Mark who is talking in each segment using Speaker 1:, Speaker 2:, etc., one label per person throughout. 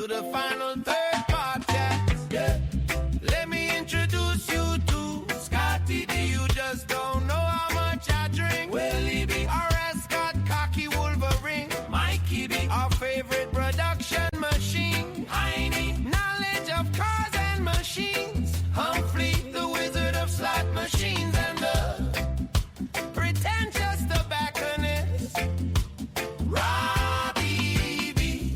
Speaker 1: to the final third podcast. Yeah. Let me introduce you to Scotty D. You just don't know how much I drink. Willie B. Our Scott Cocky Wolverine. Mikey B. Our favorite production machine. Heine. Knowledge of cars and machines. Humphrey, the wizard of slot machines. And the pretentious tobacconist. Robbie B.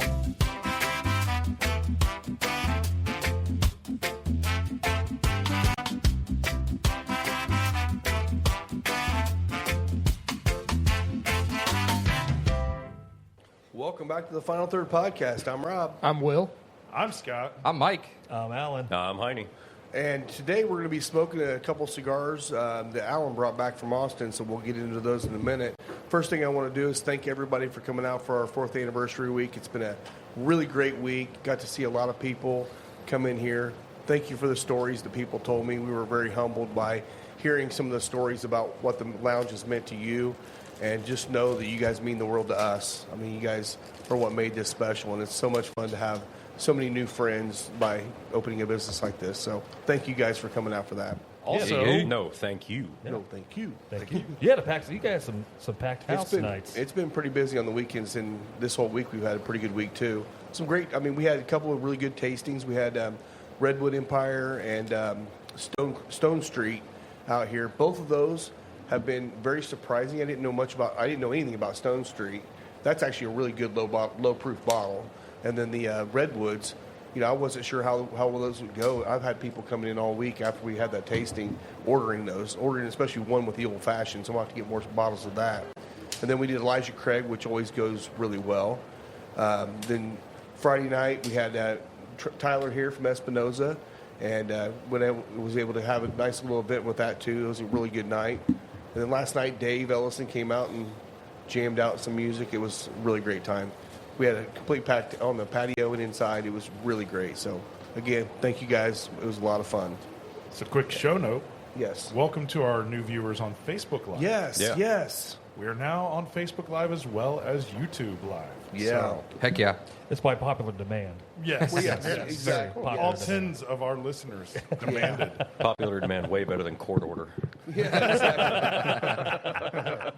Speaker 2: Welcome back to the Final Third Podcast. I'm Rob.
Speaker 3: I'm Will.
Speaker 4: I'm Scott.
Speaker 5: I'm Mike.
Speaker 6: I'm Alan.
Speaker 5: I'm Heine.
Speaker 2: And today we're going to be smoking a couple cigars that Alan brought back from Austin, so we'll get into those in a minute. First thing I want to do is thank everybody for coming out for our 4th anniversary week. It's been a really great week. Got to see a lot of people come in here. Thank you for the stories that people told me. We were very humbled by hearing some of the stories about what the lounge has meant to you. And just know that you guys mean the world to us. I mean, you guys are what made this special, and it's so much fun to have so many new friends by opening a business like this. So thank you guys for coming out for that.
Speaker 6: Also,
Speaker 5: No, thank you.
Speaker 2: No, thank you.
Speaker 6: thank you. You had a packed. You guys had some packed house nights.
Speaker 2: It's been pretty busy on the weekends, and this whole week we've had a pretty good week too. Some great. I mean, we had a couple of really good tastings. We had Redwood Empire and Stone Street out here. Both of those have been very surprising. I didn't know anything about Stone Street. That's actually a really good low proof bottle. And then the Redwoods, I wasn't sure how well those would go. I've had people coming in all week after we had that tasting, ordering especially one with the old fashioned. So I'm going to have to get more bottles of that. And then we did Elijah Craig, which always goes really well. Then Friday night we had Tyler here from Espinoza, and was able to have a nice little event with that too. It was a really good night. And then last night, Dave Ellison came out and jammed out some music. It was a really great time. We had a complete pack on the patio and inside. It was really great. So, again, thank you guys. It was a lot of fun.
Speaker 4: So, quick show note.
Speaker 2: Yes.
Speaker 4: Welcome to our new viewers on Facebook Live.
Speaker 2: Yes,
Speaker 5: Yeah.
Speaker 2: yes.
Speaker 4: We are now on Facebook Live as well as YouTube Live.
Speaker 2: Yeah.
Speaker 4: So,
Speaker 5: Heck yeah.
Speaker 6: It's by popular demand.
Speaker 4: yes.
Speaker 2: Well, yes,
Speaker 4: yes.
Speaker 2: exactly.
Speaker 6: Very
Speaker 4: All
Speaker 6: popular.
Speaker 4: tens of our listeners demanded.
Speaker 5: Popular demand way better than court order.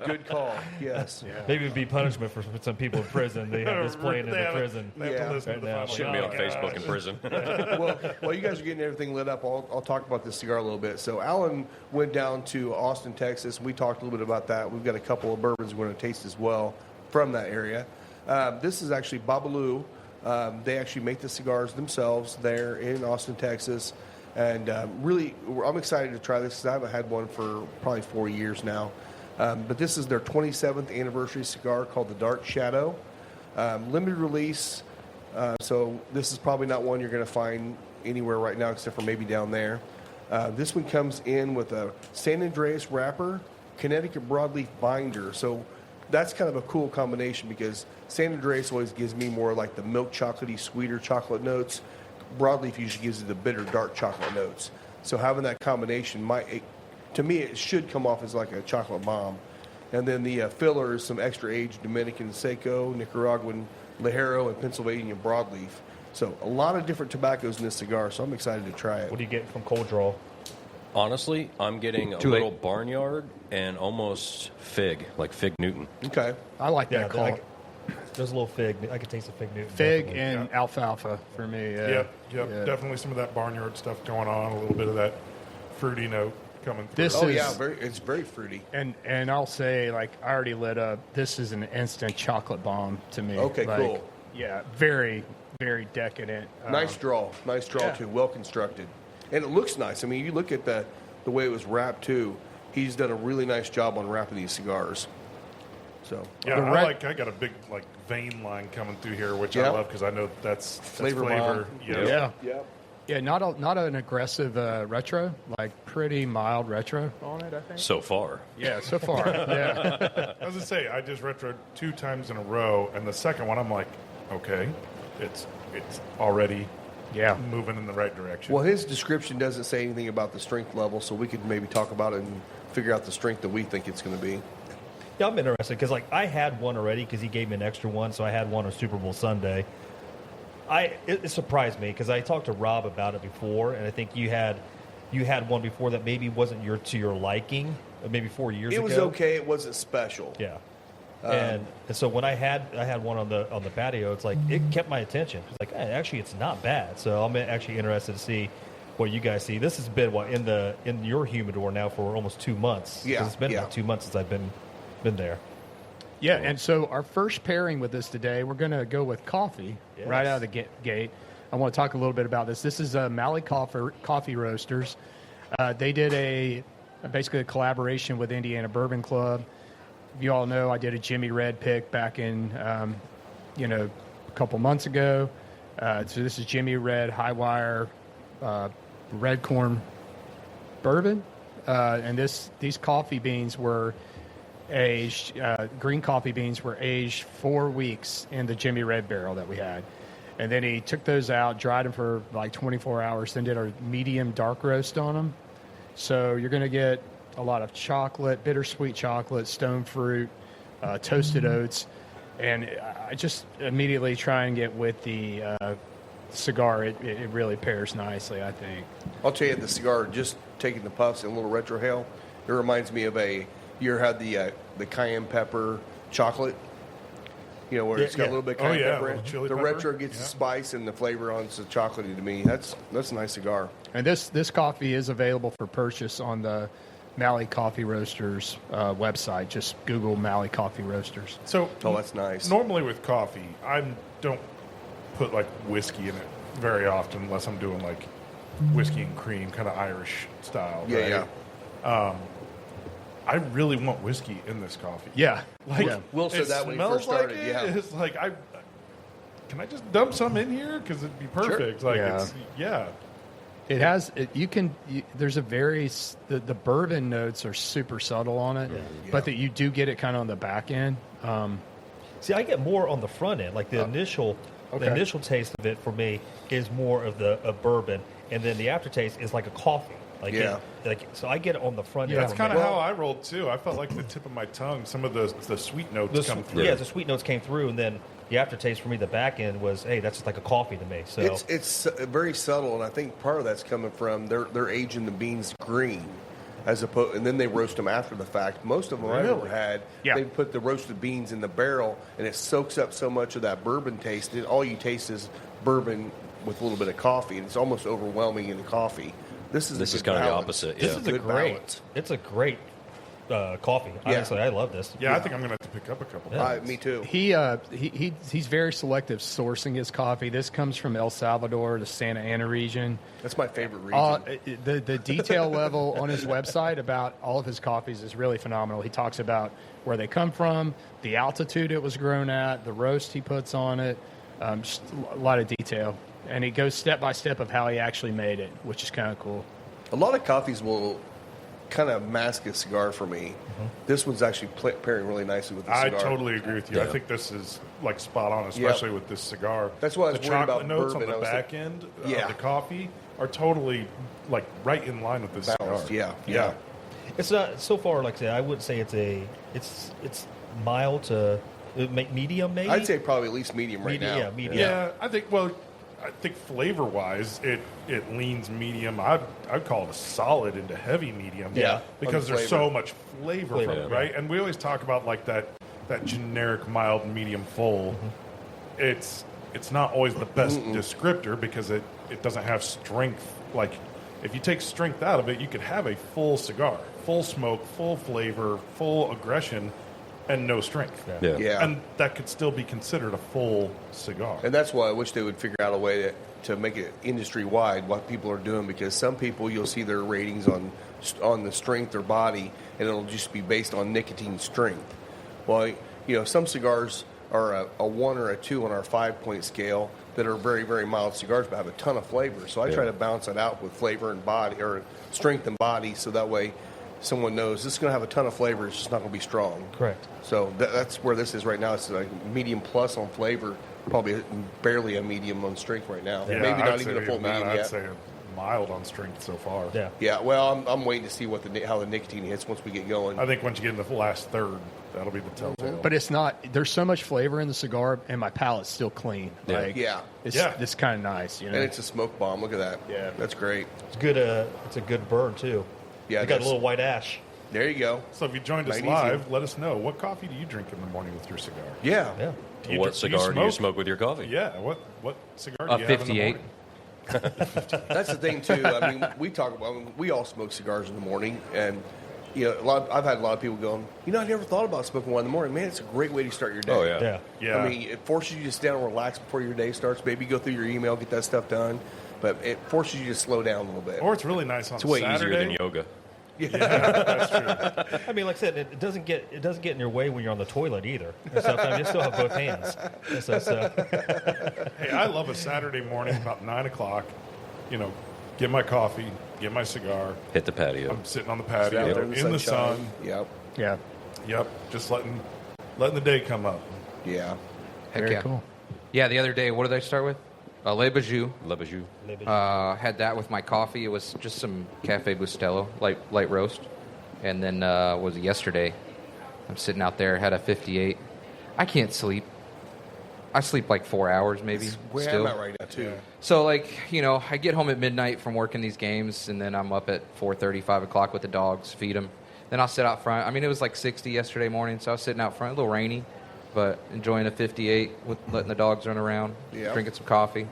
Speaker 2: Good call. Yes.
Speaker 6: Maybe it'd be punishment for some people in prison. They have this playing in
Speaker 4: They
Speaker 6: the
Speaker 4: have-
Speaker 6: prison.
Speaker 4: They have
Speaker 2: Yeah.
Speaker 4: to listen to the
Speaker 6: Right now.
Speaker 4: final
Speaker 5: Shouldn't be on
Speaker 4: podcast.
Speaker 5: Facebook in prison.
Speaker 2: Well, while you guys are getting everything lit up, I'll talk about this cigar a little bit. So Alan went down to Austin, Texas. We talked a little bit about that. We've got a couple of bourbons we're going to taste as well from that area. This is actually Babalu. They actually make the cigars themselves there in Austin, Texas. And really, I'm excited to try this because I haven't had one for probably 4 years now. But this is their 27th anniversary cigar called the Dark Shadow. Limited release. So this is probably not one you're going to find anywhere right now except for maybe down there. This one comes in with a San Andreas wrapper, Connecticut broadleaf binder. So that's kind of a cool combination because San Andreas always gives me more like the milk chocolatey, sweeter chocolate notes. Broadleaf usually gives you the bitter, dark chocolate notes. So having that combination, to me, it should come off as like a chocolate bomb. And then the filler is some extra aged Dominican Seco, Nicaraguan Ligero, and Pennsylvania broadleaf. So a lot of different tobaccos in this cigar, so I'm excited to try it.
Speaker 6: What do you get from Cold Draw?
Speaker 5: Honestly, I'm getting a little barnyard and almost fig, like Fig Newton.
Speaker 2: Okay.
Speaker 3: I like that call.
Speaker 6: There's a little fig. I could taste the fig Newton.
Speaker 3: Fig
Speaker 6: definitely.
Speaker 3: and alfalfa for me. Yeah.
Speaker 4: Yep.
Speaker 3: Yeah.
Speaker 4: Definitely some of that barnyard stuff going on. A little bit of that fruity note coming through.
Speaker 3: This
Speaker 2: Oh,
Speaker 3: is-
Speaker 2: yeah, it's very fruity.
Speaker 3: And I'll say, like, I already lit up. This is an instant chocolate bomb to me.
Speaker 2: Okay,
Speaker 3: Like,
Speaker 2: cool.
Speaker 3: Yeah, very, very decadent.
Speaker 2: Nice draw. Nice draw,
Speaker 3: yeah.
Speaker 2: too. Well constructed. And it looks nice. I mean, you look at the way it was wrapped, too. He's done a really nice job on wrapping these cigars. So,
Speaker 4: Yeah,
Speaker 3: The
Speaker 4: I
Speaker 3: red-
Speaker 4: got a big vein line coming through here, which
Speaker 2: Yeah.
Speaker 4: I love because I know that's
Speaker 2: Flavor
Speaker 4: flavor.
Speaker 2: bomb.
Speaker 3: Yeah.
Speaker 2: yeah.
Speaker 3: Yeah, not an aggressive retro, like pretty mild retro on it, I think.
Speaker 5: So far.
Speaker 3: Yeah, so far. Yeah.
Speaker 4: I was gonna say I just retroed 2 times in a row, and the second one I'm like, okay, it's already
Speaker 3: Yeah.
Speaker 4: moving in the right direction.
Speaker 2: Well, his description doesn't say anything about the strength level, so we could maybe talk about it and figure out the strength that we think it's going to be.
Speaker 6: Yeah, I'm interested because I had one already because he gave me an extra one, so I had one on Super Bowl Sunday. It surprised me because I talked to Rob about it before, and I think you had one before that maybe wasn't to your liking, maybe 4 years ago.
Speaker 2: It was okay. It wasn't special.
Speaker 6: Yeah. And so when I had one on the patio, it's like it kept my attention. It's like actually it's not bad. So I'm actually interested to see what you guys see. This has been in your humidor now for almost 2 months. 'Cause it's been about 2 months since I've been there.
Speaker 3: Yeah, and so our first pairing with this today, we're going to go with coffee right out of the gate. I want to talk a little bit about this. This is Mally Coffee Roasters. They did basically a collaboration with Indiana Bourbon Club. You all know I did a Jimmy Red pick back in, a couple months ago. So this is Jimmy Red High Wire Red Corn Bourbon, and these coffee beans were aged. Green coffee beans were aged 4 weeks in the Jimmy Red barrel that we had, and then he took those out, dried them for like 24 hours, then did a medium dark roast on them. So you're going to get a lot of chocolate, bittersweet chocolate, stone fruit, toasted oats, and I just immediately try and get with the cigar. It really pairs nicely, I think.
Speaker 2: I'll tell you, the cigar, just taking the puffs and a little retrohale, it reminds me of you ever had the cayenne pepper chocolate? Where it's got a little bit of cayenne pepper in it.
Speaker 4: Chili
Speaker 2: The
Speaker 4: pepper.
Speaker 2: retro gets the spice and the flavor on it's chocolatey to me. That's a nice cigar.
Speaker 3: And this coffee is available for purchase on the Mally Coffee Roasters website. Just Google Mally Coffee Roasters.
Speaker 4: So,
Speaker 2: that's nice.
Speaker 4: Normally with coffee, I don't put like whiskey in it very often unless I'm doing like whiskey and cream, kind of Irish style.
Speaker 2: Yeah,
Speaker 4: right? I really want whiskey in this coffee.
Speaker 3: Yeah.
Speaker 2: Will said
Speaker 4: it
Speaker 2: that when he
Speaker 4: smells
Speaker 2: first started.
Speaker 4: like it.
Speaker 2: Yeah.
Speaker 4: It's like can I just dump some in here because it'd be perfect. Like
Speaker 3: It has. There's a the bourbon notes are super subtle on it, but that you do get it kind of on the back end.
Speaker 6: See, I get more on the front end. Like the initial taste of it for me is more of the bourbon, and then the aftertaste is like a coffee. So I get it on the front end.
Speaker 4: That's kind of how I rolled too. I felt like the tip of my tongue, some of the sweet notes come through.
Speaker 6: Yeah, the sweet notes came through, and then the aftertaste for me, the back end was, hey, that's just like a coffee to me. So
Speaker 2: it's very subtle, and I think part of that's coming from they're aging the beans green, as opposed, and then they roast them after the fact. Most of them I've ever had, they put the roasted beans in the barrel, and it soaks up so much of that bourbon taste that all you taste is bourbon with a little bit of coffee, and it's almost overwhelming in the coffee. This is kind
Speaker 5: of the opposite.
Speaker 6: This is a great.
Speaker 2: Balance.
Speaker 6: It's a great coffee. Honestly, I love this.
Speaker 4: Yeah, I think I'm going to have to pick up a couple.
Speaker 2: Me too.
Speaker 3: He's very selective sourcing his coffee. This comes from El Salvador, the Santa Ana region.
Speaker 2: That's my favorite region.
Speaker 3: The detail level on his website about all of his coffees is really phenomenal. He talks about where they come from, the altitude it was grown at, the roast he puts on it, just a lot of detail. And he goes step by step of how he actually made it, which is kind of cool.
Speaker 2: A lot of coffees will kind of mask a cigar for me. This one's actually pairing really nicely with the cigar.
Speaker 4: I totally agree with you. I think this is like spot on, especially with this cigar.
Speaker 2: That's why I was
Speaker 4: the
Speaker 2: worried
Speaker 4: chocolate
Speaker 2: about
Speaker 4: notes
Speaker 2: bourbon.
Speaker 4: on the back end of the coffee are totally like right in line with this
Speaker 2: balanced.
Speaker 4: cigar.
Speaker 2: Yeah.
Speaker 6: It's not so far. Like I said, I would say it's mild to medium, maybe.
Speaker 2: I'd say probably at least medium right now.
Speaker 6: Yeah, medium.
Speaker 4: Yeah, I think flavor-wise, it leans medium. I'd call it a solid into heavy medium.
Speaker 2: Yeah,
Speaker 4: because there's so much flavor from it, right?
Speaker 6: Yeah.
Speaker 4: And we always talk about like that generic mild and medium full. It's not always the best descriptor because it doesn't have strength. Like if you take strength out of it, you could have a full cigar, full smoke, full flavor, full aggression, and no strength.
Speaker 2: Yeah.
Speaker 4: And that could still be considered a full cigar.
Speaker 2: And that's why I wish they would figure out a way to make it industry-wide what people are doing, because some people, you'll see their ratings on the strength or body, and it'll just be based on nicotine strength. Well, some cigars are a 1 or a 2 on our 5-point scale that are very, very mild cigars but have a ton of flavor. So I try to balance it out with flavor and body, or strength and body, so that way someone knows this is going to have a ton of flavor. It's just not going to be strong.
Speaker 6: Correct.
Speaker 2: So that's where this is right now. It's like medium plus on flavor, probably barely a medium on strength right now.
Speaker 4: Yeah,
Speaker 2: Maybe
Speaker 4: I'd
Speaker 2: not
Speaker 4: say
Speaker 2: even a full medium
Speaker 4: I'd
Speaker 2: yet.
Speaker 4: say a mild on strength so far.
Speaker 6: Yeah.
Speaker 2: Yeah, well, I'm waiting to see how the nicotine hits once we get going.
Speaker 4: I think once you get in the last third, That'll be the telltale.
Speaker 3: But it's not. There's so much flavor in the cigar, and my palate's still clean.
Speaker 5: Yeah.
Speaker 3: Like,
Speaker 2: Yeah.
Speaker 3: It's kind of nice. You know.
Speaker 2: And it's a smoke bomb. Look at that.
Speaker 3: Yeah.
Speaker 2: That's great.
Speaker 6: It's good. It's a good burn too.
Speaker 2: Yeah,
Speaker 6: It got a
Speaker 2: that's-
Speaker 6: little white ash.
Speaker 2: There you go.
Speaker 4: So if you joined us
Speaker 2: Magnesium.
Speaker 4: live, let us know. What coffee do you drink in the morning with your cigar?
Speaker 2: Yeah.
Speaker 6: Yeah.
Speaker 5: What cigar do you smoke with your coffee?
Speaker 4: Yeah. What cigar do
Speaker 7: A
Speaker 4: you have in the
Speaker 7: 58.
Speaker 4: morning?
Speaker 2: That's the thing too. I mean, we talk about. I mean, we all smoke cigars in the morning, and I've had a lot of people going. I never thought about smoking one in the morning. Man, it's a great way to start your day.
Speaker 5: Oh, yeah.
Speaker 6: Yeah.
Speaker 4: Yeah.
Speaker 2: I mean, it forces you to sit down and relax before your day starts. Maybe go through your email, get that stuff done, but it forces you to slow down a little bit.
Speaker 4: Or it's really nice on
Speaker 5: It's way
Speaker 4: Saturday.
Speaker 5: easier than yoga.
Speaker 4: That's true.
Speaker 6: I mean, like I said, it doesn't get in your way when you're on the toilet either. And stuff. I mean, you still have both hands. And so,
Speaker 4: Hey, I love a Saturday morning about 9 o'clock. Get my coffee, get my cigar.
Speaker 5: Hit the patio.
Speaker 4: I'm sitting on the
Speaker 2: Sit out
Speaker 4: patio
Speaker 2: there
Speaker 4: in the
Speaker 2: sunshine.
Speaker 4: sun.
Speaker 2: Yep.
Speaker 3: yeah.
Speaker 4: Yep, just letting the day come up.
Speaker 2: Yeah.
Speaker 7: Heck
Speaker 3: Very
Speaker 7: yeah.
Speaker 3: cool.
Speaker 7: Yeah, the other day, what did I start with? Le Bijou.
Speaker 5: Le Bijou.
Speaker 7: Had that with my coffee. It was just some Cafe Bustelo, light roast. And then was it yesterday? I'm sitting out there, had a 58. I can't sleep. I sleep like 4 hours maybe.
Speaker 2: Where
Speaker 7: still.
Speaker 2: I'm at right now too.
Speaker 7: So I get home at midnight from working these games, and then I'm up at 4:30, 5 o'clock with the dogs, feed them. Then I'll sit out front. I mean, it was like 60 yesterday morning, so I was sitting out front, a little rainy, but enjoying a 58 with letting the dogs run around,
Speaker 2: Yeah.
Speaker 7: drinking some coffee.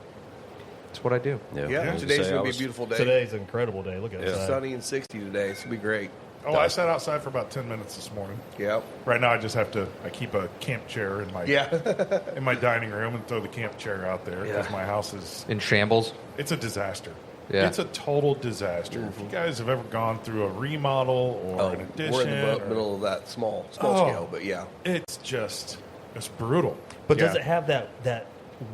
Speaker 7: That's what I do.
Speaker 2: Yeah.
Speaker 4: Yeah.
Speaker 2: Today's
Speaker 5: Say
Speaker 2: gonna
Speaker 5: I
Speaker 2: be a
Speaker 5: was-
Speaker 2: beautiful day.
Speaker 6: today's an incredible day. Look at
Speaker 2: It's
Speaker 6: it.
Speaker 2: sunny and 60 today. It's gonna be great.
Speaker 4: Oh, I sat outside for about 10 minutes this morning.
Speaker 2: Yep.
Speaker 4: Right now, I keep a camp chair in my in my dining room and throw the camp chair out there because my house
Speaker 7: In shambles.
Speaker 4: it's a disaster.
Speaker 7: Yeah.
Speaker 4: It's a total disaster. If you guys have ever gone through a remodel or an addition,
Speaker 2: We're in the
Speaker 4: or-
Speaker 2: middle of that small
Speaker 4: Oh.
Speaker 2: scale, but yeah.
Speaker 4: it's brutal.
Speaker 6: But does
Speaker 4: Yeah.
Speaker 6: it have that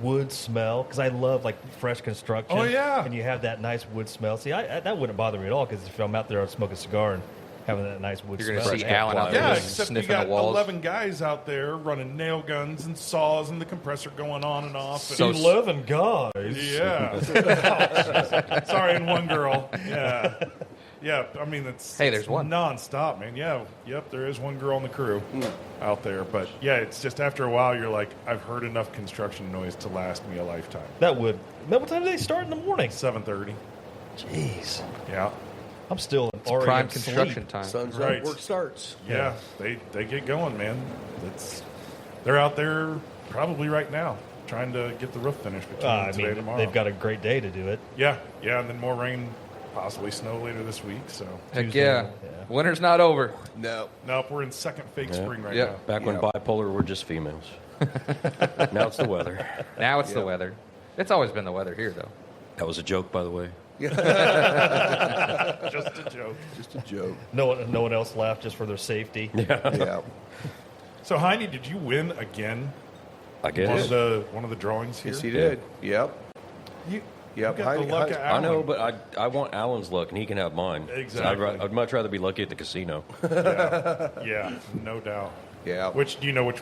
Speaker 6: wood smell? Because I love like fresh construction.
Speaker 4: Oh, yeah.
Speaker 6: And you have that nice wood smell. See, that wouldn't bother me at all. Because if I'm out there smoking a cigar and having that nice wood
Speaker 7: You're
Speaker 6: smell,
Speaker 7: gonna see Alan out there
Speaker 4: Yeah,
Speaker 7: just
Speaker 4: except you
Speaker 7: sniffing
Speaker 4: got
Speaker 7: the walls.
Speaker 4: 11 guys out there running nail guns and saws and the compressor going on and off. And
Speaker 7: So-
Speaker 6: 11 guys.
Speaker 4: yeah. Oh, sorry, and one girl. Yeah. Yeah, I mean,
Speaker 7: Hey, there's one.
Speaker 4: nonstop, man. Yeah, yep, there is one girl in the crew out there. But yeah, it's just after a while, you're like, I've heard enough construction noise to last me a lifetime.
Speaker 6: That would. What time do they start in the morning?
Speaker 4: 7:30.
Speaker 6: Jeez.
Speaker 4: Yeah.
Speaker 6: I'm still in
Speaker 7: Prime
Speaker 6: REM
Speaker 7: construction
Speaker 6: sleep.
Speaker 7: time.
Speaker 2: Sun's
Speaker 4: Right.
Speaker 2: up, work starts.
Speaker 4: Yeah, they get going, man. They're out there probably right now trying to get the roof finished between
Speaker 6: I
Speaker 4: today
Speaker 6: mean,
Speaker 4: and tomorrow.
Speaker 6: they've got a great day to do it.
Speaker 4: yeah, and then more rain, possibly snow later this week. So
Speaker 7: Heck
Speaker 6: Tuesday,
Speaker 7: yeah.
Speaker 6: yeah.
Speaker 7: Winter's not over.
Speaker 2: No.
Speaker 4: nope, we're in second fake spring right
Speaker 7: Yep.
Speaker 4: now.
Speaker 5: Back when
Speaker 2: Yeah.
Speaker 5: bipolar were just females. Now it's the weather.
Speaker 7: Now it's the weather. It's always been the weather here, though.
Speaker 5: That was a joke, by the way.
Speaker 4: Just a joke.
Speaker 2: Just a joke.
Speaker 6: No one else laughed just for their safety.
Speaker 2: Yeah.
Speaker 4: So Heine, did you win again?
Speaker 5: I guess.
Speaker 4: One of the drawings here.
Speaker 2: Yes, he did. Yep.
Speaker 4: You,
Speaker 2: Yep.
Speaker 4: you got the luck of
Speaker 5: I
Speaker 4: Alan.
Speaker 5: know, but I want Alan's luck, and he can have mine.
Speaker 4: Exactly.
Speaker 5: I'd much rather be lucky at the casino.
Speaker 4: Yeah, no doubt.
Speaker 2: Yeah.
Speaker 4: Do you know which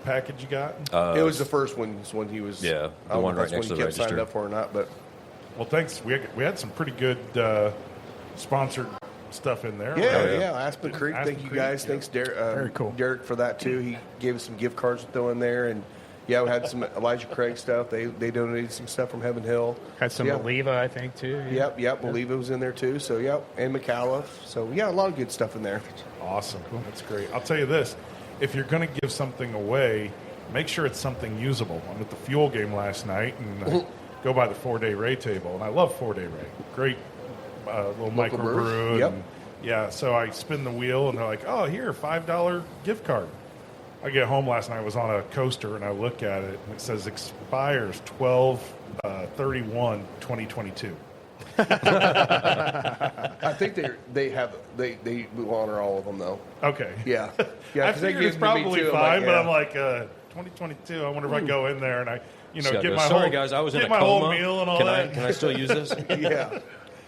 Speaker 4: package you got?
Speaker 2: It was the first one. It's when he was.
Speaker 5: Yeah, the
Speaker 2: I don't
Speaker 5: one
Speaker 2: know
Speaker 5: right
Speaker 2: if that's
Speaker 5: next to
Speaker 2: when
Speaker 5: the
Speaker 2: he kept signed
Speaker 5: register.
Speaker 2: up for or not, but
Speaker 4: Well, thanks. We had some pretty good sponsored stuff in there.
Speaker 2: yeah. Aspen Creek.
Speaker 4: Aspen
Speaker 2: Thank you
Speaker 4: Creek,
Speaker 2: guys.
Speaker 4: yeah.
Speaker 2: Thanks, Derek.
Speaker 3: Very cool.
Speaker 2: Derek, for that too. He gave us some gift cards to throw in there, and yeah, we had some Elijah Craig stuff. They donated some stuff from Heaven Hill.
Speaker 3: Had some
Speaker 2: yeah.
Speaker 3: Oliva, I think, too.
Speaker 2: Yep. Believe it was in there too. So yep, and McAuliffe. So yeah, a lot of good stuff in there.
Speaker 4: Awesome. That's great. I'll tell you this. If you're going to give something away, make sure it's something usable. I'm at the Fuel game last night and I go by the 4-Day Ray table, and I love 4-Day Ray. Great little microbrew.
Speaker 2: Yep.
Speaker 4: And, yeah, so I spin the wheel, and they're like, oh, here, $5 gift card. I get home last night, I was on a coaster, and I look at it, and it says expires 12/31/2022.
Speaker 2: I think they will honor all of them though.
Speaker 4: Okay.
Speaker 2: Yeah,
Speaker 4: I
Speaker 2: 'cause they
Speaker 4: figured
Speaker 2: gave
Speaker 4: it's
Speaker 2: them to me,
Speaker 4: probably
Speaker 2: too.
Speaker 4: fine, but
Speaker 2: yeah.
Speaker 4: I'm like, 2022. I wonder if I go in there and I,
Speaker 5: Scott
Speaker 4: get
Speaker 5: goes,
Speaker 4: my
Speaker 5: sorry,
Speaker 4: whole
Speaker 5: guys, I was in
Speaker 4: get
Speaker 5: a
Speaker 4: my
Speaker 5: coma.
Speaker 4: whole meal and all
Speaker 5: Can
Speaker 4: that.
Speaker 5: I still use this?
Speaker 2: yeah.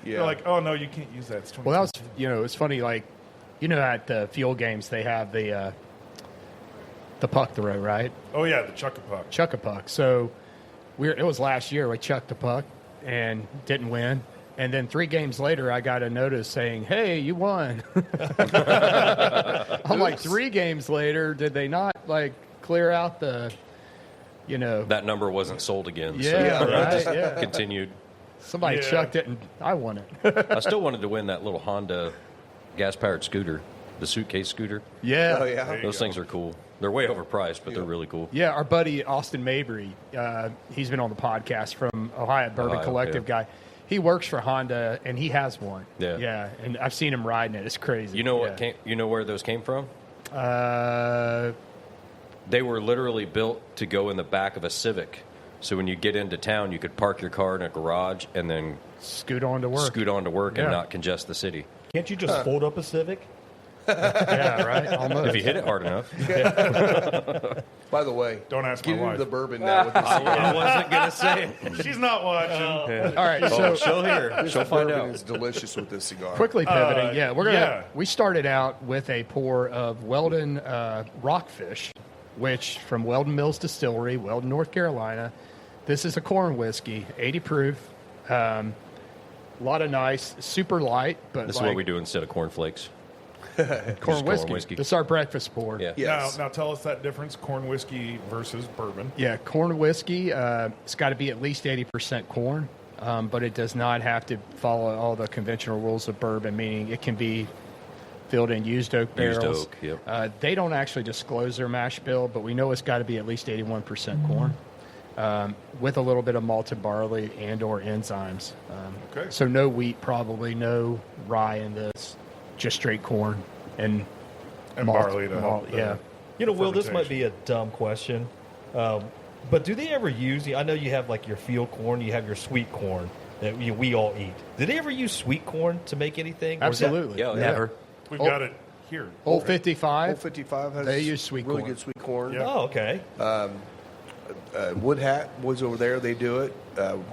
Speaker 4: They're like, oh no, you can't use that. It's 2022.
Speaker 3: Well, that was, it's funny, like, at the field games, they have the puck throw, right?
Speaker 4: Oh yeah, the chuck-a-puck.
Speaker 3: Chuck a puck. So it was last year we chucked the puck and didn't win. And then 3 games later, I got a notice saying, "Hey, you won." I I'm like
Speaker 2: Oops.
Speaker 3: 3 games later, did they not like clear out the,
Speaker 5: That number wasn't sold again.
Speaker 3: Yeah,
Speaker 5: so
Speaker 3: right,
Speaker 5: just
Speaker 3: yeah.
Speaker 5: continued.
Speaker 3: somebody
Speaker 4: Yeah.
Speaker 3: chucked it and I won it.
Speaker 5: I still wanted to win that little Honda gas-powered scooter, the suitcase scooter.
Speaker 3: Yeah.
Speaker 2: Oh yeah.
Speaker 5: Those things are cool. They're way overpriced, but they're really cool.
Speaker 3: Yeah, our buddy Austin Mabry, he's been on the podcast from Ohio Bourbon
Speaker 5: Ohio,
Speaker 3: Collective
Speaker 5: yeah.
Speaker 3: guy. He works for Honda and he has one.
Speaker 5: Yeah.
Speaker 3: Yeah, and I've seen him riding it. It's crazy.
Speaker 5: You know what
Speaker 3: Yeah.
Speaker 5: came? You know where those came from?
Speaker 3: Uh,
Speaker 5: They were literally built to go in the back of a Civic. So when you get into town, you could park your car in a garage and then
Speaker 3: scoot on to work.
Speaker 5: scoot on to work
Speaker 3: Yeah.
Speaker 5: and not congest the city.
Speaker 6: Can't you just fold up a Civic?
Speaker 3: Yeah, right. Almost.
Speaker 5: If you hit it hard enough.
Speaker 2: By the way,
Speaker 4: Don't ask
Speaker 2: get
Speaker 4: my
Speaker 2: into
Speaker 4: wife.
Speaker 2: the bourbon now with this cigar.
Speaker 5: I wasn't gonna say it.
Speaker 4: She's not watching.
Speaker 3: All right, so
Speaker 5: Oh, she'll hear.
Speaker 2: This
Speaker 5: She'll find
Speaker 2: bourbon
Speaker 5: out.
Speaker 2: is delicious with this cigar.
Speaker 3: quickly pivoting,
Speaker 4: yeah.
Speaker 3: We started out with a pour of Weldon Rockfish, which from Weldon Mills Distillery, Weldon, North Carolina. This is a corn whiskey, 80 proof. A lot of nice, super light, but
Speaker 5: This is
Speaker 3: like
Speaker 5: what we do instead of cornflakes.
Speaker 3: corn
Speaker 5: Just
Speaker 3: whiskey. This is our breakfast pour.
Speaker 5: Yeah.
Speaker 2: Yes.
Speaker 4: Now tell us that difference: corn whiskey versus bourbon.
Speaker 3: Yeah, corn whiskey. It's got to be at least 80% corn, but it does not have to follow all the conventional rules of bourbon, meaning it can be filled in used oak barrels.
Speaker 5: Used oak, yep.
Speaker 3: They don't actually disclose their mash bill, but we know it's got to be at least 81% corn, with a little bit of malted barley and or enzymes.
Speaker 4: Okay.
Speaker 3: So no wheat, probably no rye in this, just straight corn and malt-
Speaker 4: barley to
Speaker 3: malt,
Speaker 4: help the-
Speaker 3: yeah.
Speaker 6: You know, Will, this might
Speaker 4: fermentation.
Speaker 6: be a dumb question, but do they ever use? I know you have like your field corn, you have your sweet corn that we all eat. Did they ever use sweet corn to make anything? Or is that-
Speaker 3: Absolutely.
Speaker 5: Yeah,
Speaker 3: Never.
Speaker 4: We've
Speaker 3: Oh.
Speaker 4: got it here.
Speaker 3: Old 55.
Speaker 2: Old 55 has
Speaker 3: They use sweet
Speaker 2: really
Speaker 3: corn.
Speaker 2: good sweet corn.
Speaker 4: Yeah.
Speaker 6: Oh, okay.
Speaker 2: Wood Hat was over there. They do it.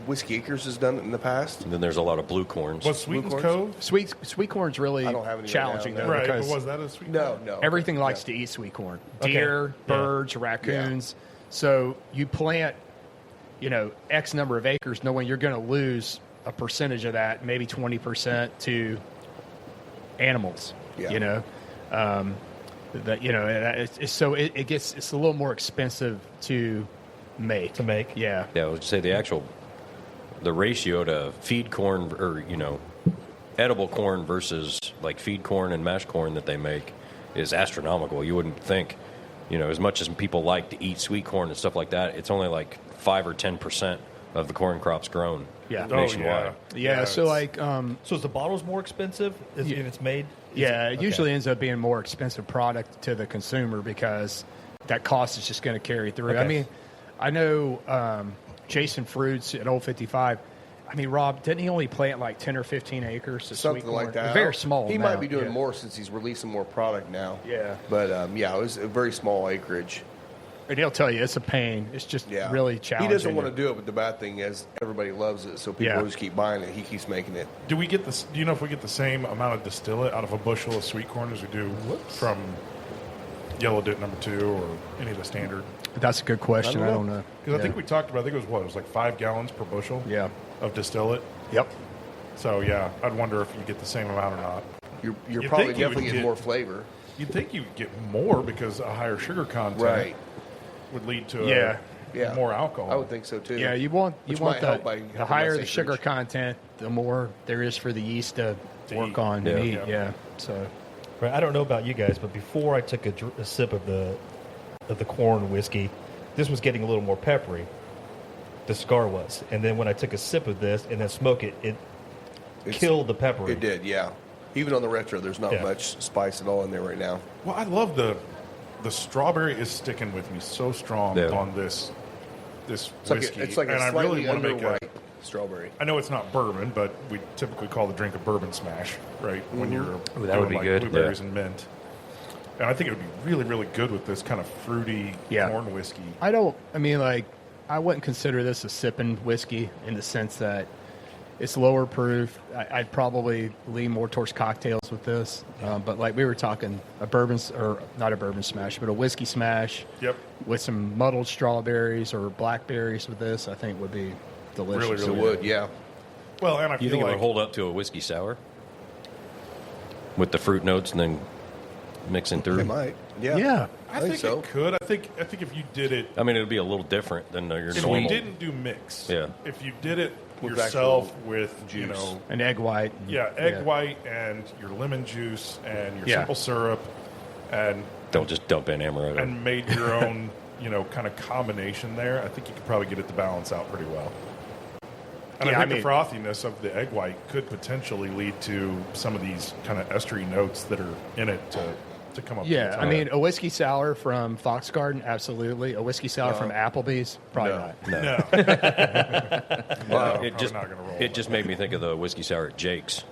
Speaker 2: Whiskey Acres has done it in the past.
Speaker 5: And then there's a lot of blue corns.
Speaker 4: Was Sweetens
Speaker 2: corns?
Speaker 4: Cove?
Speaker 3: Sweet corn's really
Speaker 2: I don't have any right
Speaker 3: challenging
Speaker 2: now,
Speaker 3: though
Speaker 2: no.
Speaker 4: Right, but
Speaker 3: because
Speaker 4: was that a sweet?
Speaker 2: No, no.
Speaker 3: everything likes
Speaker 2: No.
Speaker 3: to eat sweet corn.
Speaker 6: Okay.
Speaker 3: Deer,
Speaker 6: Yeah.
Speaker 3: birds, raccoons. So you plant, X number of acres, knowing you're going to lose a percentage of that, maybe 20% to animals.
Speaker 2: Yeah.
Speaker 3: It's a little more expensive to make. Yeah.
Speaker 5: Yeah, I would say the ratio to feed corn or, edible corn versus like feed corn and mash corn that they make is astronomical. You wouldn't think, as much as people like to eat sweet corn and stuff like that, it's only like 5 or 10% of the corn crops grown
Speaker 3: Yeah. Oh,
Speaker 5: nationwide.
Speaker 3: Yeah. So
Speaker 4: it's-
Speaker 3: like,
Speaker 6: So is the bottles more expensive if it's made?
Speaker 3: yeah, it
Speaker 6: Okay.
Speaker 3: usually ends up being a more expensive product to the consumer because that cost is just going to carry through.
Speaker 6: Okay.
Speaker 3: I mean, I know Jason Fruits at Old 55. I mean, Rob, didn't he only plant like 10 or 15 acres of
Speaker 2: Something
Speaker 3: sweet corn?
Speaker 2: like that.
Speaker 3: Very small.
Speaker 2: He
Speaker 3: amount,
Speaker 2: might be doing
Speaker 3: yeah.
Speaker 2: more since he's releasing more product now.
Speaker 3: Yeah.
Speaker 2: But it was a very small acreage.
Speaker 3: And he'll tell you it's a pain. It's just
Speaker 2: Yeah.
Speaker 3: really challenging.
Speaker 2: He doesn't want to do it, but the bad thing is everybody loves it, so people
Speaker 3: Yeah.
Speaker 2: just keep buying it. He keeps making it.
Speaker 4: Do we get this? Do you know if we get the same amount of distillate out of a bushel of sweet corn as we do from Yellow Dip number 2 or any of the standard?
Speaker 3: That's a good question. I don't know.
Speaker 4: Because I think we talked about. I think it was what? It was like 5 gallons per bushel.
Speaker 3: Yeah.
Speaker 4: Of distillate.
Speaker 3: Yep.
Speaker 4: So yeah, I'd wonder if you get the same amount or not.
Speaker 2: You're
Speaker 4: You'd
Speaker 2: probably
Speaker 4: think you would
Speaker 2: definitely getting
Speaker 4: get-
Speaker 2: more flavor.
Speaker 4: You'd think you would get more because a higher sugar content
Speaker 2: Right.
Speaker 4: would lead to
Speaker 2: Yeah.
Speaker 4: more alcohol.
Speaker 2: I would think so, too.
Speaker 3: Yeah, you want
Speaker 2: Which
Speaker 3: the
Speaker 2: might help by having
Speaker 3: higher
Speaker 2: less
Speaker 3: the sugar
Speaker 2: acreage.
Speaker 3: content, the more there is for the yeast to work
Speaker 4: eat.
Speaker 3: on
Speaker 5: Yeah.
Speaker 3: and eat.
Speaker 4: Yeah.
Speaker 3: Yeah. So
Speaker 6: Right, I don't know about you guys, but before I took a sip of the corn whiskey, this was getting a little more peppery. The cigar was, and then when I took a sip of this and then smoked it, it killed the peppery.
Speaker 2: It did, yeah. Even on the retro, there's not
Speaker 6: Yeah.
Speaker 2: much spice at all in there right now.
Speaker 4: Well, I love the strawberry is sticking with me so strong
Speaker 5: Yeah.
Speaker 4: on this
Speaker 2: It's like
Speaker 4: whiskey.
Speaker 2: it's like
Speaker 4: and
Speaker 2: a
Speaker 4: I
Speaker 2: slightly
Speaker 4: really want to make a.
Speaker 2: underripe strawberry.
Speaker 4: I know it's not bourbon, but we typically call the drink a bourbon smash, right? When you're
Speaker 5: Ooh, that would
Speaker 4: doing,
Speaker 5: be
Speaker 4: like
Speaker 5: good.
Speaker 4: blueberries
Speaker 5: Yeah.
Speaker 4: and mint. And I think it would be really, really good with this kind of fruity
Speaker 3: Yeah.
Speaker 4: corn whiskey.
Speaker 3: I wouldn't consider this a sipping whiskey in the sense that it's lower proof. I'd probably lean more towards cocktails with this. But like we were talking, not a bourbon smash, but a whiskey smash
Speaker 4: Yep.
Speaker 3: with some muddled strawberries or blackberries with this, I think would be delicious.
Speaker 4: Really,
Speaker 2: So
Speaker 4: really
Speaker 2: it would, yeah.
Speaker 4: Well, and I
Speaker 5: You
Speaker 4: feel
Speaker 5: think it
Speaker 4: like
Speaker 5: would hold up to a whiskey sour with the fruit notes and then mixing through?
Speaker 2: They might. Yeah.
Speaker 3: Yeah.
Speaker 4: I think
Speaker 2: so.
Speaker 4: it could. I think if you did it,
Speaker 5: I mean, it would be a little different than your
Speaker 4: if
Speaker 5: normal.
Speaker 4: you didn't do mix,
Speaker 5: Yeah.
Speaker 4: if you did it
Speaker 2: With
Speaker 4: yourself
Speaker 2: actual
Speaker 4: with
Speaker 2: juice.
Speaker 3: An egg white.
Speaker 4: egg white and your lemon juice and your
Speaker 3: Yeah.
Speaker 4: simple syrup, and
Speaker 5: Don't just dump in amaretto.
Speaker 4: and made your own kind of combination there, I think you could probably get it to balance out pretty well. And
Speaker 3: Yeah,
Speaker 4: I think
Speaker 3: I
Speaker 4: the frothiness of the egg white could potentially lead to some of these kind of estery notes that are in it to come up. to
Speaker 3: Yeah,
Speaker 4: the
Speaker 3: I
Speaker 4: top.
Speaker 3: mean, a whiskey sour from Fox Garden, absolutely. A whiskey sour from Applebee's, probably
Speaker 2: No.
Speaker 3: not.
Speaker 4: no,
Speaker 5: Well,
Speaker 4: it just not going to roll.
Speaker 5: it just made me think of the whiskey sour at Jake's,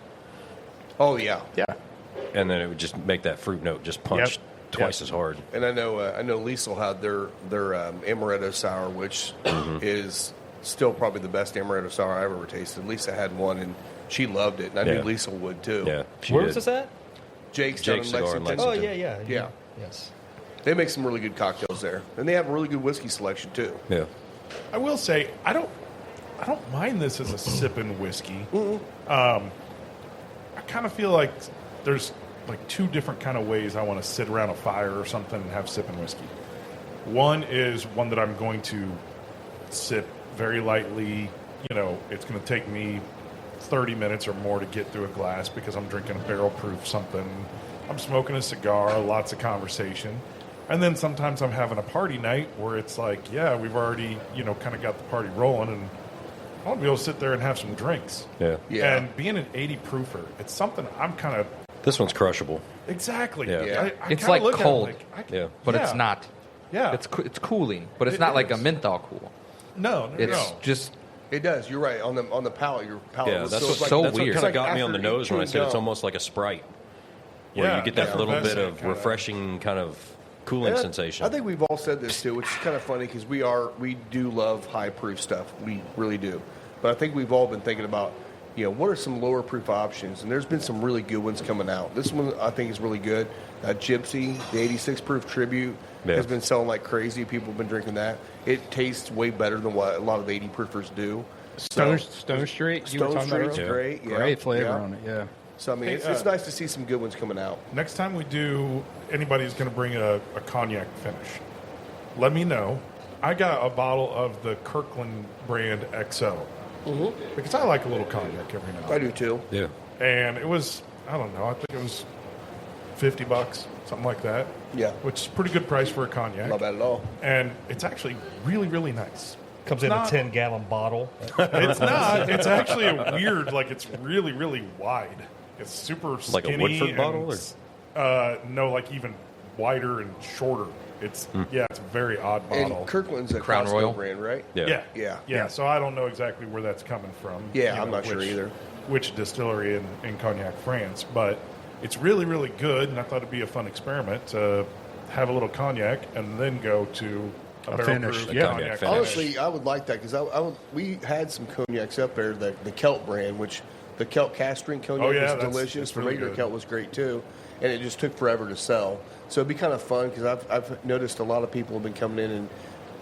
Speaker 2: Oh yeah.
Speaker 3: Yeah.
Speaker 5: and then it would just make that fruit note just punch twice as hard.
Speaker 2: And I know Liesel had their amaretto sour, which is still probably the best amaretto sour I've ever tasted. Lisa had one and she loved it, and I
Speaker 5: Yeah.
Speaker 2: knew Liesel would too.
Speaker 5: Yeah, she
Speaker 6: Where
Speaker 5: did.
Speaker 6: was this at?
Speaker 2: Jake's down in
Speaker 5: Jake's Cigar in
Speaker 2: Lexington.
Speaker 6: Oh,
Speaker 5: Lexington.
Speaker 6: yeah.
Speaker 2: Yeah.
Speaker 6: Yes.
Speaker 2: They make some really good cocktails there, and they have a really good whiskey selection too.
Speaker 5: Yeah.
Speaker 4: I will say I don't mind this as a sipping whiskey. I kind of feel like there's like two different kind of ways I want to sit around a fire or something and have sipping whiskey. One is one that I'm going to sip very lightly. It's going to take me 30 minutes or more to get through a glass because I'm drinking a barrel proof something. I'm smoking a cigar, lots of conversation. And then sometimes I'm having a party night where it's like, yeah, we've already, kind of got the party rolling, and I want to be able to sit there and have some drinks.
Speaker 5: Yeah.
Speaker 2: Yeah.
Speaker 4: And being an 80 proofer, it's something I'm kind of
Speaker 5: This one's crushable.
Speaker 4: exactly.
Speaker 5: Yeah.
Speaker 2: Yeah.
Speaker 4: I
Speaker 7: It's
Speaker 4: kinda
Speaker 7: like
Speaker 4: look at it
Speaker 7: cold.
Speaker 5: Yeah.
Speaker 7: But
Speaker 4: yeah.
Speaker 7: it's not.
Speaker 4: Yeah.
Speaker 7: It's cooling, but it's
Speaker 4: It
Speaker 7: not like a
Speaker 4: is.
Speaker 7: menthol cool.
Speaker 4: no.
Speaker 7: It's
Speaker 4: no.
Speaker 7: just
Speaker 2: It does. You're right. On the palate, your palate.
Speaker 5: Yeah,
Speaker 2: was
Speaker 5: that's
Speaker 2: so,
Speaker 5: what,
Speaker 2: it's like,
Speaker 7: so
Speaker 5: that's what
Speaker 7: weird.
Speaker 5: kind of
Speaker 2: It's like
Speaker 5: got me on the
Speaker 2: after
Speaker 5: nose when I
Speaker 2: chewing
Speaker 5: said it's
Speaker 2: gum.
Speaker 5: almost like a Sprite, where
Speaker 4: Yeah,
Speaker 5: you get that little bit
Speaker 4: effervescent
Speaker 5: of
Speaker 4: kinda.
Speaker 5: refreshing kind of cooling
Speaker 2: And
Speaker 5: sensation.
Speaker 2: I think we've all said this too, which is kind of funny because we do love high proof stuff. We really do. But I think we've all been thinking about, what are some lower proof options? And there's been some really good ones coming out. This one I think is really good. Gypsy, the 86 proof Tribute,
Speaker 5: Yeah.
Speaker 2: has been selling like crazy. People have been drinking that. It tastes way better than what a lot of the 80 proofers do.
Speaker 3: Stone
Speaker 2: So-
Speaker 3: Street, you were
Speaker 2: Stone
Speaker 3: talking about
Speaker 2: Street's
Speaker 3: earlier?
Speaker 2: great. Yeah.
Speaker 3: Great flavor
Speaker 2: Yeah.
Speaker 3: on it, yeah.
Speaker 2: So, I mean,
Speaker 4: Hey,
Speaker 2: it's nice to see some good ones coming out.
Speaker 4: Next time we do, anybody's going to bring a cognac finish, let me know. I got a bottle of the Kirkland brand XO because I like a little cognac every now and
Speaker 2: I
Speaker 4: then.
Speaker 2: do too.
Speaker 5: yeah.
Speaker 4: And it was, I don't know, I think it was $50, something like that.
Speaker 2: Yeah.
Speaker 4: Which is a pretty good price for a cognac.
Speaker 2: Not bad at all.
Speaker 4: And it's actually really, really nice.
Speaker 6: Comes in
Speaker 4: not-
Speaker 6: a 10-gallon bottle.
Speaker 4: It's not. It's actually a weird, like it's really, really wide. It's super skinny.
Speaker 5: Like a Woodford
Speaker 4: and
Speaker 5: bottle, or?
Speaker 4: it's, no, like even wider and shorter. It's it's a very odd bottle.
Speaker 2: And Kirkland's a
Speaker 7: Crown
Speaker 2: Costco
Speaker 7: Royal?
Speaker 2: brand, right?
Speaker 5: Yeah.
Speaker 2: Yeah.
Speaker 4: So I don't know exactly where that's coming from.
Speaker 2: Yeah, I'm not sure either.
Speaker 4: Which distillery in Cognac, France, but it's really, really good, and I thought it'd be a fun experiment to have a little cognac and then go to a barrel
Speaker 3: finish,
Speaker 4: proof
Speaker 3: yeah.
Speaker 4: cognac
Speaker 5: Finish.
Speaker 2: Honestly, I would like that because we had some cognacs up there, the Kelt brand, which the Kelt cast strength cognac
Speaker 4: Oh, yeah,
Speaker 2: was
Speaker 4: that's-
Speaker 2: delicious.
Speaker 4: it's
Speaker 2: The
Speaker 4: really
Speaker 2: regular
Speaker 4: good.
Speaker 2: Kelt was great too, and it just took forever to sell. So it'd be kind of fun because I've noticed a lot of people have been coming in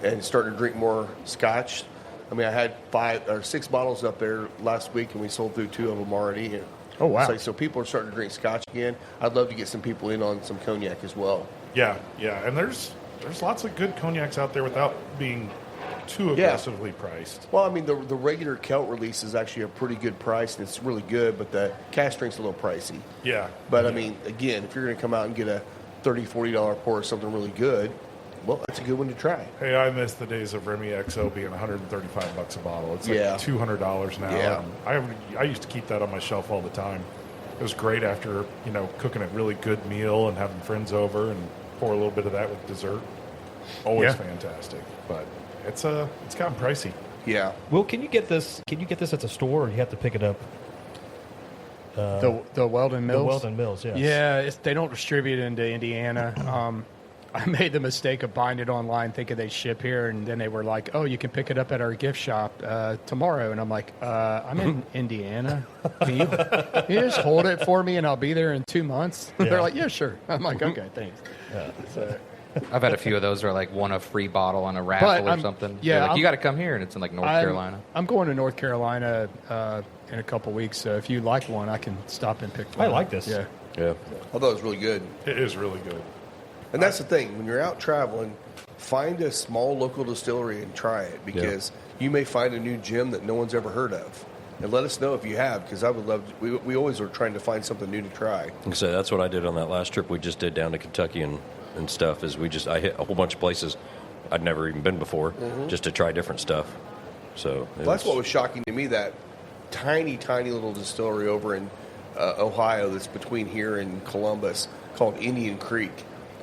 Speaker 2: and starting to drink more Scotch. I mean, I had 5 or 6 bottles up there last week, and we sold through 2 of them already. And
Speaker 3: Oh, wow.
Speaker 2: it's like, so people are starting to drink Scotch again. I'd love to get some people in on some cognac as well.
Speaker 4: Yeah, and there's lots of good cognacs out there without being too aggressively priced.
Speaker 2: Well, I mean, the regular Kelt release is actually a pretty good price, and it's really good, but the cast drink's a little pricey.
Speaker 4: Yeah.
Speaker 2: But, I mean, again, if you're going to come out and get a $30, $40 pour of something really good, well, that's a good one to try.
Speaker 4: Hey, I miss the days of Remy XO being $135 a bottle. It's like
Speaker 2: Yeah.
Speaker 4: $200 now.
Speaker 2: Yeah.
Speaker 4: And I used to keep that on my shelf all the time. It was great after cooking a really good meal and having friends over and pour a little bit of that with dessert. Always
Speaker 3: Yeah.
Speaker 4: fantastic. But it's gotten pricey.
Speaker 2: Yeah.
Speaker 6: Will, can you get this? Can you get this at the store, or you have to pick it up?
Speaker 3: The Weldon Mills?
Speaker 6: The Weldon Mills, yes.
Speaker 3: Yeah, they don't distribute it into Indiana. I made the mistake of buying it online thinking they ship here, and then they were like, oh, you can pick it up at our gift shop tomorrow. And I'm like, I'm in Indiana. Can you just hold it for me, and I'll be there in 2 months?
Speaker 6: Yeah.
Speaker 3: They're like, yeah, sure. I'm like, okay, thanks. So,
Speaker 7: I've had a few of those where like won a free bottle on a raffle
Speaker 3: But
Speaker 7: or
Speaker 3: I'm-
Speaker 7: something.
Speaker 3: yeah,
Speaker 7: They're like,
Speaker 3: I'm-
Speaker 7: you got to come here, and it's in like North Carolina.
Speaker 3: I'm going to North Carolina in a couple weeks, so if you like one, I can stop and pick one
Speaker 6: I like
Speaker 3: up.
Speaker 6: this.
Speaker 3: Yeah.
Speaker 5: Yeah.
Speaker 2: Although it's really good.
Speaker 4: It is really good.
Speaker 2: And that's the thing. When you're out traveling, find a small local distillery and try it because you may find a new gem that no one's ever heard of. And let us know if you have, because I would love to. We always are trying to find something new to try.
Speaker 5: So that's what I did on that last trip we just did down to Kentucky and stuff. Is I hit a whole bunch of places I'd never even been before just to try different stuff. So
Speaker 2: That's what was shocking to me, that tiny little distillery over in Ohio that's between here and Columbus called Indian Creek.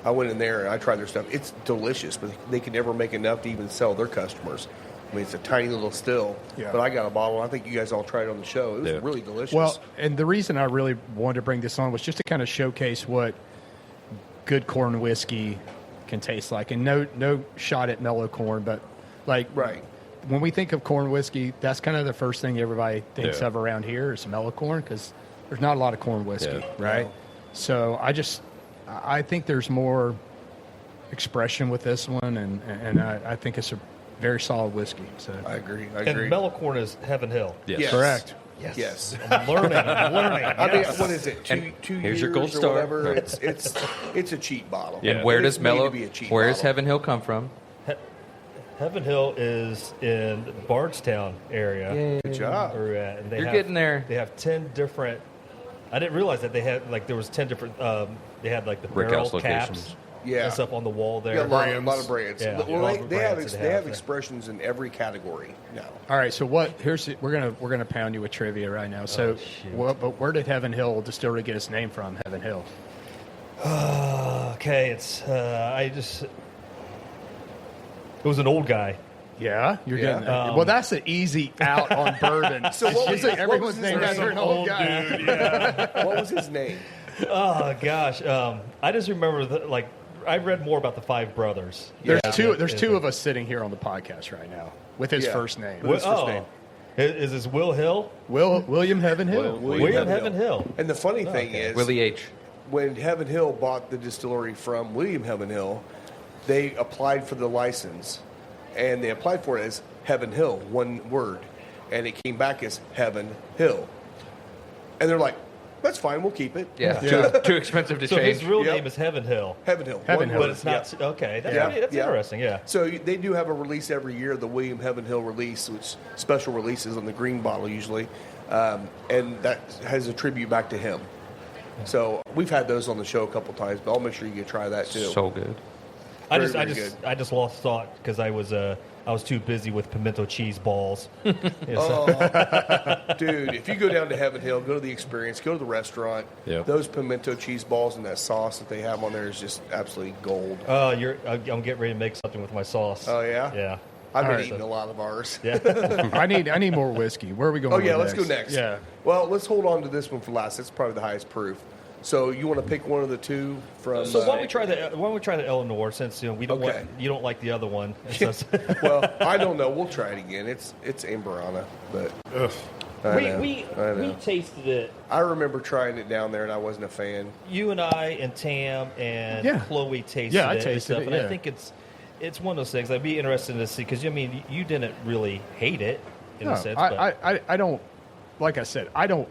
Speaker 2: I went in there and I tried their stuff. It's delicious, but they could never make enough to even sell their customers. I mean, it's a tiny little still, but I got a bottle. I think you guys all tried it on the show. It was really delicious.
Speaker 3: Well, and the reason I really wanted to bring this on was just to kind of showcase what good corn whiskey can taste like. And no shot at mellow corn, but like when we think of corn whiskey, that's kind of the first thing everybody thinks of around here is mellow corn because there's not a lot of corn whiskey, right? No. So I think there's more expression with this one, and I think it's a very solid whiskey. So
Speaker 2: I agree.
Speaker 6: And mellow corn is Heaven Hill.
Speaker 2: Yes.
Speaker 3: Correct.
Speaker 2: Yes.
Speaker 6: I'm learning.
Speaker 2: I mean, what is it? Two
Speaker 5: here's
Speaker 2: years
Speaker 5: your gold
Speaker 2: or
Speaker 5: star.
Speaker 2: whatever. It's a cheap bottle.
Speaker 5: Yeah.
Speaker 7: And where does
Speaker 2: Where
Speaker 7: does Heaven Hill come from?
Speaker 6: Heaven Hill is in the Bardstown area.
Speaker 2: Good job.
Speaker 6: And
Speaker 7: You're getting there.
Speaker 6: They have 10 different. I didn't realize that they had there was 10 different. They had the barrel
Speaker 5: Brickhouse
Speaker 6: caps.
Speaker 5: locations.
Speaker 6: And stuff on the wall there.
Speaker 2: Yeah, a lot of brands.
Speaker 6: Yeah,
Speaker 2: Well, they have
Speaker 6: brands
Speaker 2: expressions in every category now.
Speaker 3: All right, so we're gonna pound you with trivia right now. So, but where did Heaven Hill Distillery get its name from? Heaven Hill.
Speaker 6: Okay, it was an old guy.
Speaker 3: Yeah, you're getting. Well, that's an easy out on bourbon.
Speaker 2: So what was
Speaker 3: everyone's
Speaker 2: his
Speaker 3: named
Speaker 2: name?
Speaker 3: after an old guy.
Speaker 6: Dude,
Speaker 2: What was his name?
Speaker 6: Oh gosh, I just remember I read more about the Five Brothers.
Speaker 3: There's two of us sitting here on the podcast right now with his first name.
Speaker 2: What's his name?
Speaker 6: Is this Will Hill?
Speaker 3: William Heaven Hill.
Speaker 6: William Heaven Hill.
Speaker 2: And the funny thing is,
Speaker 7: Willie H.
Speaker 2: when Heaven Hill bought the distillery from William Heaven Hill, they applied for the license, and they applied for it as Heaven Hill, one word, and it came back as Heaven Hill. And they're like, that's fine, we'll keep it.
Speaker 7: Yeah. Too expensive to
Speaker 6: So
Speaker 7: change.
Speaker 6: his real name is Heaven Hill.
Speaker 2: Heaven Hill.
Speaker 3: Heaven
Speaker 2: one
Speaker 3: Hill.
Speaker 2: word.
Speaker 6: But it's not okay. That's
Speaker 2: Yeah.
Speaker 6: interesting. Yeah.
Speaker 2: So they do have a release every year, the William Heaven Hill release, which special releases on the green bottle usually, and that has a tribute back to him. So we've had those on the show a couple times, but I'll make sure you can try that too.
Speaker 7: So good.
Speaker 6: I
Speaker 2: Very good.
Speaker 6: just lost thought because I was too busy with pimento cheese balls.
Speaker 2: Oh, dude, if you go down to Heaven Hill, go to the experience, go to the restaurant.
Speaker 5: Yep.
Speaker 2: Those pimento cheese balls and that sauce that they have on there is just absolutely gold.
Speaker 6: I'm getting ready to make something with my sauce.
Speaker 2: Oh, yeah?
Speaker 6: Yeah.
Speaker 2: I've been
Speaker 3: right.
Speaker 2: eating a lot of ours.
Speaker 6: Yeah.
Speaker 3: I need more whiskey. Where are we going?
Speaker 2: Oh, yeah,
Speaker 3: with
Speaker 2: let's go next.
Speaker 3: Yeah.
Speaker 2: Well, let's hold on to this one for last. It's probably the highest proof. So you want to pick one of the two from...
Speaker 6: So why don't we try the Eleanor since we don't
Speaker 2: Okay.
Speaker 6: you don't like the other one.
Speaker 2: Well, I don't know. We'll try it again. It's Amberana, but
Speaker 4: Ugh.
Speaker 2: I know.
Speaker 6: we tasted it.
Speaker 2: I remember trying it down there, and I wasn't a fan.
Speaker 6: You and I and Tam and
Speaker 3: Yeah.
Speaker 6: Chloe tasted
Speaker 3: Yeah, I
Speaker 6: it. and
Speaker 3: tasted
Speaker 6: stuff,
Speaker 3: it,
Speaker 6: and
Speaker 3: yeah.
Speaker 6: I think it's one of those things. I'd be interested to see because you didn't really hate it in
Speaker 3: No,
Speaker 6: a sense. but
Speaker 3: I don't. Like I said, I don't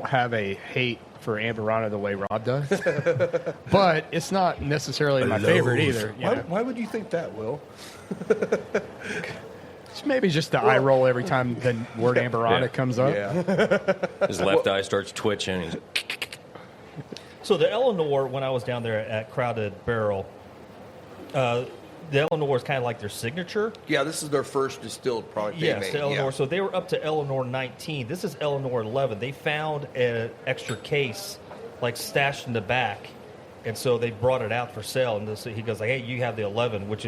Speaker 3: have a hate for Amberana the way Rob does, but it's not necessarily my favorite either. You know?
Speaker 2: Why would you think that, Will?
Speaker 3: It's maybe just the eye roll every time the word Amberana
Speaker 5: Yeah.
Speaker 3: comes up.
Speaker 2: Yeah.
Speaker 5: His left eye starts twitching. He's,
Speaker 6: So the Eleanor, when I was down there at Crowded Barrel, the Eleanor is kind of like their signature.
Speaker 2: Yeah, this is their first distilled product they
Speaker 6: Yes,
Speaker 2: made.
Speaker 6: the Eleanor.
Speaker 2: Yeah.
Speaker 6: So they were up to Eleanor 19. This is Eleanor 11. They found an extra case, stashed in the back, and so they brought it out for sale. And he goes hey, you have the 11, which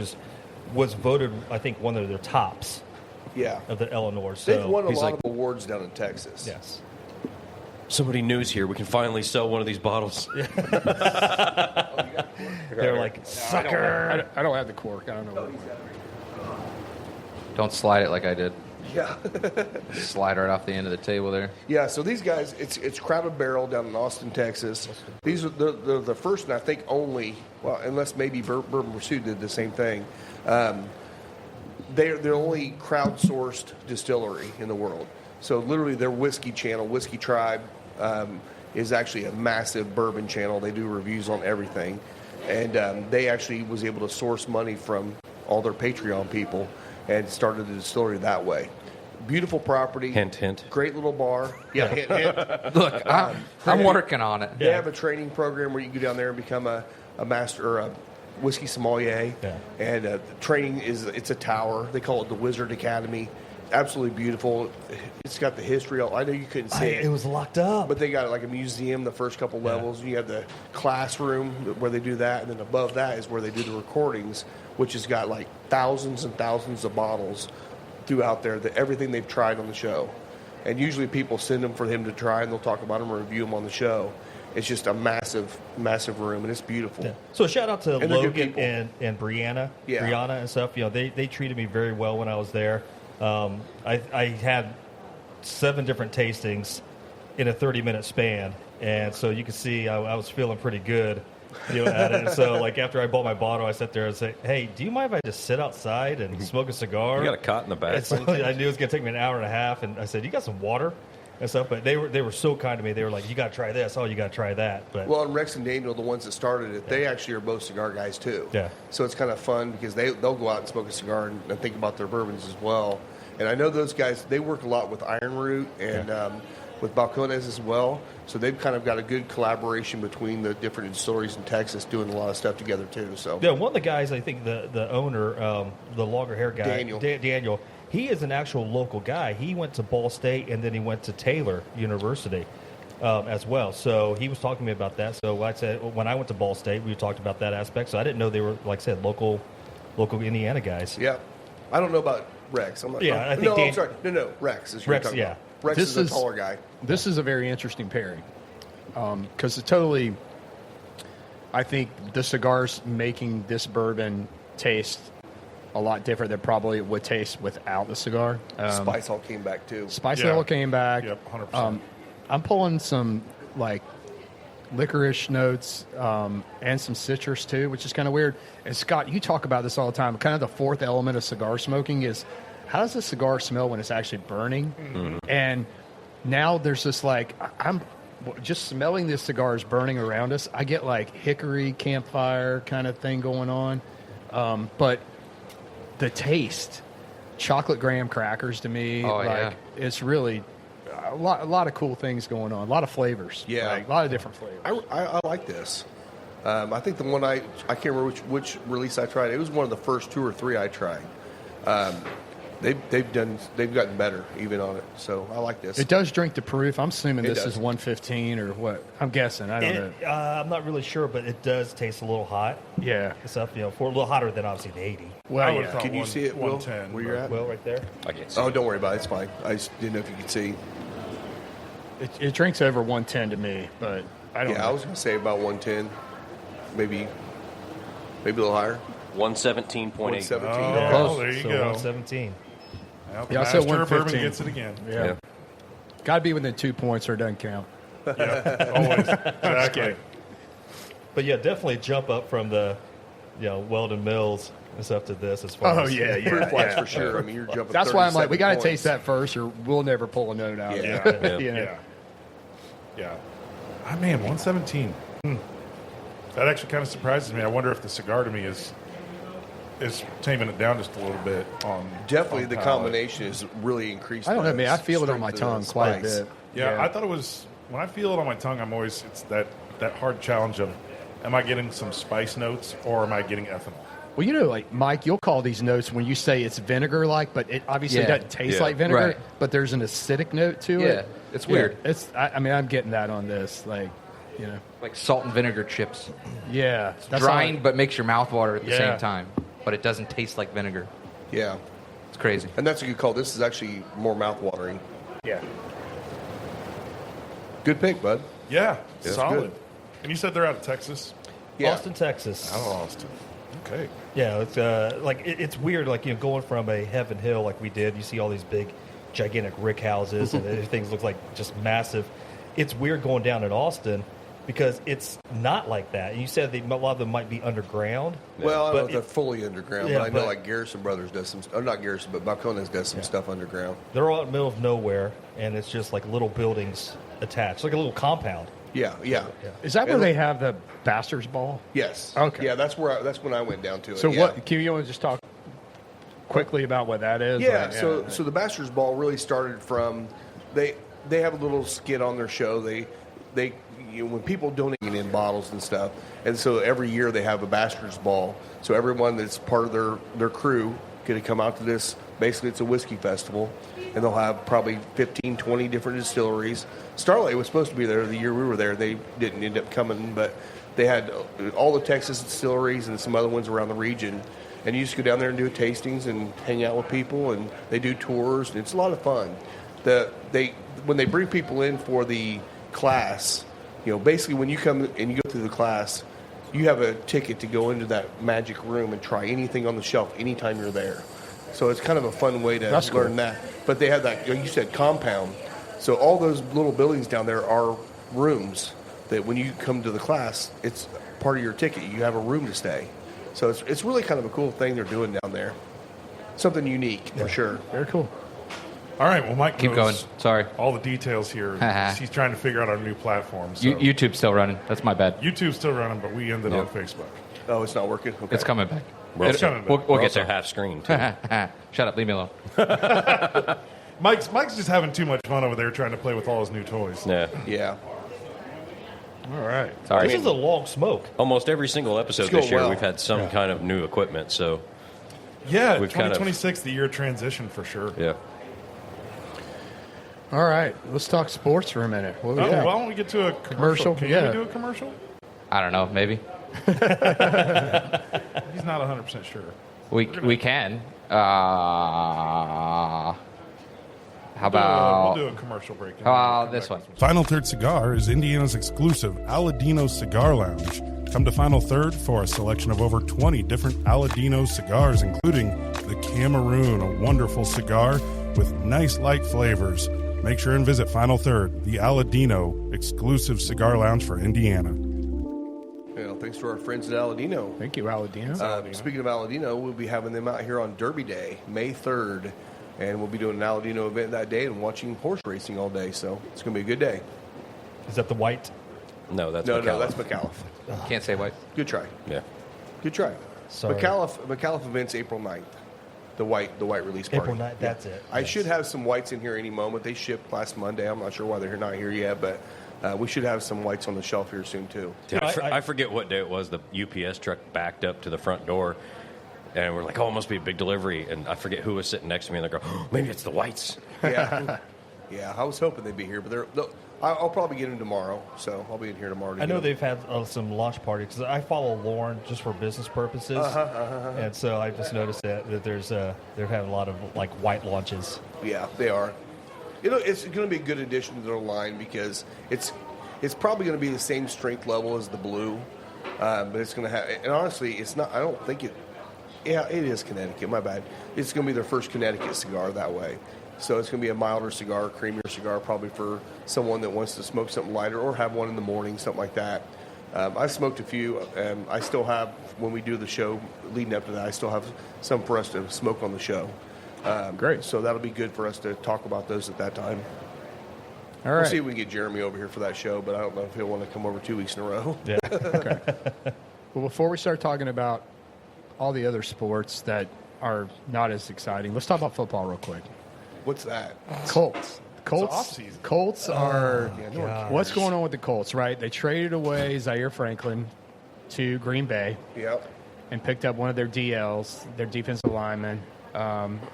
Speaker 6: was voted, I think, one of their tops
Speaker 2: Yeah.
Speaker 6: of the Eleanor. So
Speaker 2: They've won a
Speaker 5: he's
Speaker 2: lot
Speaker 5: like-
Speaker 2: of awards down in Texas.
Speaker 6: yes.
Speaker 5: somebody new's here. We can finally sell one of these bottles.
Speaker 6: They're like, sucker.
Speaker 3: I don't have the cork. I don't know.
Speaker 7: Don't slide it like I did.
Speaker 2: Yeah.
Speaker 7: Slide right off the end of the table there.
Speaker 2: Yeah, so these guys, it's Crowded Barrel down in Austin, Texas. These are they're the first and I think only, well, unless maybe Bourbon Pursuit did the same thing. They're the only crowdsourced distillery in the world. So literally their whiskey channel, Whiskey Tribe, is actually a massive bourbon channel. They do reviews on everything. And they actually was able to source money from all their Patreon people and started the distillery that way. Beautiful property.
Speaker 5: Hint, hint.
Speaker 2: Great little bar. Yeah, hint, hint.
Speaker 7: Look, I'm working on it.
Speaker 2: They have a training program where you can go down there and become a master or a whiskey sommelier.
Speaker 6: Yeah.
Speaker 2: And the training it's a tower. They call it the Wizard Academy. Absolutely beautiful. It's got the history. I know you couldn't see it.
Speaker 6: It was locked up.
Speaker 2: But they got like a museum, the first couple levels. You have the classroom where they do that, and then above that is where they do the recordings, which has got like thousands and thousands of bottles throughout there, everything they've tried on the show. And usually people send them for him to try, and they'll talk about them and review them on the show. It's just a massive, massive room, and it's beautiful.
Speaker 6: Yeah. So shout out to
Speaker 2: And they're good
Speaker 6: Logan
Speaker 2: people.
Speaker 6: and Brianna,
Speaker 2: Yeah.
Speaker 6: Brianna and stuff. You know, they treated me very well when I was there. I had 7 different tastings in a 30-minute span, and so you can see I was feeling pretty good, you know, at it. And so, like, after I bought my bottle, I sat there and said, "Hey, do you mind if I just sit outside and smoke a cigar?"
Speaker 5: You got a cot in the back.
Speaker 6: And so I knew it was going to take me an hour and a half, and I said, "You got some water?" And stuff. But they were so kind to me. They were like, "You got to try this. Oh, you got to try that." But
Speaker 2: Well, and Rex and Daniel, the ones that started it, they actually are both cigar guys too.
Speaker 6: Yeah.
Speaker 2: So it's kind of fun because they'll go out and smoke a cigar and think about their bourbons as well. And I know those guys, they work a lot with Iron Root and with Balcones as well. So they've kind of got a good collaboration between the different distilleries in Texas doing a lot of stuff together too. So
Speaker 6: yeah, one of the guys, I think the owner, the longer hair guy,
Speaker 2: Daniel.
Speaker 6: Daniel, he is an actual local guy. He went to Ball State and then he went to Taylor University as well. So he was talking to me about that. So like I said, when I went to Ball State, we talked about that aspect. So I didn't know they were, like I said, local Indiana guys.
Speaker 2: yeah, I don't know about Rex. I'm not,
Speaker 6: Yeah, I think
Speaker 2: no, I'm
Speaker 6: Dan-
Speaker 2: sorry. No, Rex is who you're
Speaker 6: Rex,
Speaker 2: talking
Speaker 6: yeah.
Speaker 2: about. Rex
Speaker 3: This
Speaker 2: is a
Speaker 3: is-
Speaker 2: taller guy.
Speaker 3: This is a very interesting pairing because it totally, I think the cigars making this bourbon taste a lot different than probably it would taste without the cigar.
Speaker 2: Spice all came back too.
Speaker 3: Spice
Speaker 4: Yeah.
Speaker 3: level came back.
Speaker 4: Yep, 100%.
Speaker 3: I'm pulling some like licorice notes and some citrus too, which is kind of weird. And Scott, you talk about this all the time. Kind of the fourth element of cigar smoking is how does a cigar smell when it's actually burning?
Speaker 5: Mm-hmm.
Speaker 3: And now there's this like I'm just smelling the cigars burning around us. I get like hickory campfire kind of thing going on, but the taste, chocolate graham crackers to me,
Speaker 7: Oh,
Speaker 3: like
Speaker 7: yeah.
Speaker 3: it's really a lot of cool things going on, a lot of flavors,
Speaker 2: Yeah.
Speaker 3: like, a lot of different flavors.
Speaker 2: I like this. I think the one I can't remember which release I tried. It was one of the first 2 or 3 I tried. They've gotten better even on it. So I like this.
Speaker 3: It does drink the proof. I'm assuming
Speaker 2: It
Speaker 3: this
Speaker 2: does.
Speaker 3: is 115 or what? I'm guessing. I don't know.
Speaker 6: I'm not really sure, but it does taste a little hot.
Speaker 3: Yeah.
Speaker 6: And stuff, you know, for a little hotter than obviously the 80.
Speaker 3: Well,
Speaker 4: I would've
Speaker 3: yeah.
Speaker 4: thought
Speaker 2: Can you see it, Will,
Speaker 4: 110,
Speaker 2: where you're at?
Speaker 6: Well, right there.
Speaker 5: I can't see.
Speaker 2: Oh,
Speaker 5: it.
Speaker 2: don't worry about it. It's fine. I just didn't know if you could see.
Speaker 3: It drinks over 110 to me, but I don't
Speaker 2: Yeah,
Speaker 3: know.
Speaker 2: I was going to say about 110, maybe a little higher.
Speaker 5: 117.8.
Speaker 2: 117.
Speaker 4: Oh,
Speaker 3: Close.
Speaker 4: there you
Speaker 6: So
Speaker 4: go.
Speaker 6: 117.
Speaker 4: Well, the
Speaker 3: Yeah, I said
Speaker 4: master of bourbon
Speaker 3: 115.
Speaker 4: gets it again.
Speaker 3: Yeah.
Speaker 5: Yeah.
Speaker 3: Got to be within 2 points or it doesn't count.
Speaker 4: Always. Exactly.
Speaker 6: But yeah, definitely jump up from the, you know, Weldon Mills and stuff to this as far
Speaker 3: Oh,
Speaker 6: as.
Speaker 3: yeah, yeah.
Speaker 2: Proof wise
Speaker 3: yeah.
Speaker 2: for sure. I mean, you're jumping.
Speaker 3: That's why I'm like, we got to
Speaker 2: 37
Speaker 3: taste that first or we'll never pull a note out.
Speaker 2: Yeah.
Speaker 5: Yeah.
Speaker 3: You know?
Speaker 4: Yeah. Yeah. Ah, man, 117. That actually kind of surprises me. I wonder if the cigar to me is taming it down just a little bit on
Speaker 2: Definitely,
Speaker 4: on
Speaker 2: the
Speaker 4: palate.
Speaker 2: combination is really increased.
Speaker 3: I don't know,
Speaker 2: the
Speaker 3: man. I feel it on
Speaker 2: strength
Speaker 3: my
Speaker 2: of the
Speaker 3: tongue quite a
Speaker 2: spice.
Speaker 3: bit.
Speaker 4: Yeah, I thought it was when I feel it on my tongue. It's that hard challenge of, am I getting some spice notes or am I getting ethanol?
Speaker 3: Well, you know, like Mike, you'll call these notes when you say it's vinegar-like, but it obviously
Speaker 7: Yeah.
Speaker 3: doesn't taste
Speaker 5: Yeah.
Speaker 3: like vinegar.
Speaker 7: Right.
Speaker 3: But there's an acidic note to
Speaker 7: Yeah,
Speaker 3: it.
Speaker 7: it's weird.
Speaker 3: I mean, I'm getting that on this, like, you know,
Speaker 7: Like salt and vinegar chips.
Speaker 3: yeah, that's
Speaker 7: Drying,
Speaker 3: all-
Speaker 7: but makes your mouth water at the
Speaker 3: Yeah.
Speaker 7: same time. But it doesn't taste like vinegar.
Speaker 2: Yeah,
Speaker 7: It's crazy.
Speaker 2: and that's a good call. This is actually more mouth-watering.
Speaker 3: yeah.
Speaker 2: Good pick, bud.
Speaker 4: Yeah,
Speaker 2: That's
Speaker 4: solid.
Speaker 2: good.
Speaker 4: And you said they're out of Texas?
Speaker 2: Yeah.
Speaker 6: Austin, Texas.
Speaker 4: Out of Austin. Okay.
Speaker 6: Yeah, it's like it's weird, like, you know, going from a Heaven Hill like we did. You see all these big, gigantic rick houses, and things look like just massive. It's weird going down in Austin because it's not like that. You said a lot of them might be underground.
Speaker 2: Well, I don't know
Speaker 6: But
Speaker 2: if they're
Speaker 6: it-
Speaker 2: fully underground,
Speaker 6: Yeah,
Speaker 2: but I know
Speaker 6: but-
Speaker 2: like Garrison Brothers does some. Oh, not Garrison, but Balcones does some stuff underground.
Speaker 6: They're all in the middle of nowhere, and it's just like little buildings attached, like a little compound.
Speaker 2: Yeah.
Speaker 3: Is that where they have the Bastards Ball?
Speaker 2: Yes.
Speaker 3: Okay.
Speaker 2: Yeah, that's when I went down to it.
Speaker 3: So
Speaker 2: yeah.
Speaker 3: what? Can you want to just talk quickly about what that is?
Speaker 2: Yeah.
Speaker 3: Like,
Speaker 2: So the Bastards Ball really started from they have a little skit on their show. They when people donate in bottles and stuff, and so every year they have a Bastards Ball. So everyone that's part of their crew get to come out to this. Basically, it's a whiskey festival, and they'll have probably 15, 20 different distilleries. Starlight was supposed to be there the year we were there. They didn't end up coming, but they had all the Texas distilleries and some other ones around the region. And you just go down there and do tastings and hang out with people, and they do tours, and it's a lot of fun. When they bring people in for the class, basically when you come and you go through the class, you have a ticket to go into that magic room and try anything on the shelf anytime you're there. So it's kind of a fun way to learn that. But they have that, you said compound. So all those little buildings down there are rooms that when you come to the class, it's part of your ticket. You have a room to stay. So it's really kind of a cool thing they're doing down there. Something unique, for sure.
Speaker 3: very cool.
Speaker 4: All right, well, Mike
Speaker 7: Keep
Speaker 4: knows
Speaker 7: going. Sorry.
Speaker 4: all the details here. He's trying to figure out our new platform. So
Speaker 7: YouTube's still running. That's my bad.
Speaker 4: YouTube's still running, but we ended on Facebook.
Speaker 2: Oh, it's not working? Okay.
Speaker 7: It's coming back.
Speaker 4: It's coming back.
Speaker 7: We'll
Speaker 5: We're
Speaker 7: get
Speaker 5: also
Speaker 7: there.
Speaker 5: half screen, too.
Speaker 7: Shut up. Leave me alone.
Speaker 4: Mike's just having too much fun over there trying to play with all his new toys.
Speaker 5: Yeah.
Speaker 2: Yeah.
Speaker 3: All right.
Speaker 7: Sorry.
Speaker 6: This is a long smoke.
Speaker 5: Almost every single episode
Speaker 2: It's
Speaker 5: this
Speaker 2: going
Speaker 5: year,
Speaker 2: well.
Speaker 5: we've had some kind of new equipment. So,
Speaker 4: Yeah,
Speaker 5: We've kind of-
Speaker 4: 2026, the year of transition for sure.
Speaker 5: yeah.
Speaker 3: All right. Let's talk sports for a minute. What do we
Speaker 4: Why
Speaker 3: got?
Speaker 4: don't we get to a commercial? Can
Speaker 3: yeah.
Speaker 4: we do a commercial?
Speaker 7: I don't know. Maybe
Speaker 4: He's not 100% sure.
Speaker 7: we can. How about
Speaker 4: We'll do a commercial break. and
Speaker 7: How
Speaker 4: then
Speaker 7: about
Speaker 4: we'll come
Speaker 7: this
Speaker 4: back
Speaker 7: one?
Speaker 4: with some-
Speaker 8: Final Third Cigar is Indiana's exclusive Aladino Cigar Lounge. Come to Final Third for a selection of over 20 different Aladino cigars, including the Cameroon, a wonderful cigar with nice light flavors. Make sure and visit Final Third, the Aladino exclusive cigar lounge for Indiana.
Speaker 2: Thanks to our friends at Aladino.
Speaker 3: Thank you, Aladino.
Speaker 2: Speaking of Aladino, we'll be having them out here on Derby Day, May 3rd. And we'll be doing an Aladino event that day and watching horse racing all day. So it's going to be a good day.
Speaker 6: Is that the white?
Speaker 5: No, that's
Speaker 2: No,
Speaker 5: McAuliffe.
Speaker 2: that's McAuliffe.
Speaker 7: Can't say what.
Speaker 2: Good try.
Speaker 5: Yeah.
Speaker 2: Good try.
Speaker 6: Sorry.
Speaker 2: McAuliffe event's April 9th. The white release party.
Speaker 6: April 9th, that's it.
Speaker 2: I
Speaker 6: Yes.
Speaker 2: should have some whites in here any moment. They shipped last Monday. I'm not sure why they're not here yet, but we should have some whites on the shelf here soon too.
Speaker 5: Dude,
Speaker 6: I-
Speaker 5: I forget what day it was. The UPS truck backed up to the front door, and we're like, "Oh, it must be a big delivery." And I forget who was sitting next to me, and they go, oh, "Maybe it's the whites."
Speaker 2: Yeah, yeah. I was hoping they'd be here, but I'll probably get them tomorrow. So I'll be in here tomorrow. To
Speaker 6: I
Speaker 2: get
Speaker 6: know
Speaker 2: 'em.
Speaker 6: they've had some launch parties because I follow Lauren just for business purposes, and so I just noticed that they're having a lot of like white launches.
Speaker 2: Yeah, they are. It's going to be a good addition to their line because it's probably going to be the same strength level as the blue, but it's going to have. And honestly, it's not. I don't think it. Yeah, it is Connecticut. My bad. It's going to be their first Connecticut cigar that way. So it's going to be a milder cigar, creamier cigar, probably for someone that wants to smoke something lighter or have one in the morning, something like that. I've smoked a few, and I still have, when we do the show leading up to that, I still have some for us to smoke on the show.
Speaker 3: Great.
Speaker 2: So that'll be good for us to talk about those at that time.
Speaker 3: All
Speaker 2: We'll
Speaker 3: right.
Speaker 2: see if we can get Jeremy over here for that show, but I don't know if he'll want to come over 2 weeks in a row.
Speaker 6: Yeah,
Speaker 3: Well, before we start talking about all the other sports that are not as exciting, let's talk about football real quick.
Speaker 2: What's that?
Speaker 3: Colts.
Speaker 4: off-season.
Speaker 3: Colts are.
Speaker 6: God.
Speaker 3: What's going on with the Colts? Right, they traded away Zaire Franklin to Green Bay
Speaker 2: Yep.
Speaker 3: and picked up one of their DLs, their defensive lineman,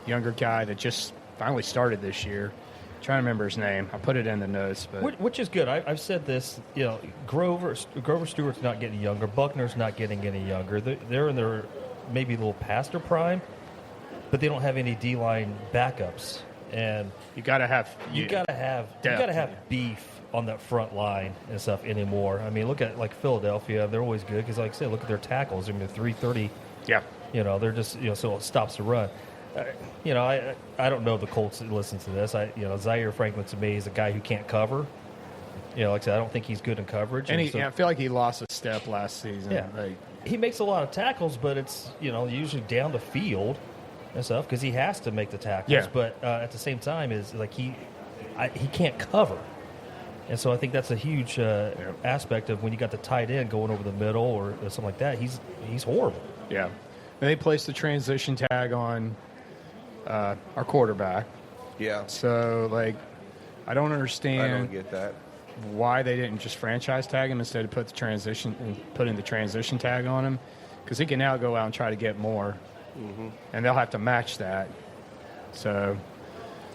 Speaker 3: younger guy that just finally started this year. Trying to remember his name. I put it in the notes, but
Speaker 6: which is good. I've said this. Grover Stewart's not getting younger. Buckner's not getting any younger. They're in their maybe a little past their prime, but they don't have any D-line backups. And
Speaker 3: you got to have
Speaker 6: you gotta have beef on that front line and stuff anymore. I mean, look at like Philadelphia; they're always good because, like I said, look at their tackles. I mean, they're 330.
Speaker 3: Yeah.
Speaker 6: They're just so it stops the run. I don't know if the Colts listen to this. Zaire Franklin to me is a guy who can't cover. Like I said, I don't think he's good in coverage.
Speaker 3: And
Speaker 6: so-
Speaker 3: I feel like he lost a step last season.
Speaker 6: Yeah.
Speaker 3: Like,
Speaker 6: he makes a lot of tackles, but it's usually down the field and stuff because he has to make the tackles.
Speaker 3: Yeah.
Speaker 6: But at the same time, is like he can't cover. And so I think that's a huge aspect of when you got the tight end going over the middle or something like that. He's horrible.
Speaker 3: Yeah. And they placed the transition tag on our quarterback.
Speaker 2: Yeah.
Speaker 3: So, like, I don't understand.
Speaker 2: I don't get that.
Speaker 3: Why they didn't just franchise tag him instead of put in the transition tag on him, because he can now go out and try to get more, and they'll have to match that. So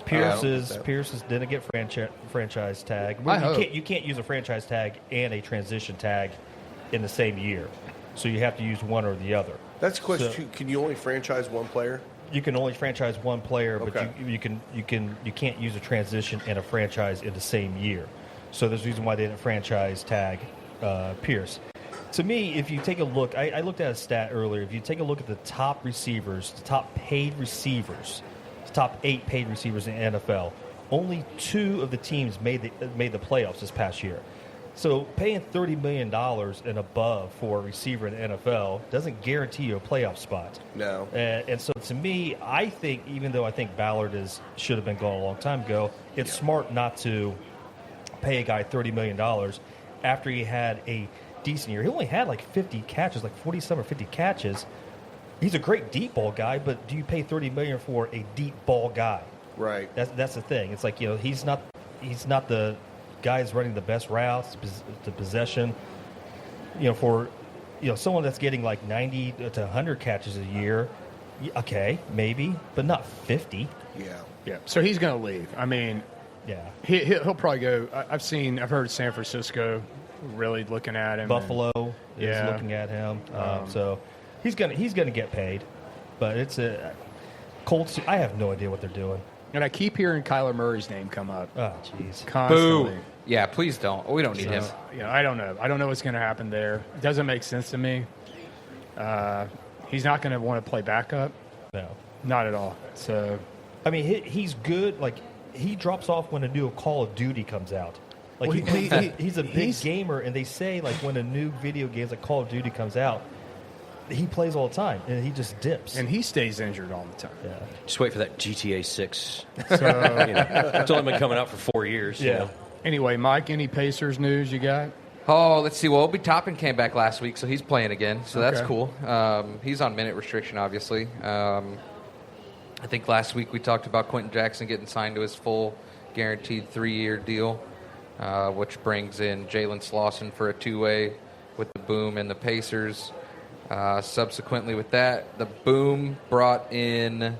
Speaker 6: Pierce didn't get franchise tag. You can't use a franchise tag and a transition tag in the same year, so you have to use one or the other.
Speaker 2: That's a question. So, can you only franchise one player?
Speaker 6: You can only franchise one player, but
Speaker 2: okay.
Speaker 6: you can't use a transition and a franchise in the same year. So there's a reason why they didn't franchise tag Pierce. To me, if you take a look, I looked at a stat earlier. If you take a look at the top receivers, the top paid receivers, the top 8 paid receivers in the NFL, only 2 of the teams made the playoffs this past year. So paying $30 million and above for a receiver in the NFL doesn't guarantee you a playoff spot.
Speaker 2: No.
Speaker 6: And so to me, I think, even though I think Ballard should have been gone a long time ago, it's smart not to pay a guy $30 million after he had a decent year. He only had like 50 catches, like 47 or 50 catches. He's a great deep ball guy, but do you pay $30 million for a deep ball guy?
Speaker 2: Right.
Speaker 6: That's the thing. It's like, he's not the guys running the best routes, the possession, for, someone that's getting like 90 to 100 catches a year, okay, maybe, but not 50.
Speaker 2: Yeah.
Speaker 3: So he's going to leave. I mean,
Speaker 6: yeah,
Speaker 3: he'll probably go. I've heard San Francisco really looking at him.
Speaker 6: Buffalo is looking at him. So he's gonna get paid, but it's a Colts. I have no idea what they're doing.
Speaker 3: And I keep hearing Kyler Murray's name come up.
Speaker 6: Oh, jeez.
Speaker 3: Constantly.
Speaker 7: Boo. Yeah, please don't. We don't need him.
Speaker 3: I don't know. I don't know what's going to happen there. It doesn't make sense to me. He's not going to want to play backup.
Speaker 6: No.
Speaker 3: Not at all. So,
Speaker 6: I mean, he's good. Like, he drops off when a new Call of Duty comes out. Like, he's a big gamer, and they say, like, when a new video game like Call of Duty comes out, he plays all the time, and he just dips.
Speaker 3: And he stays injured all the time.
Speaker 6: Yeah.
Speaker 5: Just wait for that GTA 6.
Speaker 3: So,
Speaker 5: It's only been coming out for 4 years.
Speaker 6: Yeah.
Speaker 3: Anyway, Mike, any Pacers news you got?
Speaker 7: Oh, let's see. Well, Obi Toppin came back last week, so he's playing again. So that's
Speaker 3: Okay.
Speaker 7: cool. He's on minute restriction, obviously. I think last week we talked about Quentin Jackson getting signed to his full guaranteed 3-year deal, which brings in Jalen Slauson for a 2-way with the Boom and the Pacers. Subsequently with that, the Boom brought in,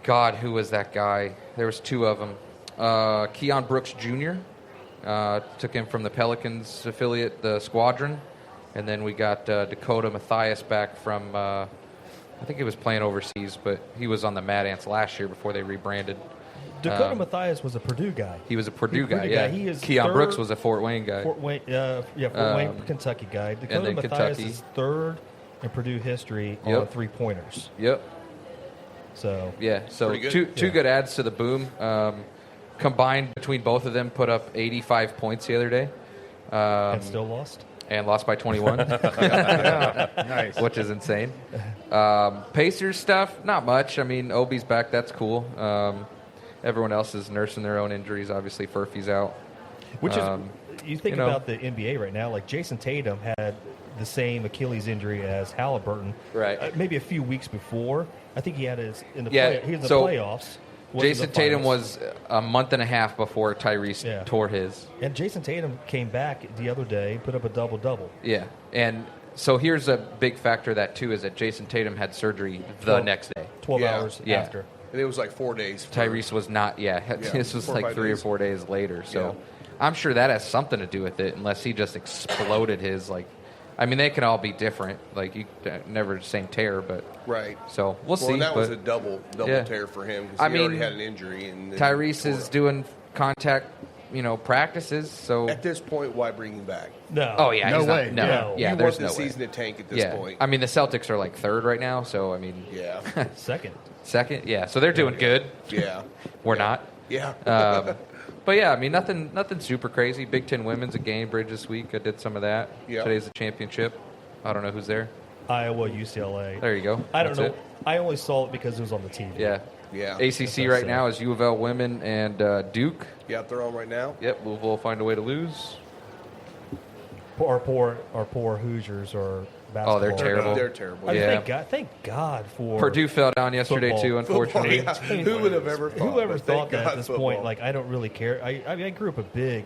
Speaker 7: God, who was that guy? There was 2 of them. Keon Brooks Jr. Took him from the Pelicans affiliate, the Squadron. And then we got Dakota Mathias back from, I think he was playing overseas, but he was on the Mad Ants last year before they rebranded.
Speaker 6: Dakota Mathias was a Purdue guy.
Speaker 7: He was a Purdue guy, yeah.
Speaker 6: He is
Speaker 7: Keon
Speaker 6: third,
Speaker 7: Brooks was a Fort Wayne guy.
Speaker 6: Fort Wayne, Kentucky guy. Dakota
Speaker 7: then
Speaker 6: Mathias
Speaker 7: Kentucky.
Speaker 6: is third in Purdue history on 3-pointers.
Speaker 7: Yep.
Speaker 6: So
Speaker 7: Yeah, so
Speaker 2: Pretty good.
Speaker 7: two good adds to the Boom. Combined between both of them, put up 85 points the other day.
Speaker 6: and still lost.
Speaker 7: And lost by 21,
Speaker 3: Yeah, nice.
Speaker 7: which is insane. Pacers stuff, not much. I mean, Obi's back. That's cool. Everyone else is nursing their own injuries. Obviously, Furphy's out.
Speaker 6: Which is, you think
Speaker 7: you know.
Speaker 6: about the NBA right now, like Jason Tatum had the same Achilles injury as Halliburton.
Speaker 7: Right.
Speaker 6: Maybe a few weeks before. I think he had his in the
Speaker 7: so
Speaker 6: playoffs. wasn't
Speaker 7: Jason
Speaker 6: the
Speaker 7: Tatum
Speaker 6: finals.
Speaker 7: was a month and a half before Tyrese tore his.
Speaker 6: And Jason Tatum came back the other day, put up a double-double.
Speaker 7: Yeah, and so here's a big factor of that, too, is that Jason Tatum had surgery the next day.
Speaker 6: 12
Speaker 2: Yeah.
Speaker 6: hours
Speaker 7: Yeah.
Speaker 6: after.
Speaker 2: And it was like 4 days.
Speaker 7: Tyrese was not, this was
Speaker 2: 4 or
Speaker 7: like
Speaker 2: 5
Speaker 7: 3 or
Speaker 2: days.
Speaker 7: 4 days later. So
Speaker 2: Yeah.
Speaker 7: I'm sure that has something to do with it, unless he just exploded his, I mean, they can all be different. Like, you never the same tear, but.
Speaker 2: Right.
Speaker 7: So we'll see.
Speaker 2: And that was
Speaker 7: but
Speaker 2: a double
Speaker 7: Yeah.
Speaker 2: tear for him because
Speaker 7: I
Speaker 2: he already
Speaker 7: mean,
Speaker 2: had an injury. And then
Speaker 7: Tyrese
Speaker 2: tore
Speaker 7: is
Speaker 2: it.
Speaker 7: doing contact, practices. So.
Speaker 2: At this point, why bring him back?
Speaker 6: No.
Speaker 7: Oh, yeah.
Speaker 3: No
Speaker 7: he's
Speaker 3: way.
Speaker 7: Not, no.
Speaker 6: No.
Speaker 7: Yeah,
Speaker 2: you
Speaker 7: there's
Speaker 2: want
Speaker 7: no
Speaker 2: the
Speaker 7: way.
Speaker 2: season to tank at this point.
Speaker 7: I mean, the Celtics are like 3rd right now, so, I mean.
Speaker 2: Yeah.
Speaker 6: Second.
Speaker 7: 2nd? Yeah, so they're doing good.
Speaker 2: Yeah.
Speaker 7: We're not.
Speaker 2: Yeah.
Speaker 7: But yeah, I mean, nothing super crazy. Big Ten women's at Gainbridge this week. I did some of that.
Speaker 2: Yeah.
Speaker 7: Today's the championship. I don't know who's there.
Speaker 6: Iowa, UCLA.
Speaker 7: There you go.
Speaker 6: I don't
Speaker 7: That's
Speaker 6: know. I only saw it because it was on the TV.
Speaker 7: Yeah.
Speaker 2: Yeah.
Speaker 7: ACC right now is U of L women and Duke.
Speaker 2: Yeah, they're on right now.
Speaker 7: Yep, Louisville will find a way to lose.
Speaker 6: Our poor Hoosiers are basketball.
Speaker 7: Oh, they're terrible.
Speaker 2: They're terrible.
Speaker 6: I mean,
Speaker 7: Yeah.
Speaker 6: thank God for
Speaker 7: Purdue fell down yesterday
Speaker 6: football.
Speaker 7: too, unfortunately.
Speaker 2: Football, yeah. Who would have ever thought?
Speaker 6: Whoever
Speaker 2: But
Speaker 6: thought
Speaker 2: thank
Speaker 6: that
Speaker 2: God
Speaker 6: at this
Speaker 2: football.
Speaker 6: point, like, I don't really care. I mean, I grew up a big.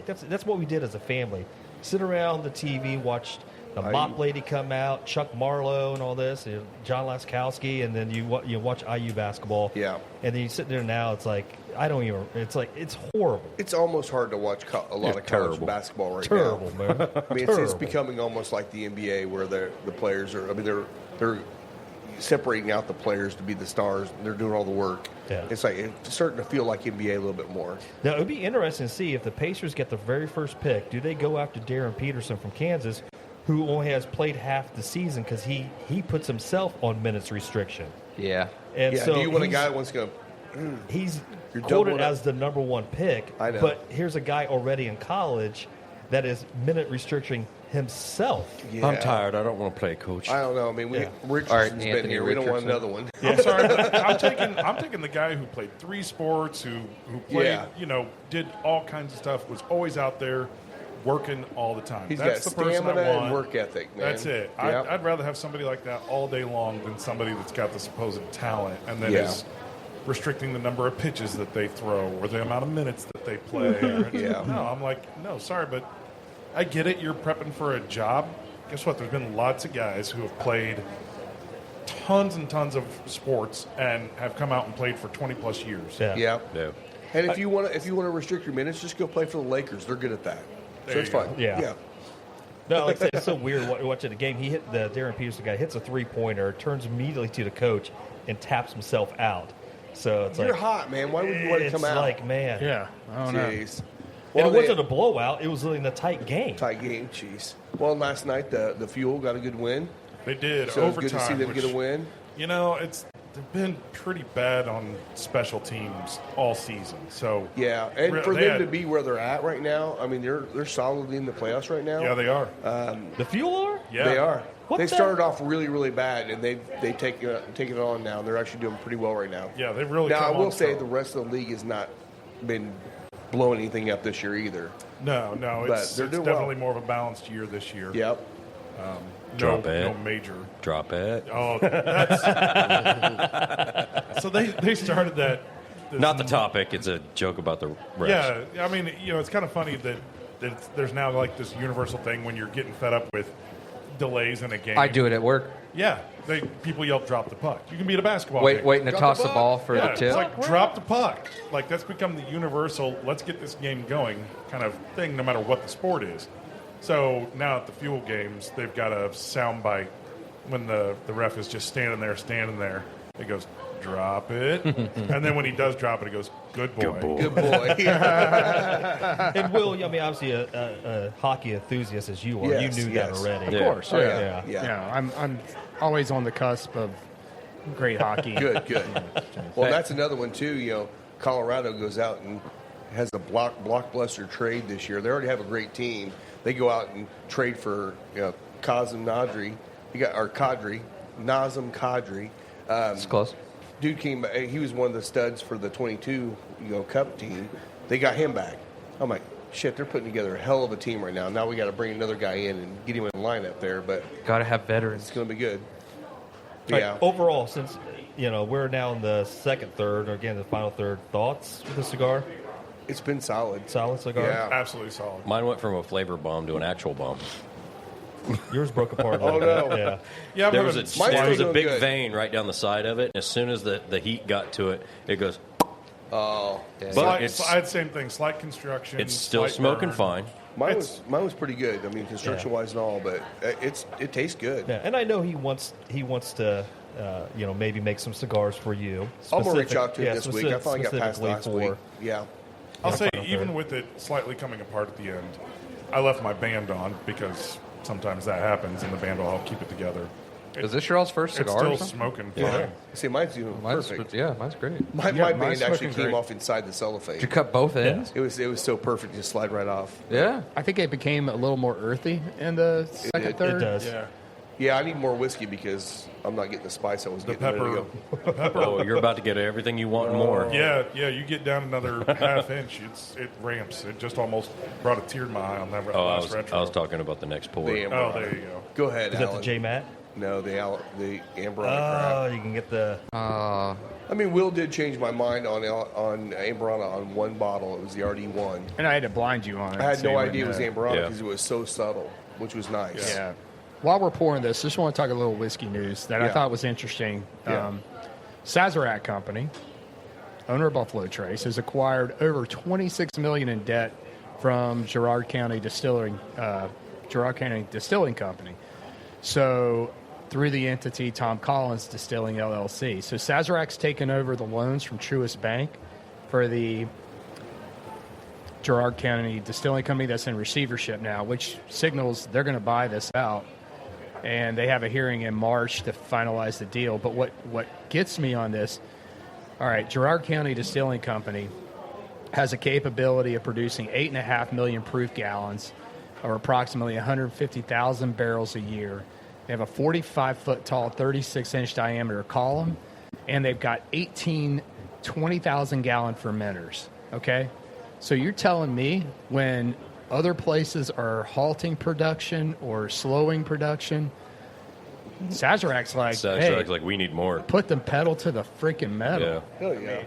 Speaker 6: That's what we did as a family. Sit around the TV, watch the Mop Lady come out, Chuck Marlowe, and all this, and John Laskowski, and then you watch IU basketball.
Speaker 2: Yeah.
Speaker 6: And then you sit there now. It's like I don't even. It's like it's horrible.
Speaker 2: It's almost hard to watch a lot of college
Speaker 5: terrible.
Speaker 2: basketball right
Speaker 6: Terrible,
Speaker 2: now.
Speaker 6: man.
Speaker 2: I mean, it's
Speaker 6: Terrible.
Speaker 2: becoming almost like the NBA, where the players are. I mean, they're separating out the players to be the stars. They're doing all the work.
Speaker 6: Yeah.
Speaker 2: It's like it's starting to feel like NBA a little bit more.
Speaker 6: Now, it would be interesting to see if the Pacers get the very first pick. Do they go after Darren Peterson from Kansas, who only has played half the season because he puts himself on minutes restriction?
Speaker 7: Yeah.
Speaker 6: And
Speaker 2: Yeah.
Speaker 6: so
Speaker 2: Do you want a
Speaker 6: he's-
Speaker 2: guy that wants to go?
Speaker 6: He's
Speaker 2: You're
Speaker 6: quoted
Speaker 2: doubling up.
Speaker 6: as the number one pick,
Speaker 2: I know.
Speaker 6: but here's a guy already in college that is minute restricting himself.
Speaker 2: Yeah.
Speaker 5: I'm tired. I don't want to play, Coach.
Speaker 2: I don't know. I mean,
Speaker 6: Yeah.
Speaker 2: Richardson's
Speaker 7: All right,
Speaker 2: been
Speaker 7: Anthony
Speaker 2: here. We don't want
Speaker 7: Richardson.
Speaker 2: another one.
Speaker 4: I'm sorry, but I'm taking the guy who played 3 sports, who played,
Speaker 2: Yeah.
Speaker 4: did all kinds of stuff, was always out there working all the time.
Speaker 2: He's
Speaker 4: That's
Speaker 2: got
Speaker 4: the person
Speaker 2: stamina
Speaker 4: I want.
Speaker 2: and work ethic, man.
Speaker 4: That's it.
Speaker 2: Yep.
Speaker 4: I'd rather have somebody like that all day long than somebody that's got the supposed talent and then
Speaker 2: Yeah.
Speaker 4: is restricting the number of pitches that they throw or the amount of minutes that they play.
Speaker 2: Yeah.
Speaker 4: No, I'm like, no, sorry, but I get it. You're prepping for a job. Guess what? There's been lots of guys who have played tons and tons of sports and have come out and played for 20 plus years.
Speaker 6: Yeah.
Speaker 2: Yeah.
Speaker 5: Yeah.
Speaker 2: And if you want to restrict your minutes, just go play for the Lakers. They're good at that.
Speaker 4: There
Speaker 2: So it's
Speaker 4: you go.
Speaker 2: fine.
Speaker 6: Yeah. No, like I said, it's so weird watching the game. He hit the Darren Peterson guy, hits a 3-pointer, turns immediately to the coach, and taps himself out. So it's
Speaker 2: You're
Speaker 6: like
Speaker 2: hot, man. Why would you want to
Speaker 6: it's
Speaker 2: come out?
Speaker 6: like, man.
Speaker 3: Yeah, I don't know.
Speaker 2: Jeez.
Speaker 6: And it
Speaker 2: they-
Speaker 6: wasn't a blowout. It was in a tight game.
Speaker 2: tight game. Jeez. Well, last night the Fuel got a good win.
Speaker 4: They did
Speaker 2: So it's
Speaker 4: overtime.
Speaker 2: good to see them
Speaker 4: which,
Speaker 2: get a win.
Speaker 4: You know, they've been pretty bad on special teams all season. So
Speaker 2: Yeah, and
Speaker 4: Re-
Speaker 2: for
Speaker 4: they
Speaker 2: them
Speaker 4: had-
Speaker 2: to be where they're at right now, I mean, they're solidly in the playoffs right now.
Speaker 4: yeah, they are.
Speaker 6: The Fuel are?
Speaker 4: Yeah,
Speaker 2: They are.
Speaker 6: What
Speaker 2: They
Speaker 6: the-
Speaker 2: started off really, really bad, and they take it on now. They're actually doing pretty well right now.
Speaker 4: Yeah, they've really.
Speaker 2: Now, I
Speaker 4: come
Speaker 2: will
Speaker 4: on
Speaker 2: say
Speaker 4: strong.
Speaker 2: the rest of the league has not been blowing anything up this year either.
Speaker 4: No,
Speaker 2: But
Speaker 4: it's
Speaker 2: they're doing
Speaker 4: definitely
Speaker 2: well.
Speaker 4: more of a balanced year this year.
Speaker 2: Yep.
Speaker 5: Drop
Speaker 4: no
Speaker 5: it.
Speaker 4: major.
Speaker 5: Drop it.
Speaker 4: Oh, that's so they started that. this-
Speaker 5: Not the topic. It's a joke about the refs.
Speaker 4: Yeah, I mean, it's kind of funny that there's now like this universal thing when you're getting fed up with delays in a game.
Speaker 7: I do it at work.
Speaker 4: Yeah, people yell drop the puck. You can be at a basketball game.
Speaker 7: Waiting to
Speaker 2: Drop
Speaker 7: toss
Speaker 2: the
Speaker 7: the
Speaker 2: ball.
Speaker 7: ball for
Speaker 4: Yeah,
Speaker 7: the
Speaker 4: it's
Speaker 7: tip.
Speaker 4: like drop the puck. Like that's become the universal. Let's get this game going kind of thing, no matter what the sport is. So now at the Fuel games, they've got a sound bite when the ref is just standing there. It goes, drop it, and then when he does drop it, it goes, good boy.
Speaker 5: Good boy.
Speaker 2: Good boy.
Speaker 6: And Will, I mean, obviously a hockey enthusiast as you are,
Speaker 2: Yes,
Speaker 6: you knew
Speaker 2: yes.
Speaker 6: that already.
Speaker 3: Of course.
Speaker 2: Oh,
Speaker 3: Yeah.
Speaker 2: yeah.
Speaker 6: Yeah.
Speaker 2: Yeah.
Speaker 3: I'm always on the cusp of great hockey.
Speaker 2: Good, good. Well, that's another one, too. You know, Colorado goes out and has a blockbuster trade this year. They already have a great team. They go out and trade for Kazim Nadri. Nazem Kadri.
Speaker 7: It's close.
Speaker 2: Dude came. He was one of the studs for the 22 Cup team. They got him back. I'm like, shit. They're putting together a hell of a team right now. Now we got to bring another guy in and get him in the lineup there. But
Speaker 7: Got to have veterans.
Speaker 2: it's going to be good.
Speaker 6: All right,
Speaker 2: Yeah.
Speaker 6: overall, since we're now in the second third, or again the final third, thoughts with the cigar?
Speaker 2: It's been solid.
Speaker 6: Solid cigar.
Speaker 2: Yeah.
Speaker 4: Absolutely solid.
Speaker 5: Mine went from a flavor bomb to an actual bomb.
Speaker 6: Yours broke apart. a
Speaker 2: Oh,
Speaker 6: little
Speaker 2: no.
Speaker 6: bit. Yeah.
Speaker 4: Yeah, I'm
Speaker 5: There was
Speaker 4: having-
Speaker 5: a
Speaker 2: Mine's
Speaker 5: there was
Speaker 2: still
Speaker 5: a big
Speaker 2: doing good.
Speaker 5: vein right down the side of it. And as soon as the heat got to it, it goes.
Speaker 2: Oh,
Speaker 5: But
Speaker 4: slight,
Speaker 5: it's
Speaker 4: I had the same thing. Slight construction.
Speaker 5: it's still
Speaker 4: slight
Speaker 5: smoking
Speaker 4: burn.
Speaker 5: fine.
Speaker 2: mine was pretty good. I mean, construction wise and all, but it tastes good.
Speaker 6: Yeah, and I know he wants to maybe make some cigars for you.
Speaker 2: I'm gonna reach
Speaker 6: Specific-
Speaker 2: out to him
Speaker 6: yeah,
Speaker 2: this week. I finally got past
Speaker 6: specifically
Speaker 2: last
Speaker 6: for-
Speaker 2: week. Yeah.
Speaker 4: I'll say,
Speaker 6: final
Speaker 4: even
Speaker 6: third.
Speaker 4: with it slightly coming apart at the end, I left my band on because sometimes that happens, and the band will help keep it together.
Speaker 7: Is this your all's first
Speaker 4: It's
Speaker 7: cigar? or
Speaker 4: still
Speaker 7: something?
Speaker 4: smoking
Speaker 2: Yeah.
Speaker 4: fine.
Speaker 2: See, mine's even
Speaker 7: Mine's,
Speaker 2: perfect.
Speaker 7: yeah, mine's great.
Speaker 2: My
Speaker 3: Yeah,
Speaker 2: band
Speaker 3: mine's
Speaker 2: actually
Speaker 3: smoking
Speaker 2: came
Speaker 3: great.
Speaker 2: off inside the cellophane.
Speaker 7: Did you cut both ends?
Speaker 2: It was so perfect to slide right off.
Speaker 7: Yeah.
Speaker 3: I think it became a little more earthy in the second,
Speaker 2: did.
Speaker 3: third.
Speaker 6: It does.
Speaker 4: Yeah.
Speaker 2: Yeah, I need more whiskey because I'm not getting the spice I was
Speaker 4: The
Speaker 2: getting a minute
Speaker 4: pepper.
Speaker 2: ago.
Speaker 5: Oh, you're about to get everything you want and more.
Speaker 4: Yeah, you get down another half inch, it ramps. It just almost brought a tear to my eye on that
Speaker 5: Oh,
Speaker 4: last retro.
Speaker 5: I was talking about the next pour.
Speaker 2: The
Speaker 4: Oh,
Speaker 2: Amberana.
Speaker 4: there you go.
Speaker 2: Go ahead,
Speaker 6: Is that
Speaker 2: Alan.
Speaker 6: the J Matt?
Speaker 2: No, the Amberana
Speaker 6: Oh,
Speaker 2: crab.
Speaker 6: you can get the.
Speaker 2: I mean, Will did change my mind on Amberana on one bottle. It was the RD1.
Speaker 3: And I had to blind you on it.
Speaker 2: I had
Speaker 3: so
Speaker 2: no
Speaker 3: you
Speaker 2: idea it was
Speaker 3: wouldn't
Speaker 2: Amberana
Speaker 5: Yeah.
Speaker 2: because it was so subtle, which was nice.
Speaker 3: know. Yeah. While we're pouring this, just want to talk a little whiskey news that I
Speaker 2: Yeah.
Speaker 3: thought was interesting.
Speaker 2: Yeah.
Speaker 3: Sazerac Company, owner of Buffalo Trace, has acquired over $26 million in debt from Girard County Distilling Company. So through the entity Tom Collins Distilling LLC. So Sazerac's taken over the loans from Truist Bank for the Girard County Distilling Company that's in receivership now, which signals they're going to buy this out. And they have a hearing in March to finalize the deal. But what gets me on this, all right, Girard County Distilling Company has a capability of producing 8.5 million proof gallons, or approximately 150,000 barrels a year. They have a 45-foot tall, 36-inch diameter column, and they've got 18 20,000-gallon fermenters, okay? So you're telling me when other places are halting production or slowing production, Sazerac's like, hey,
Speaker 5: like we need more.
Speaker 3: put the pedal to the freaking metal.
Speaker 5: Yeah.
Speaker 2: Hell yeah.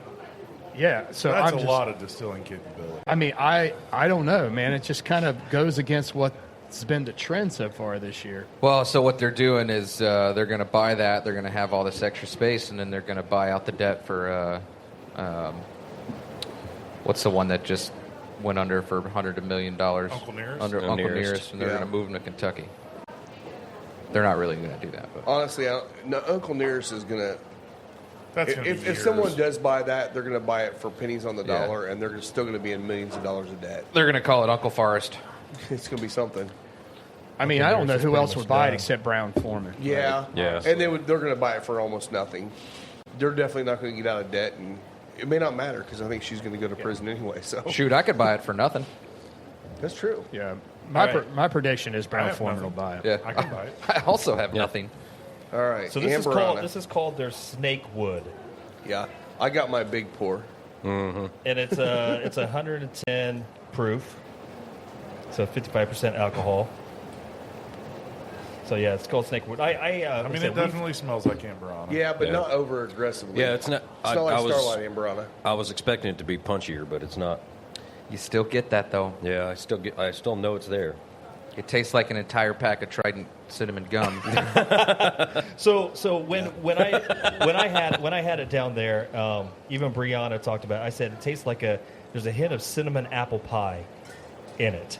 Speaker 3: Yeah, so
Speaker 4: That's
Speaker 3: I'm
Speaker 4: a
Speaker 3: just,
Speaker 4: lot of distilling capability.
Speaker 3: I mean, I don't know, man. It just kind of goes against what's been the trend so far this year.
Speaker 7: Well, so what they're doing is they're going to buy that. They're going to have all this extra space, and then they're going to buy out the debt for what's the one that just went under for $100 million?
Speaker 4: Uncle Nearest?
Speaker 7: Under Uncle
Speaker 5: Nearest.
Speaker 7: Nearest, and they're
Speaker 2: Yeah.
Speaker 7: going to move them to Kentucky. They're not really going to do that, but
Speaker 2: Honestly, Uncle Nearest is going to.
Speaker 4: That's gonna be
Speaker 2: If
Speaker 4: years.
Speaker 2: someone does buy that, they're going to buy it for pennies on the dollar, and they're still going to be in millions of dollars of debt.
Speaker 7: they're going to call it Uncle Forest.
Speaker 2: It's going to be something.
Speaker 3: I mean, I don't know
Speaker 6: Nearest is
Speaker 3: who
Speaker 6: pretty
Speaker 3: else
Speaker 6: much
Speaker 3: would buy it
Speaker 6: done.
Speaker 3: except Brown Foreman.
Speaker 2: Yeah.
Speaker 5: Yeah.
Speaker 2: And they're going to buy it for almost nothing. They're definitely not going to get out of debt, and it may not matter because I think she's going to go to prison anyway. So
Speaker 7: Shoot, I could buy it for nothing.
Speaker 2: that's true.
Speaker 3: Yeah.
Speaker 4: All right.
Speaker 3: My prediction is
Speaker 4: I
Speaker 3: Brown
Speaker 4: have
Speaker 3: Foreman will
Speaker 4: nothing.
Speaker 3: buy it.
Speaker 7: Yeah,
Speaker 4: I can buy it.
Speaker 7: I also have nothing.
Speaker 2: All right.
Speaker 6: So this
Speaker 2: Amberana.
Speaker 6: is called their snake wood,
Speaker 2: Yeah. I got my big pour.
Speaker 6: and it's it's 110 proof, so 55% alcohol. So yeah, it's called snake wood.
Speaker 4: I mean, it definitely smells like Amberana.
Speaker 2: Yeah, but
Speaker 5: Yeah.
Speaker 2: not over aggressively.
Speaker 5: Yeah, it's not.
Speaker 2: It's not like Starlight Amberana.
Speaker 5: I was expecting it to be punchier, but it's not.
Speaker 7: You still get that though.
Speaker 5: Yeah, I still know it's there.
Speaker 7: It tastes like an entire pack of Trident cinnamon gum.
Speaker 6: So when I had it down there, even Brianna talked about it, I said it tastes like there's a hint of cinnamon apple pie in it.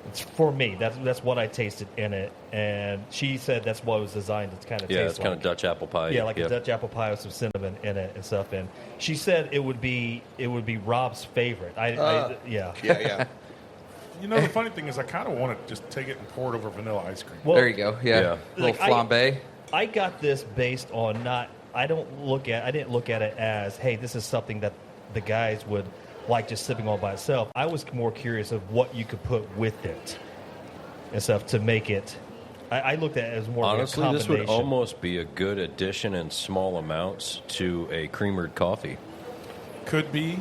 Speaker 6: It's for me. That's what I tasted in it, and she said that's what it was designed to kind of
Speaker 5: Yeah,
Speaker 6: taste
Speaker 5: it's
Speaker 6: like.
Speaker 5: kind of Dutch apple pie.
Speaker 6: Yeah, like a Dutch apple pie with some cinnamon in it and stuff. And she said it would be Rob's favorite. Yeah.
Speaker 2: Yeah, yeah.
Speaker 4: You know, the funny thing is, I kind of want to just take it and pour it over vanilla ice cream.
Speaker 6: Well,
Speaker 7: There you go. Yeah.
Speaker 5: Yeah.
Speaker 7: Little
Speaker 6: Like,
Speaker 7: flambe.
Speaker 6: I got this based on I didn't look at it as, hey, this is something that the guys would like just sipping on by itself. I was more curious of what you could put with it and stuff to make it. I looked at it as more
Speaker 5: Honestly,
Speaker 6: of a
Speaker 5: this would
Speaker 6: combination.
Speaker 5: almost be a good addition in small amounts to a creamered coffee
Speaker 4: Could be.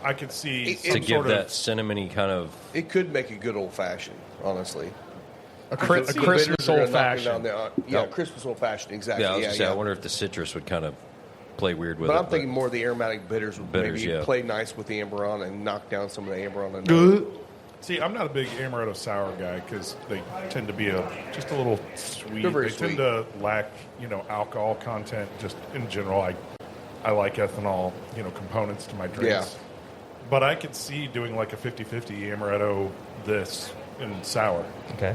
Speaker 4: I could see
Speaker 2: It-
Speaker 4: some
Speaker 5: to give
Speaker 4: sort
Speaker 5: that
Speaker 4: of.
Speaker 5: cinnamony kind of.
Speaker 2: It could make a good old fashioned, honestly.
Speaker 3: A
Speaker 2: The
Speaker 3: Christmas
Speaker 2: bitters are
Speaker 3: old
Speaker 2: gonna knock it down
Speaker 3: fashioned.
Speaker 2: there. Yeah, Christmas old fashioned, exactly.
Speaker 5: Yeah, I was
Speaker 2: Yeah,
Speaker 5: gonna say.
Speaker 2: yeah.
Speaker 5: I wonder if the citrus would kind of play weird with
Speaker 2: But
Speaker 5: it.
Speaker 2: I'm thinking more the aromatic bitters would
Speaker 5: Bitters,
Speaker 2: maybe
Speaker 5: yeah.
Speaker 2: play nice with the Amberana and knock down some of the Amberana notes.
Speaker 4: See, I'm not a big amaretto sour guy because they tend to be just a little sweet.
Speaker 2: They're very
Speaker 4: They tend
Speaker 2: sweet.
Speaker 4: to lack, alcohol content. Just in general, I like ethanol, components to my drinks.
Speaker 2: Yeah.
Speaker 4: But I could see doing like a 50-50 amaretto this and sour.
Speaker 6: Okay.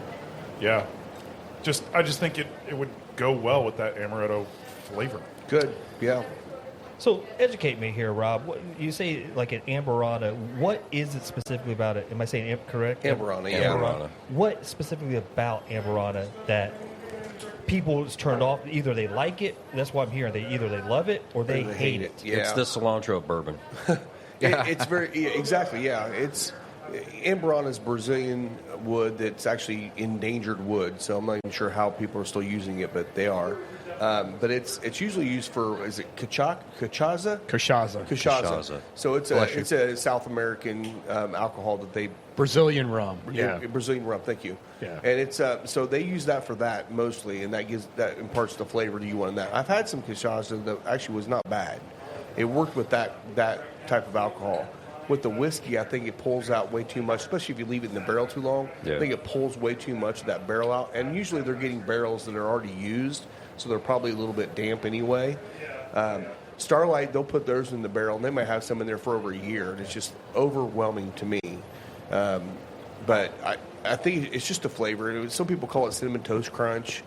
Speaker 4: Yeah. I just think it would go well with that amaretto flavor.
Speaker 2: Good, yeah.
Speaker 6: So educate me here, Rob. What, you say like an Amberana. What is it specifically about it? Am I saying correct?
Speaker 2: Amberana, yeah.
Speaker 5: Amberana.
Speaker 6: What specifically about Amberana that people is turned off? Either they like it. That's what I'm hearing. Either they love it or they hate it.
Speaker 2: Yeah.
Speaker 5: It's the cilantro bourbon.
Speaker 2: It's very exactly, yeah. Amburana is Brazilian wood that's actually endangered wood, so I'm not even sure how people are still using it, but they are. But it's usually used for, is it cachaça?
Speaker 3: Cachaça.
Speaker 2: So it's a South American alcohol that they
Speaker 3: Brazilian rum. Yeah.
Speaker 2: Brazilian rum. Thank you.
Speaker 3: Yeah.
Speaker 2: And it's so they use that for that mostly, and that imparts the flavor to you want in that. I've had some cachaça that actually was not bad. It worked with that type of alcohol. With the whiskey, I think it pulls out way too much, especially if you leave it in the barrel too long.
Speaker 5: Yeah.
Speaker 2: I think it pulls way too much of that barrel out. And usually they're getting barrels that are already used, so they're probably a little bit damp anyway. Starlight, they'll put theirs in the barrel, and they might have some in there for over a year, and it's just overwhelming to me. But I think it's just a flavor. Some people call it Cinnamon Toast Crunch,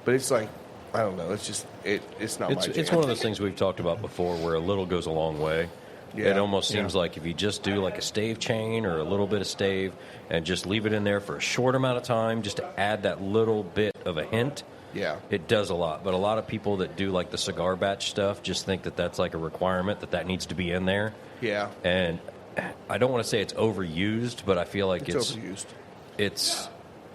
Speaker 2: but it's like, I don't know. It's just it's not my jam.
Speaker 5: It's one of those things we've talked about before where a little goes a long way.
Speaker 2: Yeah.
Speaker 5: It almost seems like if you just do like a stave chain or a little bit of stave and just leave it in there for a short amount of time just to add that little bit of a hint,
Speaker 2: Yeah.
Speaker 5: it does a lot. But a lot of people that do like the cigar batch stuff just think that that's like a requirement that needs to be in there.
Speaker 2: Yeah.
Speaker 5: And I don't want to say it's overused, but I feel like
Speaker 2: It's overused.
Speaker 5: It's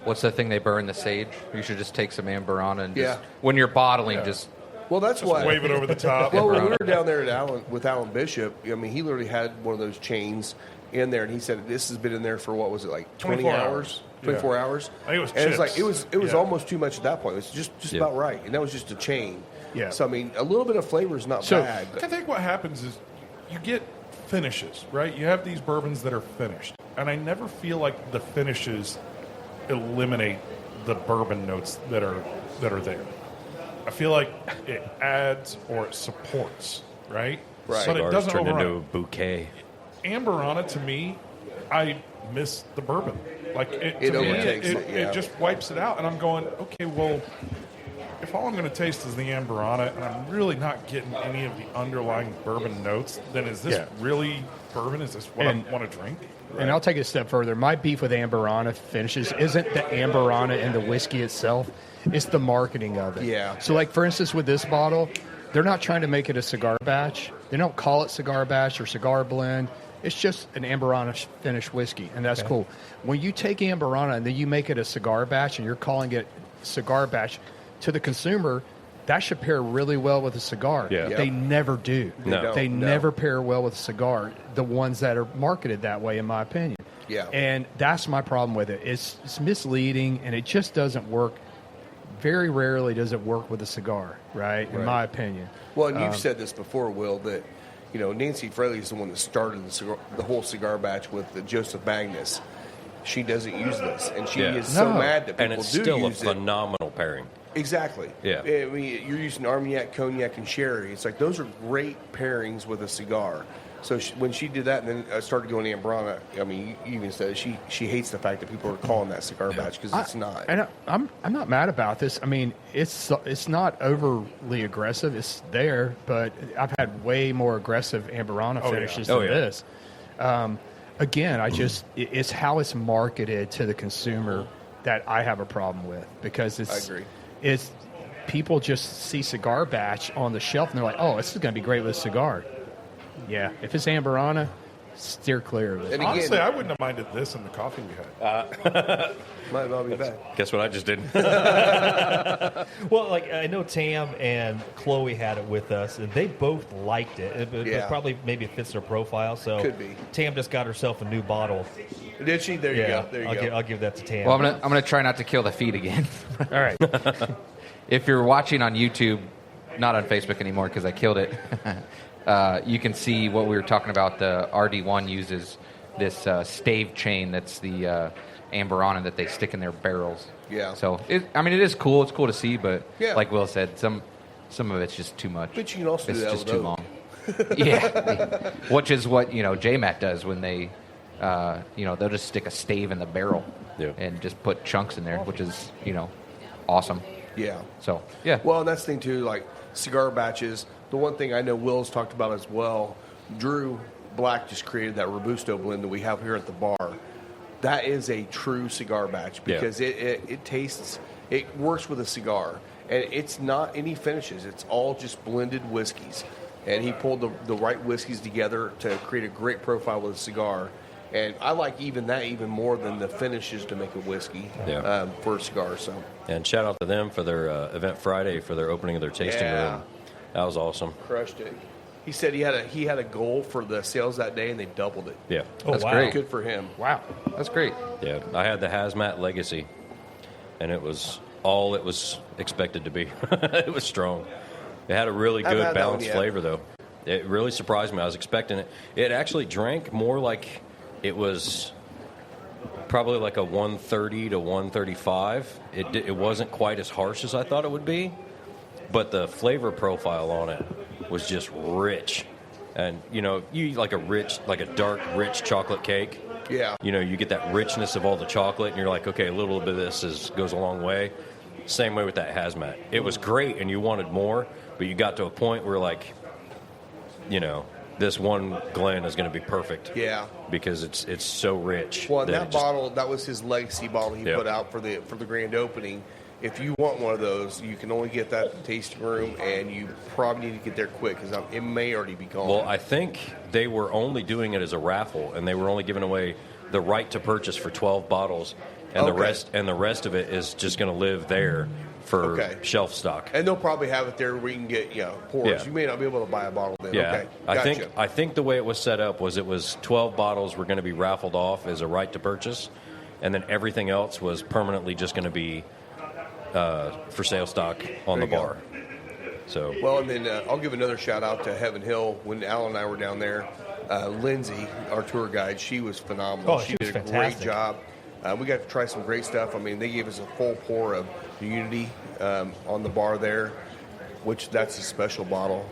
Speaker 7: What's the thing they burn? The sage? You should just take some Amburana and
Speaker 2: Yeah.
Speaker 7: just, when you're bottling, just
Speaker 2: Well, that's why.
Speaker 4: Wave it over the top.
Speaker 2: Well, when we were down there with Alan Bishop, I mean, he literally had one of those chains in there, and he said this has been in there for what was it, like
Speaker 4: 24
Speaker 2: hours? 24
Speaker 4: Yeah.
Speaker 2: hours.
Speaker 4: I think it was
Speaker 2: and it's like
Speaker 4: chips.
Speaker 2: it was
Speaker 4: Yeah.
Speaker 2: almost too much at that point. It was just
Speaker 5: Yeah.
Speaker 2: about right, and that was just a chain.
Speaker 3: Yeah.
Speaker 2: So I mean, a little bit of flavor is not
Speaker 3: So-
Speaker 2: bad.
Speaker 4: I think what happens is you get finishes, right? You have these bourbons that are finished, and I never feel like the finishes eliminate the bourbon notes that are there. I feel like it adds or it supports, right?
Speaker 2: Right.
Speaker 4: But it
Speaker 5: cigars
Speaker 4: doesn't
Speaker 5: turned
Speaker 4: overrun.
Speaker 5: into a bouquet.
Speaker 4: Amburana, to me, I miss the bourbon. Like
Speaker 2: It
Speaker 4: to me,
Speaker 2: overtakes it, yeah.
Speaker 4: it just wipes it out, and I'm going, okay, well, if all I'm going to taste is the Amburana, and I'm really not getting any of the underlying bourbon notes, then is this
Speaker 3: Yeah.
Speaker 4: really bourbon? Is this what
Speaker 3: And-
Speaker 4: I want to drink?
Speaker 3: And I'll take it a step further. My beef with Amburana finishes isn't the Amburana and the whiskey itself. It's the marketing of it.
Speaker 2: Yeah.
Speaker 3: So, like, for instance, with this bottle, they're not trying to make it a cigar batch. They don't call it cigar batch or cigar blend. It's just an Amburana finished whiskey, and that's cool. When you take Amburana and then you make it a cigar batch and you're calling it cigar batch, to the consumer, that should pair really well with a cigar.
Speaker 5: Yeah.
Speaker 3: They never do.
Speaker 5: No.
Speaker 3: They
Speaker 2: No.
Speaker 3: never pair well with a cigar, the ones that are marketed that way, in my opinion.
Speaker 2: Yeah.
Speaker 3: And that's my problem with it. It's misleading, and it just doesn't work. Very rarely does it work with a cigar, right? In
Speaker 2: Right.
Speaker 3: my opinion.
Speaker 2: Well, and you've said this before, Will, that Nancy Fraley is the one that started the whole cigar batch with Joseph Magnus. She doesn't use this, and she
Speaker 5: Yeah.
Speaker 2: is so
Speaker 3: No.
Speaker 2: mad that people
Speaker 5: And it's
Speaker 2: do
Speaker 5: still a
Speaker 2: use it.
Speaker 5: phenomenal pairing.
Speaker 2: Exactly.
Speaker 5: Yeah.
Speaker 2: I mean, you're using Armagnac, Cognac, and Sherry. It's like those are great pairings with a cigar. So when she did that, and then I started going Amburana, I mean, you even said she hates the fact that people are calling that cigar batch because it's not.
Speaker 3: And I'm not mad about this. I mean, it's not overly aggressive. It's there, but I've had way more aggressive Amburana
Speaker 4: Oh, yeah.
Speaker 3: finishes
Speaker 5: Oh,
Speaker 3: than
Speaker 5: yeah.
Speaker 3: this. Again, it's how it's marketed to the consumer that I have a problem with, because
Speaker 2: I agree.
Speaker 3: It's people just see cigar batch on the shelf and they're like, oh, this is going to be great with a cigar. Yeah, if it's Amburana, steer clear of it.
Speaker 2: And again,
Speaker 4: Honestly, I wouldn't have minded this in the coffee we had.
Speaker 2: might not be bad.
Speaker 5: Guess what I just did?
Speaker 6: Well, like I know Tam and Chloe had it with us, and they both liked it. It
Speaker 2: Yeah.
Speaker 6: probably maybe it fits their profile. So
Speaker 2: Could be.
Speaker 6: Tam just got herself a new bottle.
Speaker 2: Did she? There you
Speaker 6: yeah,
Speaker 2: go. There you
Speaker 6: I'll
Speaker 2: go.
Speaker 6: Give, I'll give that to Tam.
Speaker 7: Well, I'm gonna try not to kill the feed again.
Speaker 3: All right.
Speaker 7: If you're watching on YouTube, not on Facebook anymore because I killed it, you can see what we were talking about. The RD1 uses this stave chain that's the Amburana that they stick in their barrels.
Speaker 2: Yeah.
Speaker 7: So, it is cool. It's cool to see, but
Speaker 2: Yeah.
Speaker 7: like Will said, some of it's just too much.
Speaker 2: But you can also
Speaker 7: it's
Speaker 2: do that
Speaker 7: just
Speaker 2: with
Speaker 7: too
Speaker 2: oak.
Speaker 7: long. Yeah. Which is what, JMAT does when they, they'll just stick a stave in the barrel
Speaker 5: Yeah.
Speaker 7: and just put chunks in there, which is, awesome.
Speaker 2: Yeah.
Speaker 7: So, yeah.
Speaker 2: Well, and that's the thing too, like cigar batches. The one thing I know Will's talked about as well, Drew Black just created that Robusto blend that we have here at the bar. That is a true cigar batch because it tastes, it works with a cigar. And it's not any finishes. It's all just blended whiskeys. And he pulled the right whiskeys together to create a great profile with a cigar. And I like even more than the finishes to make a whiskey for a cigar. So,
Speaker 5: And shout out to them for their event Friday for their opening of their tasting room. That was awesome.
Speaker 2: Crushed it. He said he had a goal for the sales that day, and they doubled it.
Speaker 5: Yeah.
Speaker 7: That's great.
Speaker 2: Good for him.
Speaker 3: Wow.
Speaker 7: That's great.
Speaker 5: Yeah. I had the Hazmat Legacy, and it was all it was expected to be. It was strong. It had a really
Speaker 2: Haven't
Speaker 5: good
Speaker 2: had that one
Speaker 5: balanced
Speaker 2: yet.
Speaker 5: flavor, though. It really surprised me. I was expecting it. It actually drank more like it was probably like a 130 to 135. It wasn't quite as harsh as I thought it would be, but the flavor profile on it was just rich. And, you like a dark, rich chocolate cake.
Speaker 2: Yeah.
Speaker 5: You get that richness of all the chocolate, and you're like, okay, a little bit of this goes a long way. Same way with that Hazmat. It was great, and you wanted more, but you got to a point where, like, this one Glen is going to be perfect.
Speaker 2: Yeah.
Speaker 5: Because it's so rich.
Speaker 2: Well, and
Speaker 5: that
Speaker 2: that
Speaker 5: it just-
Speaker 2: bottle, that was his legacy bottle he
Speaker 5: Yep.
Speaker 2: put out for the grand opening. If you want one of those, you can only get that at the tasting room, and you probably need to get there quick because it may already be gone.
Speaker 5: Well, I think they were only doing it as a raffle, and they were only giving away the right to purchase for 12 bottles, and the rest of it is just going to live there for shelf stock.
Speaker 2: And they'll probably have it there where you can get pours.
Speaker 5: Yeah.
Speaker 2: You may not be able to buy a bottle then.
Speaker 5: Yeah,
Speaker 2: Okay, gotcha.
Speaker 5: I think the way it was set up was it was 12 bottles were going to be raffled off as a right to purchase, and then everything else was permanently just going to be for sale stock on the
Speaker 2: There you
Speaker 5: bar. So
Speaker 2: Well, and then I'll give another shout out to Heaven Hill. When Alan and I were down there, Lindsay, our tour guide, she was phenomenal.
Speaker 6: Oh,
Speaker 2: she
Speaker 6: she was
Speaker 2: did a great
Speaker 6: fantastic.
Speaker 2: job. We got to try some great stuff. I mean, they gave us a full pour of Unity on the bar there, which that's a special bottle.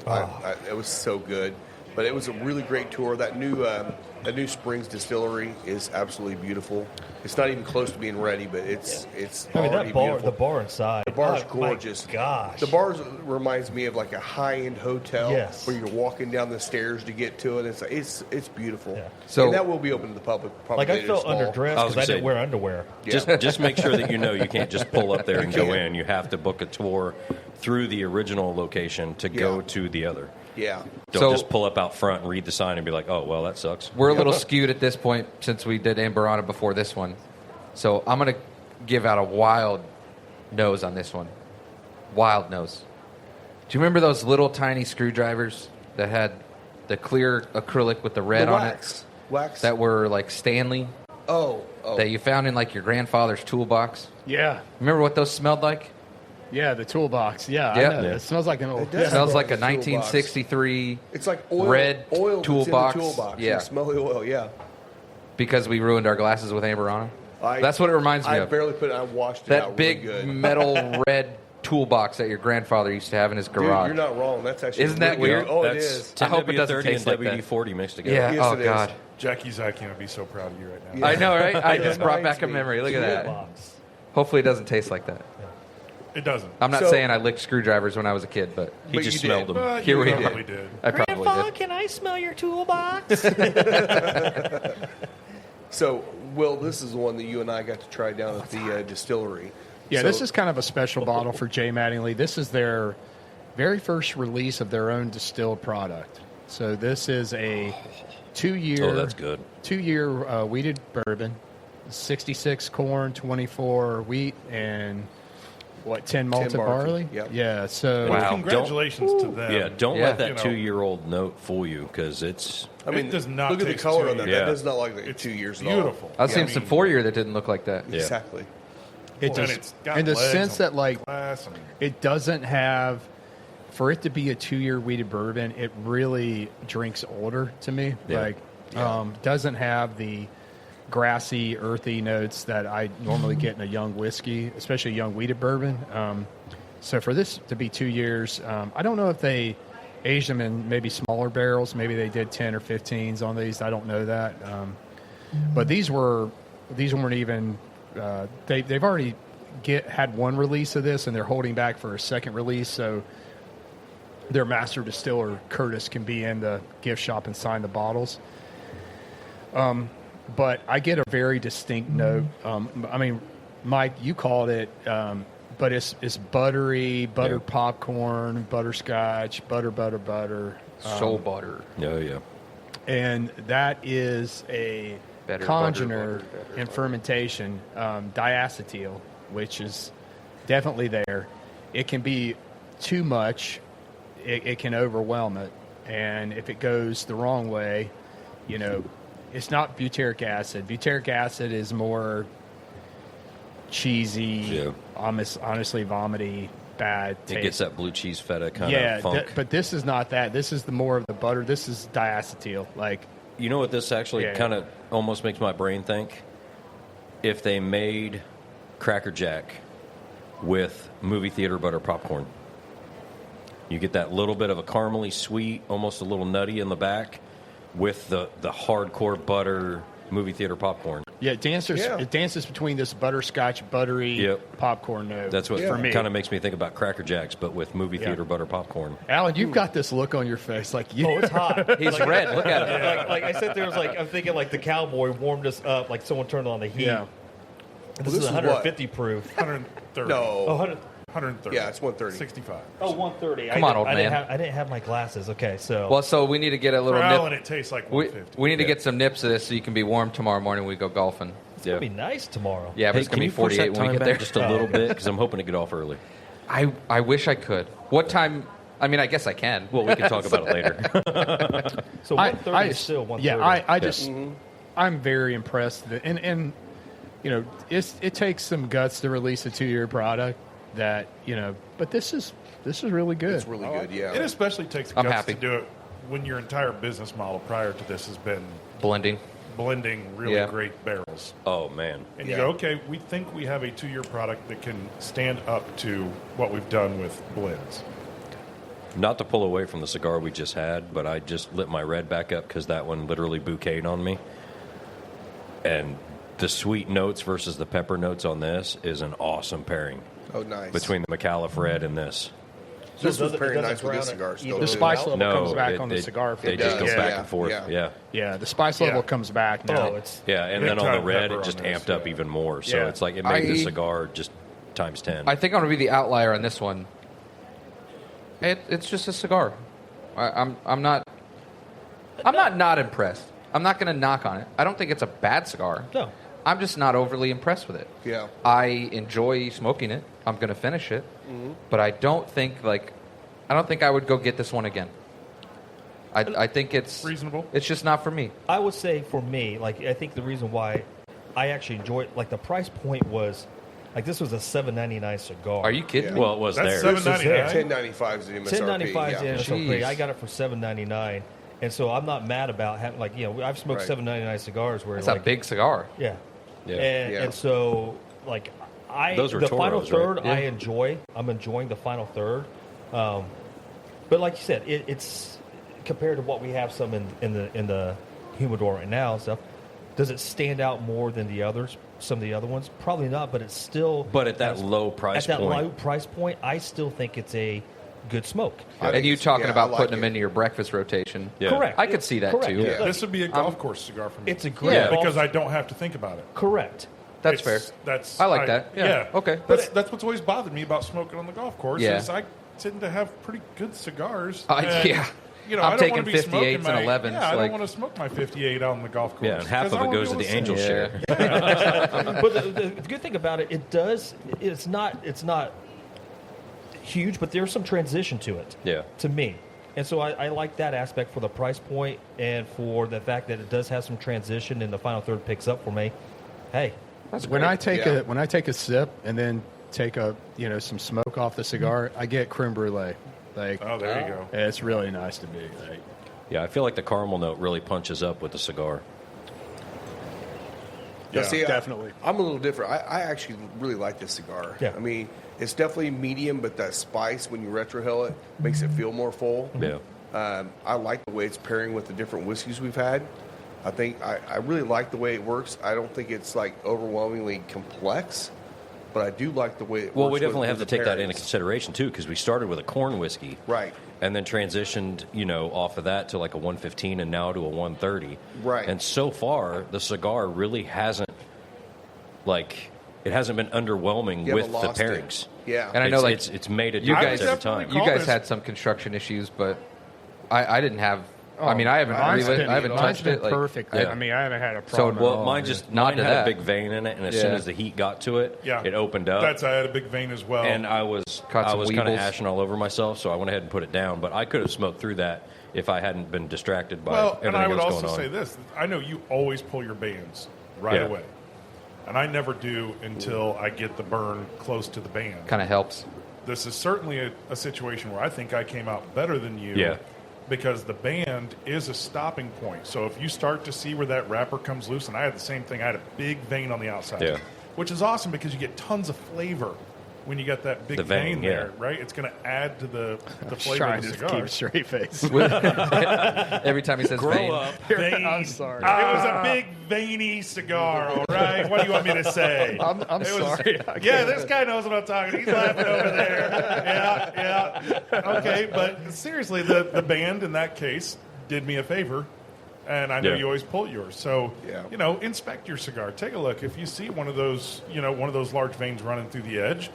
Speaker 2: It was so good. But it was a really great tour. That new Springs distillery is absolutely beautiful. It's not even close to being ready, but it's already
Speaker 6: that bar,
Speaker 2: beautiful.
Speaker 6: the bar inside.
Speaker 2: The bar's
Speaker 6: Oh, my
Speaker 2: gorgeous.
Speaker 6: gosh.
Speaker 2: The bar reminds me of like a high-end hotel
Speaker 6: Yes.
Speaker 2: where you're walking down the stairs to get to it. It's beautiful.
Speaker 6: Yeah.
Speaker 7: So-
Speaker 2: and that will be open to the public. Probably
Speaker 6: Like, I
Speaker 2: later
Speaker 6: felt
Speaker 2: this fall.
Speaker 6: underdressed
Speaker 5: I was
Speaker 6: because I
Speaker 5: gonna
Speaker 6: didn't
Speaker 5: say-
Speaker 6: wear underwear.
Speaker 5: just make sure that you can't just pull up there and go
Speaker 2: can't.
Speaker 5: in. You have to book a tour through the original location to go
Speaker 2: Yeah.
Speaker 5: to the other.
Speaker 2: Yeah.
Speaker 5: Don't
Speaker 7: So-
Speaker 5: just pull up out front and read the sign and be like, oh, well, that sucks.
Speaker 7: We're a little skewed at this point since we did Amberana before this one. So I'm going to give out a wild nose on this one. Wild nose. Do you remember those little tiny screwdrivers that had the clear acrylic with the red
Speaker 2: The
Speaker 7: on
Speaker 2: wax. Wax.
Speaker 7: it? That were like Stanley,
Speaker 2: oh.
Speaker 7: that you found in like your grandfather's toolbox?
Speaker 3: Yeah.
Speaker 7: Remember what those smelled like?
Speaker 3: Yeah, the toolbox. Yeah,
Speaker 7: Yep.
Speaker 3: I know.
Speaker 5: Yeah.
Speaker 3: It smells like an old.
Speaker 2: It does.
Speaker 7: Smells like a
Speaker 2: Toolbox.
Speaker 7: 1963
Speaker 2: It's like oil,
Speaker 7: red
Speaker 2: oil that's
Speaker 7: toolbox.
Speaker 2: In the toolbox.
Speaker 7: Yeah.
Speaker 2: You smell the oil. Yeah.
Speaker 7: because we ruined our glasses with Amberana. That's what it reminds me
Speaker 2: I
Speaker 7: of.
Speaker 2: barely put it. I washed it
Speaker 7: That
Speaker 2: out
Speaker 7: big
Speaker 2: really good.
Speaker 7: metal red toolbox that your grandfather used to have in his
Speaker 2: Dude,
Speaker 7: garage.
Speaker 2: you're not wrong. That's actually
Speaker 7: Isn't that
Speaker 2: really
Speaker 7: weird?
Speaker 2: good. Oh, it
Speaker 5: That's
Speaker 2: is.
Speaker 7: I hope it doesn't
Speaker 5: 10W30
Speaker 7: taste
Speaker 5: and
Speaker 7: like that.
Speaker 5: WD-40 mixed together.
Speaker 7: Yeah.
Speaker 2: Yes,
Speaker 7: Oh
Speaker 2: it is.
Speaker 7: God.
Speaker 4: Jackie Zach can't be so proud of you right now.
Speaker 7: I know, right? I
Speaker 2: It
Speaker 7: just brought
Speaker 2: reminds
Speaker 7: back a
Speaker 2: me.
Speaker 7: memory. Look at that.
Speaker 6: Box.
Speaker 7: Hopefully, it doesn't taste like that.
Speaker 4: It doesn't.
Speaker 7: I'm not
Speaker 2: So-
Speaker 7: saying I licked screwdrivers when I was a kid, but
Speaker 5: He
Speaker 2: But
Speaker 5: just
Speaker 2: you
Speaker 5: smelled
Speaker 2: did.
Speaker 5: them.
Speaker 7: Here we
Speaker 4: you
Speaker 7: did.
Speaker 4: probably did.
Speaker 7: I probably did.
Speaker 6: can I smell your toolbox?
Speaker 2: So, Will, this is the one that you and I got to try down at the distillery.
Speaker 3: Yeah,
Speaker 2: So-
Speaker 3: this is kind of a special bottle for J. Mattingly. This is their very first release of their own distilled product. So this is a 2-year.
Speaker 5: Oh, that's good.
Speaker 3: 2-year wheated bourbon, 66 corn, 24 wheat, and 10 malted
Speaker 2: 10 barley.
Speaker 3: barley.
Speaker 2: Yep.
Speaker 3: Yeah. So
Speaker 5: Wow.
Speaker 4: Congratulations to them.
Speaker 5: Yeah, don't
Speaker 7: Yeah.
Speaker 5: let that
Speaker 4: You know.
Speaker 5: 2-year-old note fool you because it's
Speaker 2: I mean,
Speaker 4: It does not
Speaker 2: look at the
Speaker 4: taste
Speaker 2: color
Speaker 4: too
Speaker 2: on that.
Speaker 5: Yeah.
Speaker 2: That does not like
Speaker 4: It's
Speaker 2: 2 years at all.
Speaker 4: beautiful.
Speaker 7: I've
Speaker 2: Yeah,
Speaker 7: seen
Speaker 2: I
Speaker 7: some
Speaker 2: mean-
Speaker 7: 4-year that didn't look like that.
Speaker 5: Yeah.
Speaker 2: Exactly.
Speaker 3: it
Speaker 4: And
Speaker 3: does,
Speaker 4: it's got
Speaker 3: in the
Speaker 4: legs
Speaker 3: sense
Speaker 4: on
Speaker 3: that like
Speaker 4: glass and-
Speaker 3: it doesn't have, for it to be a 2-year wheated bourbon, it really drinks older to me.
Speaker 5: Yeah.
Speaker 3: Like, doesn't have the grassy, earthy notes that I normally get in a young whiskey, especially a young wheated bourbon. So for this to be 2 years, I don't know if they aged them in maybe smaller barrels. Maybe they did 10 or 15s on these. I don't know that. But these weren't even. They've already had one release of this, and they're holding back for a second release. So their master distiller Curtis can be in the gift shop and sign the bottles. But I get a very distinct note. I mean, Mike, you called it, but it's buttery, buttered popcorn, butterscotch, butter.
Speaker 7: Soul butter.
Speaker 5: oh yeah.
Speaker 3: And that is congener in fermentation, diacetyl, which is definitely there. It can be too much. It can overwhelm it. And if it goes the wrong way, it's not butyric acid. Butyric acid is more cheesy, honestly vomity, bad taste.
Speaker 5: It gets that blue cheese feta kind of funk.
Speaker 3: But this is not that. This is the more of the butter. This is diacetyl.
Speaker 5: You know what this actually kind of almost makes my brain think? If they made Cracker Jack with movie theater butter popcorn. You get that little bit of a caramely sweet, almost a little nutty in the back with the hardcore butter movie theater popcorn.
Speaker 3: Yeah, it dances between this butterscotch, buttery popcorn note.
Speaker 5: That's what
Speaker 3: for me
Speaker 5: kind of makes me think about Cracker Jacks, but with movie theater butter popcorn.
Speaker 3: Alan, you've got this look on your face
Speaker 6: oh, it's hot.
Speaker 7: He's red. Look at him.
Speaker 6: Like I said, there was I'm thinking the cowboy warmed us up, like someone turned on the heat.
Speaker 3: Yeah.
Speaker 6: This is 150 proof.
Speaker 4: 130.
Speaker 2: No.
Speaker 6: Oh,
Speaker 4: 130.
Speaker 2: Yeah, it's 130.
Speaker 4: 65.
Speaker 6: Oh, 130.
Speaker 7: Come on, old man.
Speaker 6: I didn't have my glasses. Okay, so.
Speaker 7: Well, so we need to get a little
Speaker 4: For
Speaker 7: nip.
Speaker 4: Alan, it tastes like 150.
Speaker 7: We need to get some nips of this so you can be warm tomorrow morning when we go golfing.
Speaker 6: It's going to be nice tomorrow.
Speaker 7: Yeah, but
Speaker 5: Hey,
Speaker 7: it's
Speaker 5: can
Speaker 7: going
Speaker 5: you
Speaker 7: to be
Speaker 5: push
Speaker 7: 48
Speaker 5: that
Speaker 7: when we
Speaker 5: time
Speaker 7: get there.
Speaker 5: back just a little bit? Because I'm hoping to get off early.
Speaker 7: I wish I could. What time? I mean, I guess I can.
Speaker 5: Well, we can talk about it later.
Speaker 6: So 130 is still 130.
Speaker 3: Yeah, I'm very impressed. And it takes some guts to release a 2-year product that, but this is really good.
Speaker 2: It's really good, yeah.
Speaker 4: It especially takes
Speaker 7: I'm
Speaker 4: guts
Speaker 7: happy.
Speaker 4: to do it when your entire business model prior to this has been
Speaker 7: Blending.
Speaker 4: blending really great barrels.
Speaker 5: Oh, man.
Speaker 4: And you go, okay, we think we have a 2-year product that can stand up to what we've done with blends.
Speaker 5: Not to pull away from the cigar we just had, but I just lit my red back up because that one literally bouqueted on me. And the sweet notes versus the pepper notes on this is an awesome pairing.
Speaker 2: Oh, nice.
Speaker 5: Between the McAuliffe Red and this.
Speaker 2: This was
Speaker 6: It
Speaker 2: very
Speaker 6: doesn't
Speaker 2: nice with this
Speaker 6: drown
Speaker 2: cigar
Speaker 6: it
Speaker 2: still.
Speaker 3: The
Speaker 2: too.
Speaker 3: spice level
Speaker 5: No,
Speaker 3: comes back on the cigar.
Speaker 5: They just go
Speaker 2: does,
Speaker 5: back
Speaker 2: yeah,
Speaker 5: and forth.
Speaker 2: yeah.
Speaker 3: Yeah, the spice level comes back now.
Speaker 6: Oh, it's.
Speaker 5: Yeah, and
Speaker 4: Big
Speaker 5: then on the
Speaker 4: time
Speaker 5: red,
Speaker 4: pepper
Speaker 5: it just
Speaker 4: on this,
Speaker 5: amped up
Speaker 4: yeah.
Speaker 5: even more. So
Speaker 3: Yeah.
Speaker 5: it's like it made the cigar just times 10.
Speaker 7: I think I'm going to be the outlier on this one. It's just a cigar. I'm not impressed. I'm not going to knock on it. I don't think it's a bad cigar.
Speaker 6: No.
Speaker 7: I'm just not overly impressed with it.
Speaker 2: Yeah.
Speaker 7: I enjoy smoking it. I'm going to finish it, but I don't think I would go get this one again. I think it's
Speaker 4: Reasonable.
Speaker 7: It's just not for me.
Speaker 6: I would say for me, I think the reason why I actually enjoy it, the price point was, this was a $7.99 cigar.
Speaker 7: Are you kidding me?
Speaker 5: Well, it was
Speaker 4: That's
Speaker 5: there.
Speaker 4: $7.99.
Speaker 2: $10.95 is the MSRP.
Speaker 6: $10.95 is
Speaker 2: yeah.
Speaker 6: the MSRP.
Speaker 7: Jeez.
Speaker 6: I got it for $7.99, and so I'm not mad about having I've smoked
Speaker 2: Right.
Speaker 6: $7.99 cigars where
Speaker 7: It's a big cigar.
Speaker 6: yeah,
Speaker 5: Yeah.
Speaker 6: And so
Speaker 5: Those were
Speaker 6: the final
Speaker 5: Toros,
Speaker 6: third
Speaker 5: right?
Speaker 6: I enjoy. I'm enjoying the final third, but like you said, it's compared to what we have some in the humidor right now and stuff. Does it stand out more than the others? Some of the other ones, probably not. But it's still.
Speaker 5: But at that low price
Speaker 6: at that
Speaker 5: point.
Speaker 6: low price point, I still think it's a good smoke.
Speaker 7: And you talking
Speaker 2: yeah,
Speaker 7: about
Speaker 2: I like
Speaker 7: putting them
Speaker 2: it.
Speaker 7: into your breakfast rotation.
Speaker 5: Yeah.
Speaker 6: Correct.
Speaker 7: I could see that
Speaker 6: Correct.
Speaker 7: too.
Speaker 6: Yeah.
Speaker 4: This would be a golf course cigar for me.
Speaker 6: It's a great
Speaker 7: Yeah.
Speaker 6: golf-
Speaker 4: because I don't have to think about it.
Speaker 6: correct.
Speaker 7: That's
Speaker 4: It's-
Speaker 7: fair.
Speaker 4: That's
Speaker 7: I like that. Yeah. Okay.
Speaker 4: That's what's always bothered me about smoking on the golf course.
Speaker 7: Yeah.
Speaker 4: Is I tend to have pretty good cigars.
Speaker 7: Yeah.
Speaker 4: You know,
Speaker 7: I'm
Speaker 4: I don't
Speaker 7: taking
Speaker 4: want to be
Speaker 7: 58s
Speaker 4: smoking
Speaker 7: and
Speaker 4: my,
Speaker 7: 11s,
Speaker 4: Yeah, I
Speaker 7: like-
Speaker 4: don't want to smoke my 58 on the golf course.
Speaker 5: Yeah, and half
Speaker 4: 'cause
Speaker 5: of
Speaker 4: I
Speaker 5: it
Speaker 4: wanna
Speaker 5: goes
Speaker 4: be
Speaker 5: to the
Speaker 4: able
Speaker 5: angel
Speaker 4: sing.
Speaker 5: share.
Speaker 6: But the good thing about it, it's not huge, but there's some transition to it.
Speaker 5: Yeah.
Speaker 6: To me, and so I like that aspect for the price point and for the fact that it does have some transition and the final third picks up for me. Hey,
Speaker 3: When I take
Speaker 2: Yeah.
Speaker 3: a sip and then take some smoke off the cigar, I get creme brulee.
Speaker 4: Oh, there you go.
Speaker 3: It's really nice to me.
Speaker 5: Yeah, I feel like the caramel note really punches up with the cigar.
Speaker 2: Yeah, see,
Speaker 3: definitely.
Speaker 2: I'm a little different. I actually really like this cigar.
Speaker 6: Yeah.
Speaker 2: I mean, it's definitely medium, but that spice when you retrohale it makes it feel more full.
Speaker 5: Yeah.
Speaker 2: I like the way it's pairing with the different whiskeys we've had. I think I really like the way it works. I don't think it's overwhelmingly complex, but I do like the way it works.
Speaker 5: Well, we definitely
Speaker 2: with
Speaker 5: have to
Speaker 2: the
Speaker 5: take that
Speaker 2: pairings.
Speaker 5: into consideration, too, because we started with a corn whiskey.
Speaker 2: Right.
Speaker 5: And then transitioned, off of that to a 115 and now to a 130.
Speaker 2: Right.
Speaker 5: And so far, the cigar really hasn't, it hasn't been underwhelming
Speaker 2: You
Speaker 5: with
Speaker 2: haven't
Speaker 5: the
Speaker 2: lost it.
Speaker 5: pairings.
Speaker 2: Yeah.
Speaker 7: And I know,
Speaker 5: it's made a
Speaker 7: you
Speaker 5: difference
Speaker 7: guys-
Speaker 5: every time.
Speaker 7: You guys had some construction issues, but I didn't have I mean, I haven't
Speaker 3: Mine's
Speaker 7: relit.
Speaker 3: been-
Speaker 7: I haven't
Speaker 3: mine's
Speaker 7: touched
Speaker 3: been
Speaker 7: it. Like,
Speaker 3: perfect.
Speaker 5: Yeah.
Speaker 3: I mean, I haven't had a problem.
Speaker 7: So,
Speaker 3: at all.
Speaker 5: Mine
Speaker 7: Not
Speaker 5: mine
Speaker 7: to
Speaker 5: had
Speaker 7: that.
Speaker 5: a big vein in it, and as soon
Speaker 7: Yeah.
Speaker 5: as the heat got to it,
Speaker 4: Yeah.
Speaker 5: it opened up.
Speaker 4: I had a big vein as well.
Speaker 5: and I was
Speaker 7: Caught some
Speaker 5: kind of
Speaker 7: weevils.
Speaker 5: ashing all over myself, so I went ahead and put it down. But I could have smoked through that if I hadn't been distracted by
Speaker 4: Well, and
Speaker 5: everything
Speaker 4: I would
Speaker 5: else
Speaker 4: also
Speaker 5: going on.
Speaker 4: say this: I know you always pull your bands right
Speaker 5: Yeah.
Speaker 4: away, and I never do until I get the burn close to the band.
Speaker 7: kind of helps.
Speaker 4: This is certainly a situation where I think I came out better than you.
Speaker 5: Yeah.
Speaker 4: Because the band is a stopping point. So if you start to see where that wrapper comes loose, and I had the same thing, I had a big vein on the outside,
Speaker 5: Yeah.
Speaker 4: which is awesome because you get tons of flavor when you got that big
Speaker 5: The vein,
Speaker 4: there,
Speaker 5: yeah.
Speaker 4: right? It's going to add to the flavor
Speaker 3: Trying
Speaker 4: of the
Speaker 3: to
Speaker 4: cigar.
Speaker 3: keep a straight face.
Speaker 7: Every time he says
Speaker 5: Grow
Speaker 7: vein.
Speaker 5: up.
Speaker 4: Vein.
Speaker 3: I'm sorry.
Speaker 4: It was a big veiny cigar, all right? What do you want me to say?
Speaker 3: I'm
Speaker 4: It was-
Speaker 3: sorry.
Speaker 4: Yeah, this guy knows what I'm talking. He's laughing over there. Yeah. Okay, but seriously, the band in that case did me a favor, and I know
Speaker 5: Yeah.
Speaker 4: you always pull yours. So,
Speaker 2: Yeah.
Speaker 4: inspect your cigar. Take a look. If you see one of those, one of those large veins running through the edge,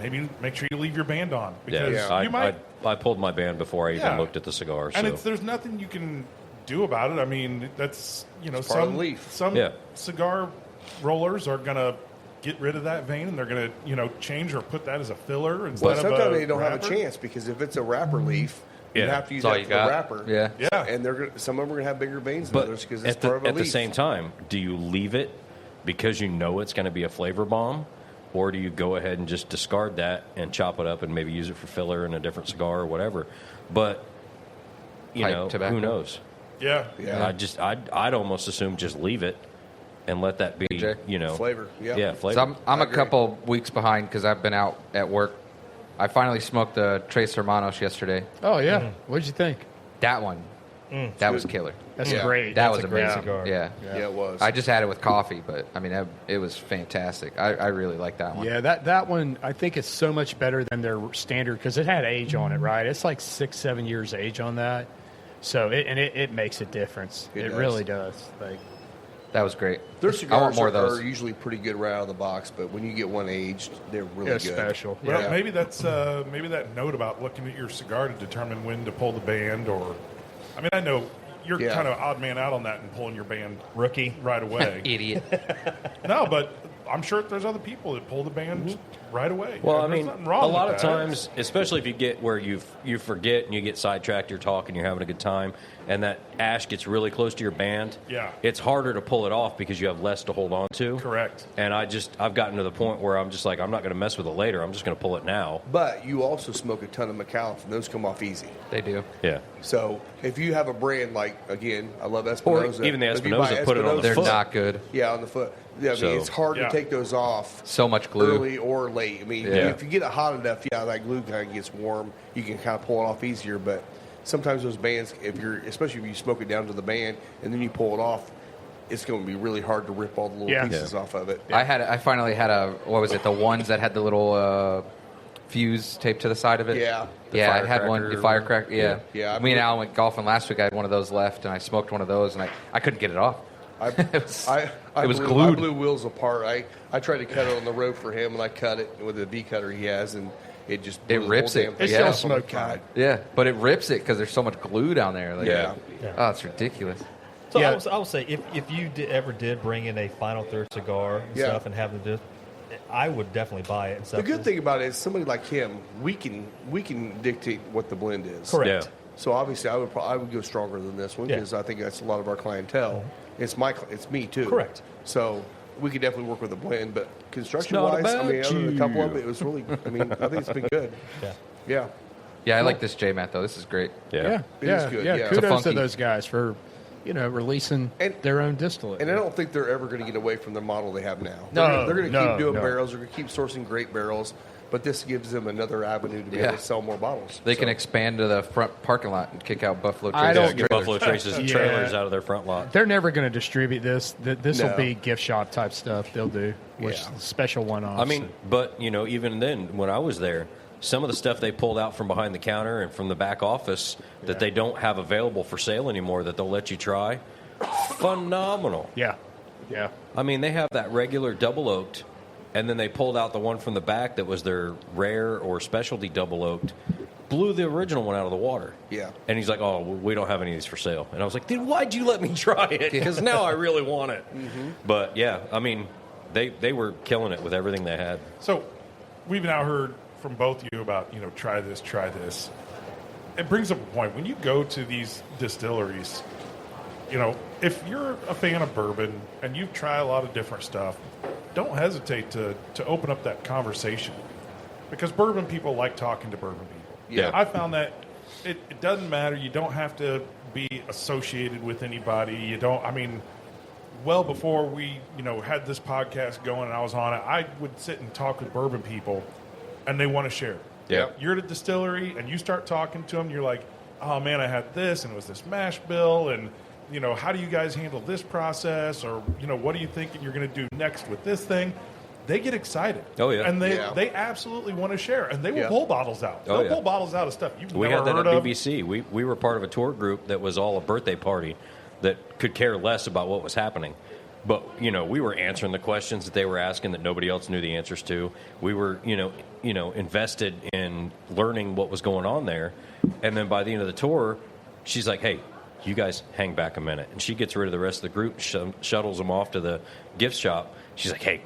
Speaker 4: maybe make sure you leave your band on because
Speaker 5: Yeah,
Speaker 4: you might.
Speaker 5: I pulled my band before I even
Speaker 4: Yeah.
Speaker 5: looked at the cigar.
Speaker 4: And
Speaker 5: So
Speaker 4: there's nothing you can do about it. I mean, that's
Speaker 2: part of
Speaker 4: some
Speaker 2: the leaf.
Speaker 4: some
Speaker 5: Yeah.
Speaker 4: cigar rollers are gonna get rid of that vein, and they're gonna change or put that as a filler instead
Speaker 2: Well,
Speaker 4: of
Speaker 2: sometimes
Speaker 4: a
Speaker 2: they don't have a
Speaker 4: wrapper.
Speaker 2: chance because if it's a wrapper leaf, you
Speaker 5: Yeah.
Speaker 2: have to use
Speaker 7: That's all
Speaker 2: that
Speaker 7: you
Speaker 2: for
Speaker 7: got.
Speaker 2: the wrapper.
Speaker 7: Yeah.
Speaker 4: Yeah.
Speaker 2: And some of them are going to have bigger veins than
Speaker 5: but
Speaker 2: others because it's
Speaker 5: at
Speaker 2: part of a
Speaker 5: the
Speaker 2: leaf.
Speaker 5: same time, do you leave it because you know it's going to be a flavor bomb, or do you go ahead and just discard that and chop it up and maybe use it for filler in a different cigar or whatever? But
Speaker 7: Pipe tobacco.
Speaker 5: who knows?
Speaker 4: Yeah.
Speaker 2: Yeah.
Speaker 5: I'd almost assume just leave it and let that be
Speaker 7: AJ?
Speaker 2: Flavor, yeah.
Speaker 5: flavor.
Speaker 7: So I'm
Speaker 2: I
Speaker 7: a
Speaker 2: agree.
Speaker 7: couple weeks behind because I've been out at work. I finally smoked the Tres Hermanos yesterday.
Speaker 3: Oh yeah. What'd you think?
Speaker 7: That one, that was killer.
Speaker 3: That's
Speaker 2: Yeah.
Speaker 3: great.
Speaker 7: That
Speaker 3: That's
Speaker 7: was
Speaker 3: a great
Speaker 7: amazing.
Speaker 6: cigar.
Speaker 7: Yeah.
Speaker 2: Yeah, it was.
Speaker 7: I just had it with coffee, but I mean, it was fantastic. I really like that one.
Speaker 3: Yeah, that one I think is so much better than their standard because it had age on it, right? It's like 6-7 years age on that, so it makes a difference.
Speaker 2: It
Speaker 3: It
Speaker 2: does.
Speaker 3: really does. Like,
Speaker 7: That was great.
Speaker 2: Their
Speaker 7: I want
Speaker 2: cigars
Speaker 7: more of those.
Speaker 2: are usually pretty good right out of the box, but when you get one aged, they're really
Speaker 3: it's
Speaker 2: good.
Speaker 3: special.
Speaker 4: Well,
Speaker 2: Yeah.
Speaker 4: maybe that's maybe that note about looking at your cigar to determine when to pull the band, or I mean, I know you're
Speaker 2: Yeah.
Speaker 4: kind of odd man out on that and pulling your band
Speaker 6: Rookie.
Speaker 4: right away.
Speaker 7: Idiot.
Speaker 4: No, but I'm sure there's other people that pull the band right away.
Speaker 5: Well,
Speaker 4: And
Speaker 5: I
Speaker 4: there's
Speaker 5: mean,
Speaker 4: nothing wrong
Speaker 5: a
Speaker 4: with
Speaker 5: lot of
Speaker 4: that.
Speaker 5: times, especially if you get where you forget and you get sidetracked, you're talking, you're having a good time, and that ash gets really close to your band.
Speaker 4: Yeah.
Speaker 5: it's harder to pull it off because you have less to hold on to.
Speaker 4: Correct.
Speaker 5: And I've gotten to the point where I'm just like, I'm not going to mess with it later. I'm just going to pull it now.
Speaker 2: But you also smoke a ton of McAuliffe, and those come off easy.
Speaker 7: They do.
Speaker 5: Yeah.
Speaker 2: So if you have a brand like, again, I love
Speaker 5: Or
Speaker 2: Espinosa.
Speaker 5: even the
Speaker 2: If you buy
Speaker 5: Espinosa, put it on the
Speaker 7: They're
Speaker 5: foot.
Speaker 7: not good.
Speaker 2: Yeah, on the foot. Yeah, I mean,
Speaker 5: So-
Speaker 2: it's hard
Speaker 4: Yeah.
Speaker 2: to take those off
Speaker 7: So much glue.
Speaker 2: early or late. I mean,
Speaker 7: Yeah.
Speaker 2: if you get it hot enough, yeah, that glue kind of gets warm. You can kind of pull it off easier. But sometimes those bands, especially if you smoke it down to the band and then you pull it off, it's going to be really hard to rip all the little
Speaker 3: Yeah.
Speaker 2: pieces off of it.
Speaker 7: I finally had the ones that had the little fuse taped to the side of it.
Speaker 2: Yeah.
Speaker 7: Yeah, I had one, the firecracker. Yeah.
Speaker 2: Yeah.
Speaker 7: Me and Alan went golfing last week. I had one of those left, and I smoked one of those, and I couldn't get it off.
Speaker 2: I
Speaker 7: It was
Speaker 2: blew,
Speaker 7: glued.
Speaker 2: I blew wheels apart. I tried to cut it on the road for him, and I cut it with a V cutter he has, and it just blew
Speaker 7: It
Speaker 2: the
Speaker 7: rips
Speaker 2: whole
Speaker 7: it.
Speaker 2: damn
Speaker 7: It
Speaker 2: thing
Speaker 7: still
Speaker 2: off.
Speaker 3: smoked
Speaker 2: Oh my God.
Speaker 3: fine.
Speaker 7: Yeah, but it rips it because there's so much glue down there. Like,
Speaker 2: Yeah.
Speaker 7: Oh, it's ridiculous.
Speaker 6: So
Speaker 3: Yeah.
Speaker 6: I would say if you ever did bring in a final third cigar and
Speaker 2: Yeah.
Speaker 6: stuff and have them do, I would definitely buy it. And stuff.
Speaker 2: The good thing about it is somebody like him, we can dictate what the blend is.
Speaker 6: Correct.
Speaker 5: Yeah.
Speaker 2: So obviously, I would go stronger than this one
Speaker 6: Yeah.
Speaker 2: because I think that's a lot of our clientele. It's it's me too.
Speaker 6: Correct.
Speaker 2: So we could definitely work with a blend, but construction
Speaker 5: not
Speaker 2: wise, I
Speaker 5: about
Speaker 2: mean, other than a couple of
Speaker 5: you.
Speaker 2: it was really. I mean, I think it's been good.
Speaker 6: Yeah.
Speaker 2: Yeah.
Speaker 7: Yeah, I like this J Mat though. This is great.
Speaker 3: Yeah,
Speaker 2: It
Speaker 3: yeah,
Speaker 2: is good,
Speaker 3: yeah.
Speaker 2: yeah. It's a
Speaker 3: Kudos to
Speaker 7: funky-
Speaker 3: those guys for, releasing
Speaker 2: And-
Speaker 3: their own distillate.
Speaker 2: And I don't think they're ever going to get away from the model they have now.
Speaker 3: No,
Speaker 2: they're going to
Speaker 3: no,
Speaker 2: keep doing
Speaker 3: no.
Speaker 2: barrels. They're going to keep sourcing great barrels, but this gives them another avenue to be
Speaker 7: Yeah.
Speaker 2: able to sell more bottles.
Speaker 7: They
Speaker 2: So-
Speaker 7: can expand to the front parking lot and kick out Buffalo
Speaker 3: I
Speaker 7: Trace.
Speaker 3: don't
Speaker 5: Yeah, get Buffalo Traces
Speaker 3: Yeah.
Speaker 5: trailers out of their front lot.
Speaker 3: They're never going to distribute this. This will
Speaker 2: No.
Speaker 3: be gift shop type stuff. They'll do with
Speaker 2: Yeah.
Speaker 3: special one-offs.
Speaker 5: I mean, but even then, when I was there, some of the stuff they pulled out from behind the counter and from the back office that they don't have available for sale anymore that they'll let you try, phenomenal.
Speaker 3: yeah.
Speaker 5: I mean, they have that regular double oaked, and then they pulled out the one from the back that was their rare or specialty double oaked. blew the original one out of the water.
Speaker 2: Yeah.
Speaker 5: And he's like, oh, we don't have any of these for sale. And I was like, dude, why'd you let me try it? Because now I really want it. But, yeah, I mean, they were killing it with everything they had.
Speaker 4: So we've now heard from both of you about, try this, try this. It brings up a point. When you go to these distilleries, if you're a fan of bourbon and you've tried a lot of different stuff, don't hesitate to open up that conversation. Because bourbon people like talking to bourbon people.
Speaker 5: Yeah.
Speaker 4: I found that it doesn't matter. You don't have to be associated with anybody. Well before we, had this podcast going and I was on it, I would sit and talk with bourbon people, and they want to share.
Speaker 5: Yeah.
Speaker 4: You're at a distillery, and you start talking to them, you're like, oh, man, I had this, and it was this mash bill, and, how do you guys handle this process? Or, what are you thinking you're going to do next with this thing? They get excited.
Speaker 5: Oh, yeah.
Speaker 4: And they absolutely want to share, and they will pull bottles out.
Speaker 5: Oh,
Speaker 4: They'll
Speaker 5: yeah.
Speaker 4: pull bottles out of stuff you've
Speaker 5: We
Speaker 4: never
Speaker 5: had that
Speaker 4: heard
Speaker 5: at
Speaker 4: of.
Speaker 5: BBC. We were part of a tour group that was all a birthday party that could care less about what was happening. But, we were answering the questions that they were asking that nobody else knew the answers to. We were, invested in learning what was going on there. And then by the end of the tour, she's like, hey, you guys hang back a minute. And she gets rid of the rest of the group, shuttles them off to the gift shop. She's like, hey,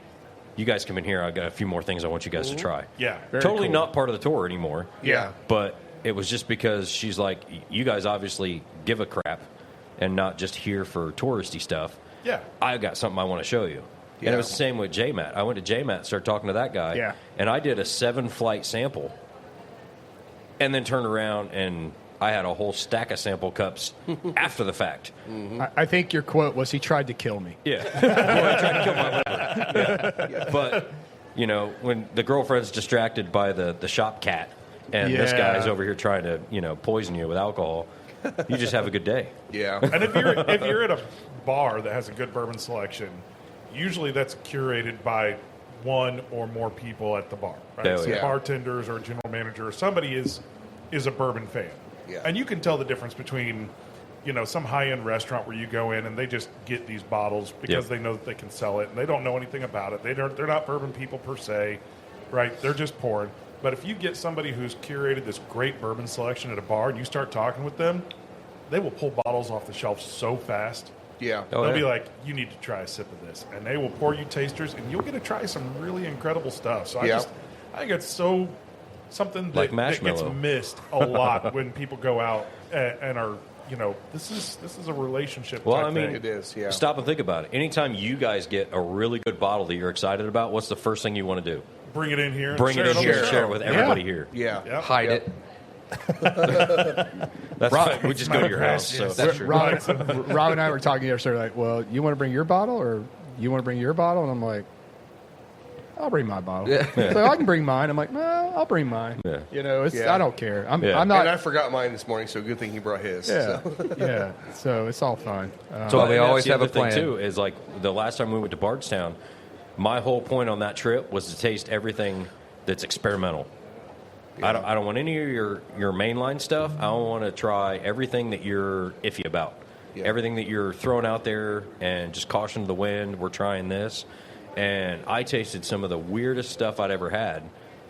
Speaker 5: you guys come in here. I've got a few more things I want you guys to try.
Speaker 4: Yeah.
Speaker 5: Totally not part of the tour anymore.
Speaker 2: Yeah.
Speaker 5: But it was just because she's like, you guys obviously give a crap and not just here for touristy stuff.
Speaker 4: Yeah.
Speaker 5: I got something I want to show you. And it was the same with JMAT. I went to JMAT, started talking to that guy.
Speaker 3: Yeah.
Speaker 5: And I did a 7-flight sample and then turned around and I had a whole stack of sample cups after the fact.
Speaker 3: I think your quote was, he tried to kill me.
Speaker 5: Yeah. Well, I tried to kill my liver. Yeah. But, when the girlfriend's distracted by the shop cat and this
Speaker 3: Yeah.
Speaker 5: guy's over here trying to, poison you with alcohol, you just have a good day.
Speaker 2: Yeah.
Speaker 4: And if you're at a bar that has a good bourbon selection, usually that's curated by one or more people at the bar. Right?
Speaker 5: Oh,
Speaker 4: So
Speaker 5: yeah.
Speaker 4: bartenders or a general manager or somebody is a bourbon fan.
Speaker 2: Yeah.
Speaker 4: And you can tell the difference between, some high-end restaurant where you go in and they just get these bottles because
Speaker 5: Yep.
Speaker 4: they know that they can sell it and they don't know anything about it. They're not bourbon people per se, right? They're just pouring. But if you get somebody who's curated this great bourbon selection at a bar and you start talking with them, they will pull bottles off the shelf so fast.
Speaker 2: Yeah.
Speaker 5: Oh,
Speaker 4: They'll
Speaker 5: yeah.
Speaker 4: be like, you need to try a sip of this. And they will pour you tasters, and you'll get to try some really incredible stuff. So
Speaker 2: Yeah.
Speaker 4: I think it's something
Speaker 5: Like
Speaker 4: that gets
Speaker 5: marshmallow.
Speaker 4: missed a lot when people go out and are, this is a relationship
Speaker 5: Well,
Speaker 4: type
Speaker 5: I mean,
Speaker 4: thing.
Speaker 2: It is, yeah.
Speaker 5: Stop and think about it. Anytime you guys get a really good bottle that you're excited about, what's the first thing you want to do?
Speaker 4: Bring it in here. And
Speaker 5: Bring
Speaker 4: share
Speaker 5: it in
Speaker 4: on
Speaker 5: here
Speaker 4: the
Speaker 5: and
Speaker 4: show.
Speaker 5: share it with everybody here.
Speaker 2: Yeah.
Speaker 4: Yep.
Speaker 7: Hide
Speaker 2: Yep.
Speaker 7: it.
Speaker 5: That's fine. We just go to your house. So.
Speaker 7: That's true.
Speaker 3: Rob and I were talking yesterday, like, well, you want to bring your bottle or you want to bring your bottle? And I'm like, I'll bring my bottle.
Speaker 7: Yeah.
Speaker 3: So I can bring mine. I'm like, no, I'll bring mine.
Speaker 5: Yeah.
Speaker 3: It's
Speaker 2: Yeah.
Speaker 3: I don't care. I'm
Speaker 5: Yeah.
Speaker 3: not.
Speaker 2: And I forgot mine this morning, so good thing he brought his.
Speaker 3: Yeah,
Speaker 2: So.
Speaker 3: yeah. So it's all fun.
Speaker 7: So
Speaker 5: Well,
Speaker 7: we
Speaker 5: and
Speaker 7: always
Speaker 5: that's the
Speaker 7: have a
Speaker 5: other thing,
Speaker 7: plan.
Speaker 5: too, is like the last time we went to Bardstown, my whole point on that trip was to taste everything that's experimental. I don't want any of your mainline stuff. I want to try everything that you're iffy about.
Speaker 2: Yeah.
Speaker 5: Everything that you're throwing out there and just caution to the wind, we're trying this. And I tasted some of the weirdest stuff I'd ever had,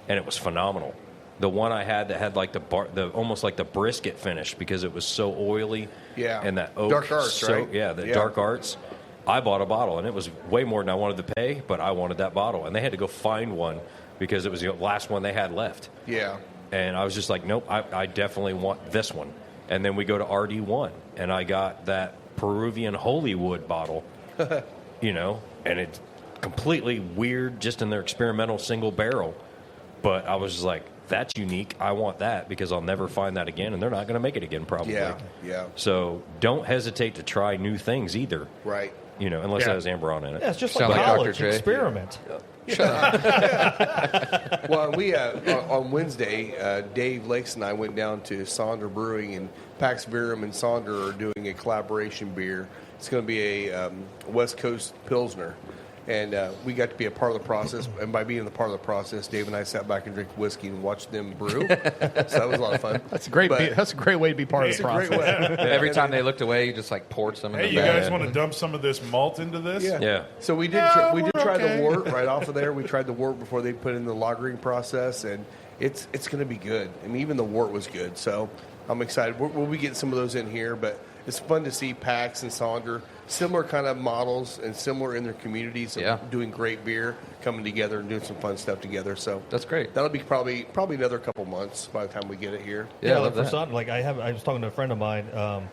Speaker 5: and it was phenomenal. The one I had that had like the almost like the brisket finish because it was so oily.
Speaker 2: Yeah.
Speaker 5: And that oak.
Speaker 2: Dark Arts,
Speaker 5: so,
Speaker 2: right?
Speaker 5: Yeah, the
Speaker 2: Yeah.
Speaker 5: Dark Arts. I bought a bottle, and it was way more than I wanted to pay, but I wanted that bottle. And they had to go find one because it was the last one they had left.
Speaker 2: Yeah.
Speaker 5: And I was just like, nope, I definitely want this one. And then we go to RD1, and I got that Peruvian Holywood bottle, and it's completely weird just in their experimental single barrel. But I was just like, that's unique. I want that because I'll never find that again, and they're not going to make it again probably.
Speaker 2: Yeah. Yeah.
Speaker 5: So don't hesitate to try new things either,
Speaker 2: Right.
Speaker 5: unless
Speaker 3: Yeah.
Speaker 5: it has Amberon in it.
Speaker 6: Yeah, it's just
Speaker 7: Sound
Speaker 6: like
Speaker 7: like
Speaker 6: college.
Speaker 7: Dr. J.
Speaker 6: Experiment.
Speaker 2: Well, we on Wednesday, Dave Lakes and I went down to Sonder Brewing, and Pax Verum and Sonder are doing a collaboration beer. It's going to be a West Coast Pilsner, and we got to be a part of the process. And by being a part of the process, Dave and I sat back and drank whiskey and watched them brew. So that was a lot of fun.
Speaker 3: That's a great.
Speaker 2: But
Speaker 3: That's a great way to be part of
Speaker 2: it's
Speaker 3: the
Speaker 2: a great
Speaker 3: process.
Speaker 2: way.
Speaker 7: Every time they looked away, you just like poured some in
Speaker 4: Hey,
Speaker 7: the
Speaker 4: you
Speaker 7: bag.
Speaker 4: guys want to dump some of this malt into this?
Speaker 2: Yeah.
Speaker 5: Yeah.
Speaker 2: So we did.
Speaker 4: Yeah,
Speaker 2: We did
Speaker 4: we're
Speaker 2: try
Speaker 4: okay.
Speaker 2: the wort right off of there. We tried the wort before they put in the lagering process, and it's going to be good. I mean, even the wort was good, so I'm excited. We'll be getting some of those in here, but it's fun to see Pax and Sonder, similar kind of models and similar in their communities, doing great beer, coming together and doing some fun stuff together. So
Speaker 7: that's great.
Speaker 2: That'll be probably another couple months by the time we get it here.
Speaker 6: Yeah, like for Sonder, like I was talking to a friend of mine.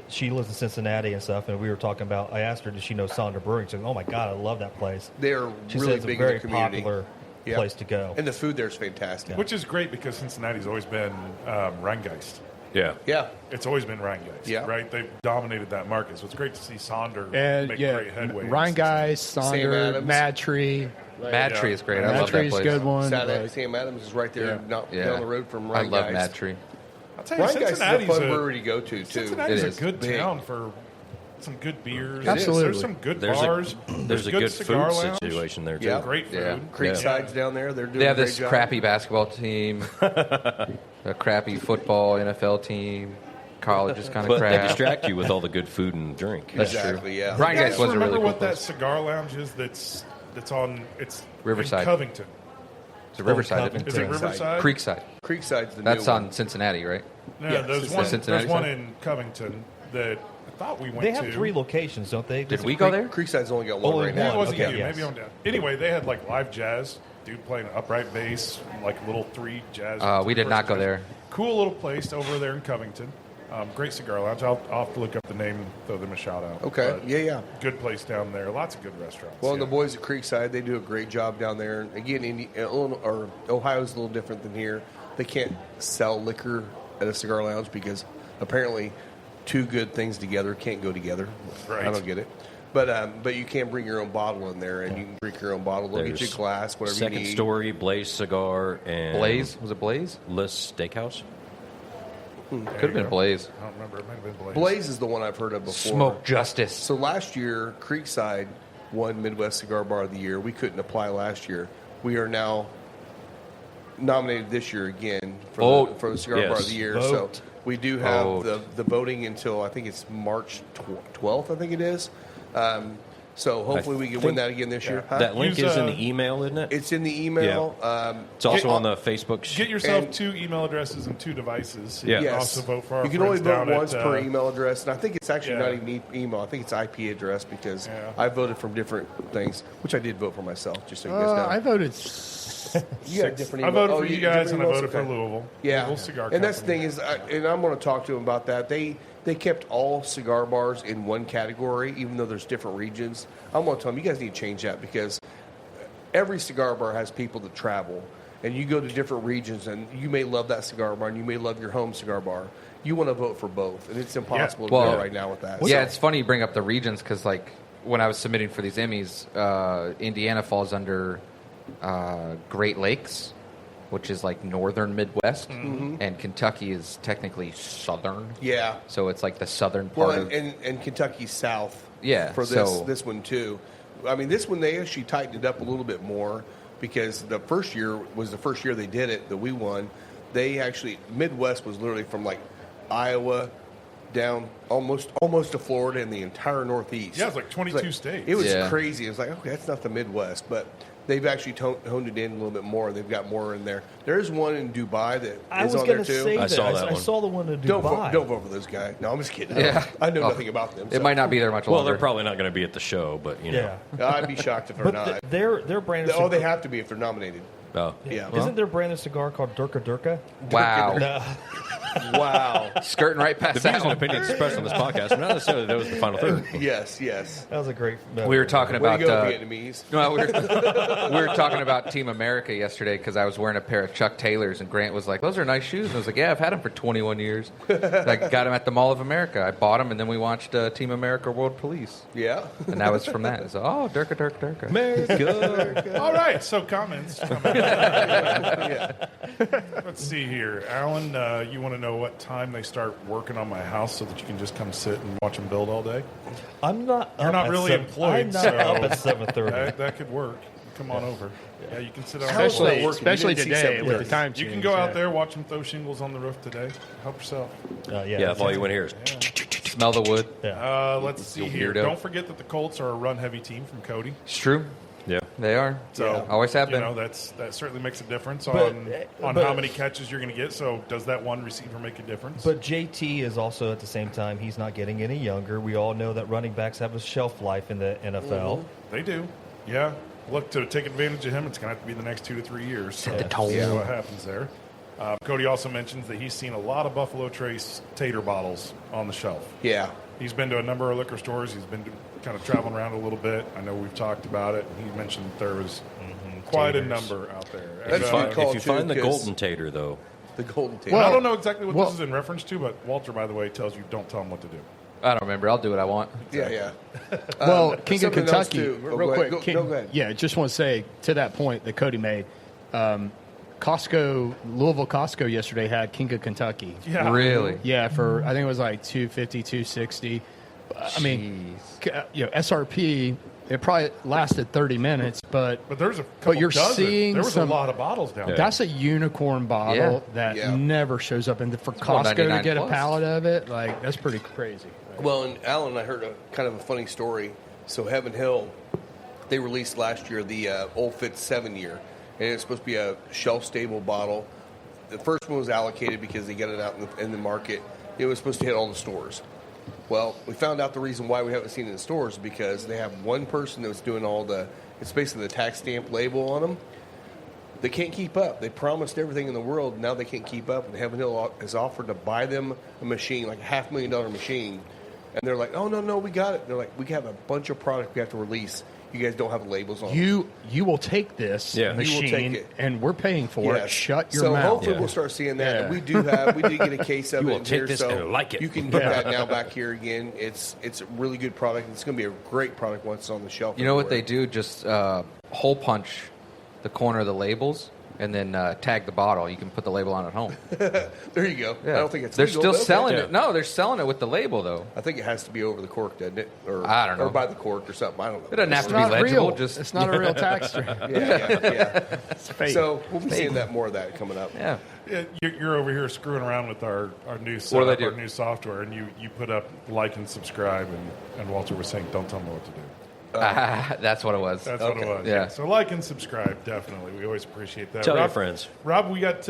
Speaker 6: She lives in Cincinnati and stuff, and we were talking about. I asked her, "Does she know Sonder Brewing?" She said, "Oh my God, I love that place."
Speaker 2: They're
Speaker 6: she
Speaker 2: really
Speaker 6: said
Speaker 2: big
Speaker 6: it's a very
Speaker 2: in the community.
Speaker 6: popular place to go,
Speaker 2: and the food there is fantastic.
Speaker 4: Which is great because Cincinnati's always been Rheingeist.
Speaker 2: Yeah.
Speaker 4: It's always been Rheingeist, right? They've dominated that market, so it's great to see Sonder make great headway.
Speaker 3: Rheingeist, Sonder, Mad Tree.
Speaker 7: Mad Tree is great. I love that place.
Speaker 3: Good one.
Speaker 2: Sam Adams is right there down the road from Rheingeist.
Speaker 7: I love Mad Tree.
Speaker 4: I'll tell you,
Speaker 2: Cincinnati's
Speaker 4: Cincinnati's
Speaker 2: a fun brewery to go to, too.
Speaker 4: Cincinnati's a good town for some good beers.
Speaker 3: Absolutely.
Speaker 4: There's some good bars.
Speaker 5: There's a good
Speaker 4: cigar
Speaker 5: food
Speaker 4: lounge.
Speaker 5: situation there, too.
Speaker 2: Yeah.
Speaker 4: Great food.
Speaker 2: Creekside's down there. They're doing
Speaker 7: They have
Speaker 2: a great
Speaker 7: this
Speaker 2: job.
Speaker 7: crappy basketball team, a crappy football NFL team. College is kind of
Speaker 5: But
Speaker 7: crap.
Speaker 5: they distract you with all the good food and drink.
Speaker 7: That's
Speaker 2: Exactly,
Speaker 7: true.
Speaker 2: yeah.
Speaker 4: You
Speaker 7: Rheingeist
Speaker 4: guys
Speaker 7: was a
Speaker 4: remember
Speaker 7: really cool
Speaker 4: what that
Speaker 7: place.
Speaker 4: cigar lounge is that's on
Speaker 7: Riverside.
Speaker 4: in Covington?
Speaker 7: It's Riverside.
Speaker 6: Covington.
Speaker 4: Is it Riverside?
Speaker 7: Creekside.
Speaker 2: Creekside's the
Speaker 7: That's
Speaker 2: new
Speaker 7: on
Speaker 2: one.
Speaker 7: Cincinnati, right?
Speaker 4: No,
Speaker 2: Yeah,
Speaker 4: there's
Speaker 2: it's
Speaker 4: one.
Speaker 2: the
Speaker 7: Cincinnati
Speaker 4: There's one
Speaker 7: side.
Speaker 4: in Covington that I thought we went
Speaker 6: They
Speaker 4: to.
Speaker 6: have 3 locations, don't they?
Speaker 7: Did we go there?
Speaker 2: Creekside's only got one
Speaker 6: Only
Speaker 2: right
Speaker 6: one.
Speaker 2: now.
Speaker 4: Maybe it wasn't
Speaker 6: Okay,
Speaker 4: you.
Speaker 6: yes.
Speaker 4: Maybe I'm down. Anyway, they had like live jazz. Dude playing an upright bass, like little 3 jazz.
Speaker 7: We did not go
Speaker 4: jazz.
Speaker 7: there.
Speaker 4: Cool little place over there in Covington. Great cigar lounge. I'll have to look up the name and throw them a shout out.
Speaker 2: Okay,
Speaker 4: But
Speaker 2: yeah.
Speaker 4: Good place down there. Lots of good restaurants.
Speaker 2: Well,
Speaker 4: yeah.
Speaker 2: the boys at Creekside, they do a great job down there. Again, Ohio's a little different than here. They can't sell liquor at a cigar lounge because apparently 2 good things together can't go together.
Speaker 4: Right.
Speaker 2: I don't get it. But you can bring your own bottle in there, and you can drink your own bottle. They'll get you a glass, whatever
Speaker 5: Second
Speaker 2: you need.
Speaker 5: Story, Blaze Cigar, and
Speaker 7: Blaze? Was it Blaze?
Speaker 5: List Steakhouse.
Speaker 7: Could have been Blaze.
Speaker 4: I don't remember. It might have been Blaze.
Speaker 2: Blaze is the one I've heard of before.
Speaker 7: Smoke Justice.
Speaker 2: So last year, Creekside won Midwest Cigar Bar of the Year. We couldn't apply last year. We are now nominated this year again for the Cigar Bar of the Year.
Speaker 6: Vote.
Speaker 2: So we do have the voting until I think it's March 12th, I think it is. So hopefully we can win that again this year. Huh?
Speaker 5: That link
Speaker 4: Use,
Speaker 5: is in the email, isn't it?
Speaker 2: It's in the email.
Speaker 5: It's also on the Facebook.
Speaker 4: Get yourself
Speaker 2: And-
Speaker 4: 2 email addresses and 2 devices.
Speaker 5: Yeah.
Speaker 4: You can
Speaker 2: Yes.
Speaker 4: also vote for our
Speaker 2: You can only
Speaker 4: friends
Speaker 2: vote
Speaker 4: down
Speaker 2: once
Speaker 4: at,
Speaker 2: per email address, and I think it's actually
Speaker 4: yeah.
Speaker 2: not even email. I think it's IP address because
Speaker 4: Yeah.
Speaker 2: I voted from different things, which I did vote for myself, just so you guys know.
Speaker 3: I voted.
Speaker 2: You got different
Speaker 4: I
Speaker 2: email.
Speaker 4: voted for you guys, and I
Speaker 2: emails?
Speaker 4: voted for
Speaker 2: Okay.
Speaker 4: Louisville.
Speaker 2: Yeah,
Speaker 4: Louisville Cigar
Speaker 2: and that's the
Speaker 4: Company.
Speaker 2: thing is, and I'm going to talk to them about that. They kept all cigar bars in one category, even though there's different regions. I'm going to tell them, you guys need to change that because every cigar bar has people that travel, and you go to different regions, and you may love that cigar bar, and you may love your home cigar bar. You want to vote for both, and it's impossible to
Speaker 7: Well,
Speaker 2: do right now with that.
Speaker 7: Yeah,
Speaker 2: So-
Speaker 7: it's funny you bring up the regions because, like, when I was submitting for these Emmys, Indiana falls under Great Lakes, which is like northern Midwest, and Kentucky is technically southern.
Speaker 2: yeah.
Speaker 7: So it's like the southern part
Speaker 2: Well,
Speaker 7: of.
Speaker 2: and Kentucky's south.
Speaker 7: Yeah,
Speaker 2: For
Speaker 7: so-
Speaker 2: this one too. I mean, this one they actually tightened it up a little bit more because the first year was the first year they did it that we won. They actually Midwest was literally from like Iowa down almost to Florida and the entire Northeast.
Speaker 4: Yeah, it's like 22 states.
Speaker 2: It was
Speaker 7: Yeah.
Speaker 2: crazy. It was like, okay, that's not the Midwest, but they've actually honed it in a little bit more. They've got more in there. There is one in Dubai that
Speaker 6: I
Speaker 2: is
Speaker 6: was
Speaker 2: on there
Speaker 6: going to
Speaker 2: too.
Speaker 6: say
Speaker 5: I
Speaker 6: that.
Speaker 5: saw that
Speaker 6: I
Speaker 5: one.
Speaker 6: saw the one in
Speaker 2: Don't
Speaker 6: Dubai.
Speaker 2: vote for those guys. No, I'm just kidding.
Speaker 7: Yeah.
Speaker 2: I know
Speaker 7: Oh.
Speaker 2: nothing about them.
Speaker 7: It
Speaker 2: so.
Speaker 7: might not be there much
Speaker 5: Well,
Speaker 7: longer.
Speaker 5: they're probably not going to be at the show, but you know.
Speaker 6: Yeah.
Speaker 2: I'd be shocked if they're
Speaker 6: But
Speaker 2: not.
Speaker 6: their brand of
Speaker 2: They have to be if they're nominated.
Speaker 5: Oh.
Speaker 2: Yeah.
Speaker 6: Isn't their brand of cigar called Durka Durka?
Speaker 7: Wow.
Speaker 6: No.
Speaker 2: Wow.
Speaker 7: Skirting right past
Speaker 5: The
Speaker 7: that
Speaker 5: views and
Speaker 7: one.
Speaker 5: opinions expressed on this podcast are not necessarily those of the final third.
Speaker 2: Yes, yes.
Speaker 6: That was a great.
Speaker 7: We were talking
Speaker 2: Way
Speaker 7: about
Speaker 2: to go, Vietnamese.
Speaker 7: no, we were talking about Team America yesterday because I was wearing a pair of Chuck Taylors and Grant was like, "Those are nice shoes." And I was like, "Yeah, I've had them for 21 years. I got them at the Mall of America. I bought them and then we watched Team America World Police,
Speaker 2: Yeah.
Speaker 7: and that was from that. It's oh, Durka Durka Durka.
Speaker 6: America.
Speaker 4: All right, so comments.
Speaker 2: Yeah.
Speaker 4: Let's see here. Alan, you want to know what time they start working on my house so that you can just come sit and watch them build all day?
Speaker 6: I'm not.
Speaker 4: You're
Speaker 6: up
Speaker 4: not
Speaker 6: at
Speaker 4: really employed,
Speaker 6: I'm not
Speaker 4: so-
Speaker 6: up at 7:30.
Speaker 4: That could work. Come on over. Yeah, you can sit on
Speaker 2: How's that
Speaker 3: Especially,
Speaker 2: working?
Speaker 3: especially
Speaker 2: You didn't see
Speaker 3: today
Speaker 2: something
Speaker 3: with the
Speaker 2: there.
Speaker 3: time
Speaker 4: You
Speaker 3: change.
Speaker 4: can go out
Speaker 3: yeah.
Speaker 4: there, watch them throw shingles on the roof today. Help yourself.
Speaker 5: Yeah, if all you want to hear is
Speaker 7: Smell the wood.
Speaker 4: Let's see
Speaker 7: You
Speaker 4: here.
Speaker 7: weirdo.
Speaker 4: Don't forget that the Colts are a run-heavy team from Cody.
Speaker 7: It's true.
Speaker 5: Yeah.
Speaker 7: They are.
Speaker 4: So
Speaker 7: Always have been.
Speaker 4: that certainly makes a difference
Speaker 6: But-
Speaker 4: on
Speaker 6: but-
Speaker 4: how many catches you're going to get. So does that one receiver make a difference?
Speaker 6: But JT is also at the same time, he's not getting any younger. We all know that running backs have a shelf life in the NFL.
Speaker 4: They do. Yeah. Look, to take advantage of him, it's going to have to be the next 2 to 3 years. So
Speaker 7: the tone.
Speaker 4: see what happens there. Cody also mentions that he's seen a lot of Buffalo Trace tater bottles on the shelf.
Speaker 2: Yeah.
Speaker 4: He's been to a number of liquor stores. He's been kind of traveling around a little bit. I know we've talked about it. He mentioned there was quite a number out there.
Speaker 2: That's
Speaker 4: And,
Speaker 2: fun.
Speaker 5: If you find the golden tater, though,
Speaker 2: The golden tail.
Speaker 4: and I don't know exactly what
Speaker 3: Well-
Speaker 4: this is in reference to, but Walter, by the way, tells you don't tell him what to do.
Speaker 7: I don't remember. I'll do what I want.
Speaker 2: Yeah.
Speaker 3: Well, King of
Speaker 2: something else,
Speaker 3: Kentucky,
Speaker 2: too. Oh,
Speaker 3: real
Speaker 2: go ahead.
Speaker 3: quick.
Speaker 2: Go ahead.
Speaker 3: Yeah, just want to say to that point that Cody made, Louisville Costco yesterday had King of Kentucky.
Speaker 4: Yeah.
Speaker 7: Really?
Speaker 3: Yeah, for I think it was like $250, $260. I mean, SRP. It probably lasted 30 minutes, but
Speaker 4: But there's a couple
Speaker 3: you're
Speaker 4: dozen.
Speaker 3: seeing
Speaker 4: There was
Speaker 3: some-
Speaker 4: a lot of bottles down there.
Speaker 3: that's a unicorn bottle
Speaker 7: Yeah.
Speaker 3: that
Speaker 2: Yeah.
Speaker 3: never shows up. And for
Speaker 7: well,
Speaker 3: Costco to
Speaker 7: 99
Speaker 3: get a
Speaker 7: plus.
Speaker 3: pallet of it, like that's pretty crazy.
Speaker 2: Well, and Alan, I heard a kind of a funny story. So Heaven Hill, they released last year the Old Fit 7-year, and it's supposed to be a shelf-stable bottle. The first one was allocated because they got it out in the market. It was supposed to hit all the stores. Well, we found out the reason why we haven't seen it in stores is because they have one person that was doing all it's basically the tax stamp label on them. They can't keep up. They promised everything in the world. Now they can't keep up. And Heaven Hill has offered to buy them a machine, like a $500,000 machine. And they're like, oh, no, we got it. They're like, we have a bunch of product we have to release. You guys don't have labels on it.
Speaker 3: You will take this
Speaker 5: Yeah. You will
Speaker 3: machine,
Speaker 2: take it.
Speaker 3: and we're paying for
Speaker 2: Yes.
Speaker 3: it. Shut your
Speaker 2: so
Speaker 3: mouth.
Speaker 2: hopefully
Speaker 5: Yeah.
Speaker 2: we'll start seeing that.
Speaker 3: Yeah.
Speaker 2: And we did get a case of
Speaker 5: You
Speaker 2: it
Speaker 5: will
Speaker 2: in
Speaker 5: take
Speaker 2: here,
Speaker 5: this
Speaker 2: so
Speaker 5: and like it.
Speaker 2: you can get that now back here again. It's a really good product. It's going to be a great product once it's on the shelf.
Speaker 7: You know what they
Speaker 2: everywhere.
Speaker 7: do? Just hole punch the corner of the labels and then tag the bottle. You can put the label on at home.
Speaker 2: There you go. I don't think it's
Speaker 7: They're
Speaker 2: legal,
Speaker 7: still
Speaker 2: but okay.
Speaker 7: selling
Speaker 5: Yeah.
Speaker 7: it. No, they're selling it with the label though.
Speaker 2: I think it has to be over the cork, doesn't it? Or
Speaker 7: I don't know.
Speaker 2: Or by the cork or something. I don't know.
Speaker 7: It doesn't have
Speaker 3: It's
Speaker 7: to be
Speaker 3: not
Speaker 7: legible.
Speaker 3: real.
Speaker 7: Just
Speaker 3: It's not a real tax.
Speaker 2: Yeah.
Speaker 3: It's fake.
Speaker 2: So we'll be seeing that more of that coming up.
Speaker 7: yeah.
Speaker 4: Yeah, you're over here screwing around with our new
Speaker 7: What do
Speaker 4: setup,
Speaker 7: they do?
Speaker 4: our new software, and you put up like and subscribe, and Walter was saying, don't tell me what to do.
Speaker 7: That's what it was.
Speaker 4: That's what it was.
Speaker 7: Yeah.
Speaker 4: So like and subscribe, definitely. We always appreciate that.
Speaker 5: Tell your
Speaker 4: Rob,
Speaker 5: friends.
Speaker 4: Rob, we got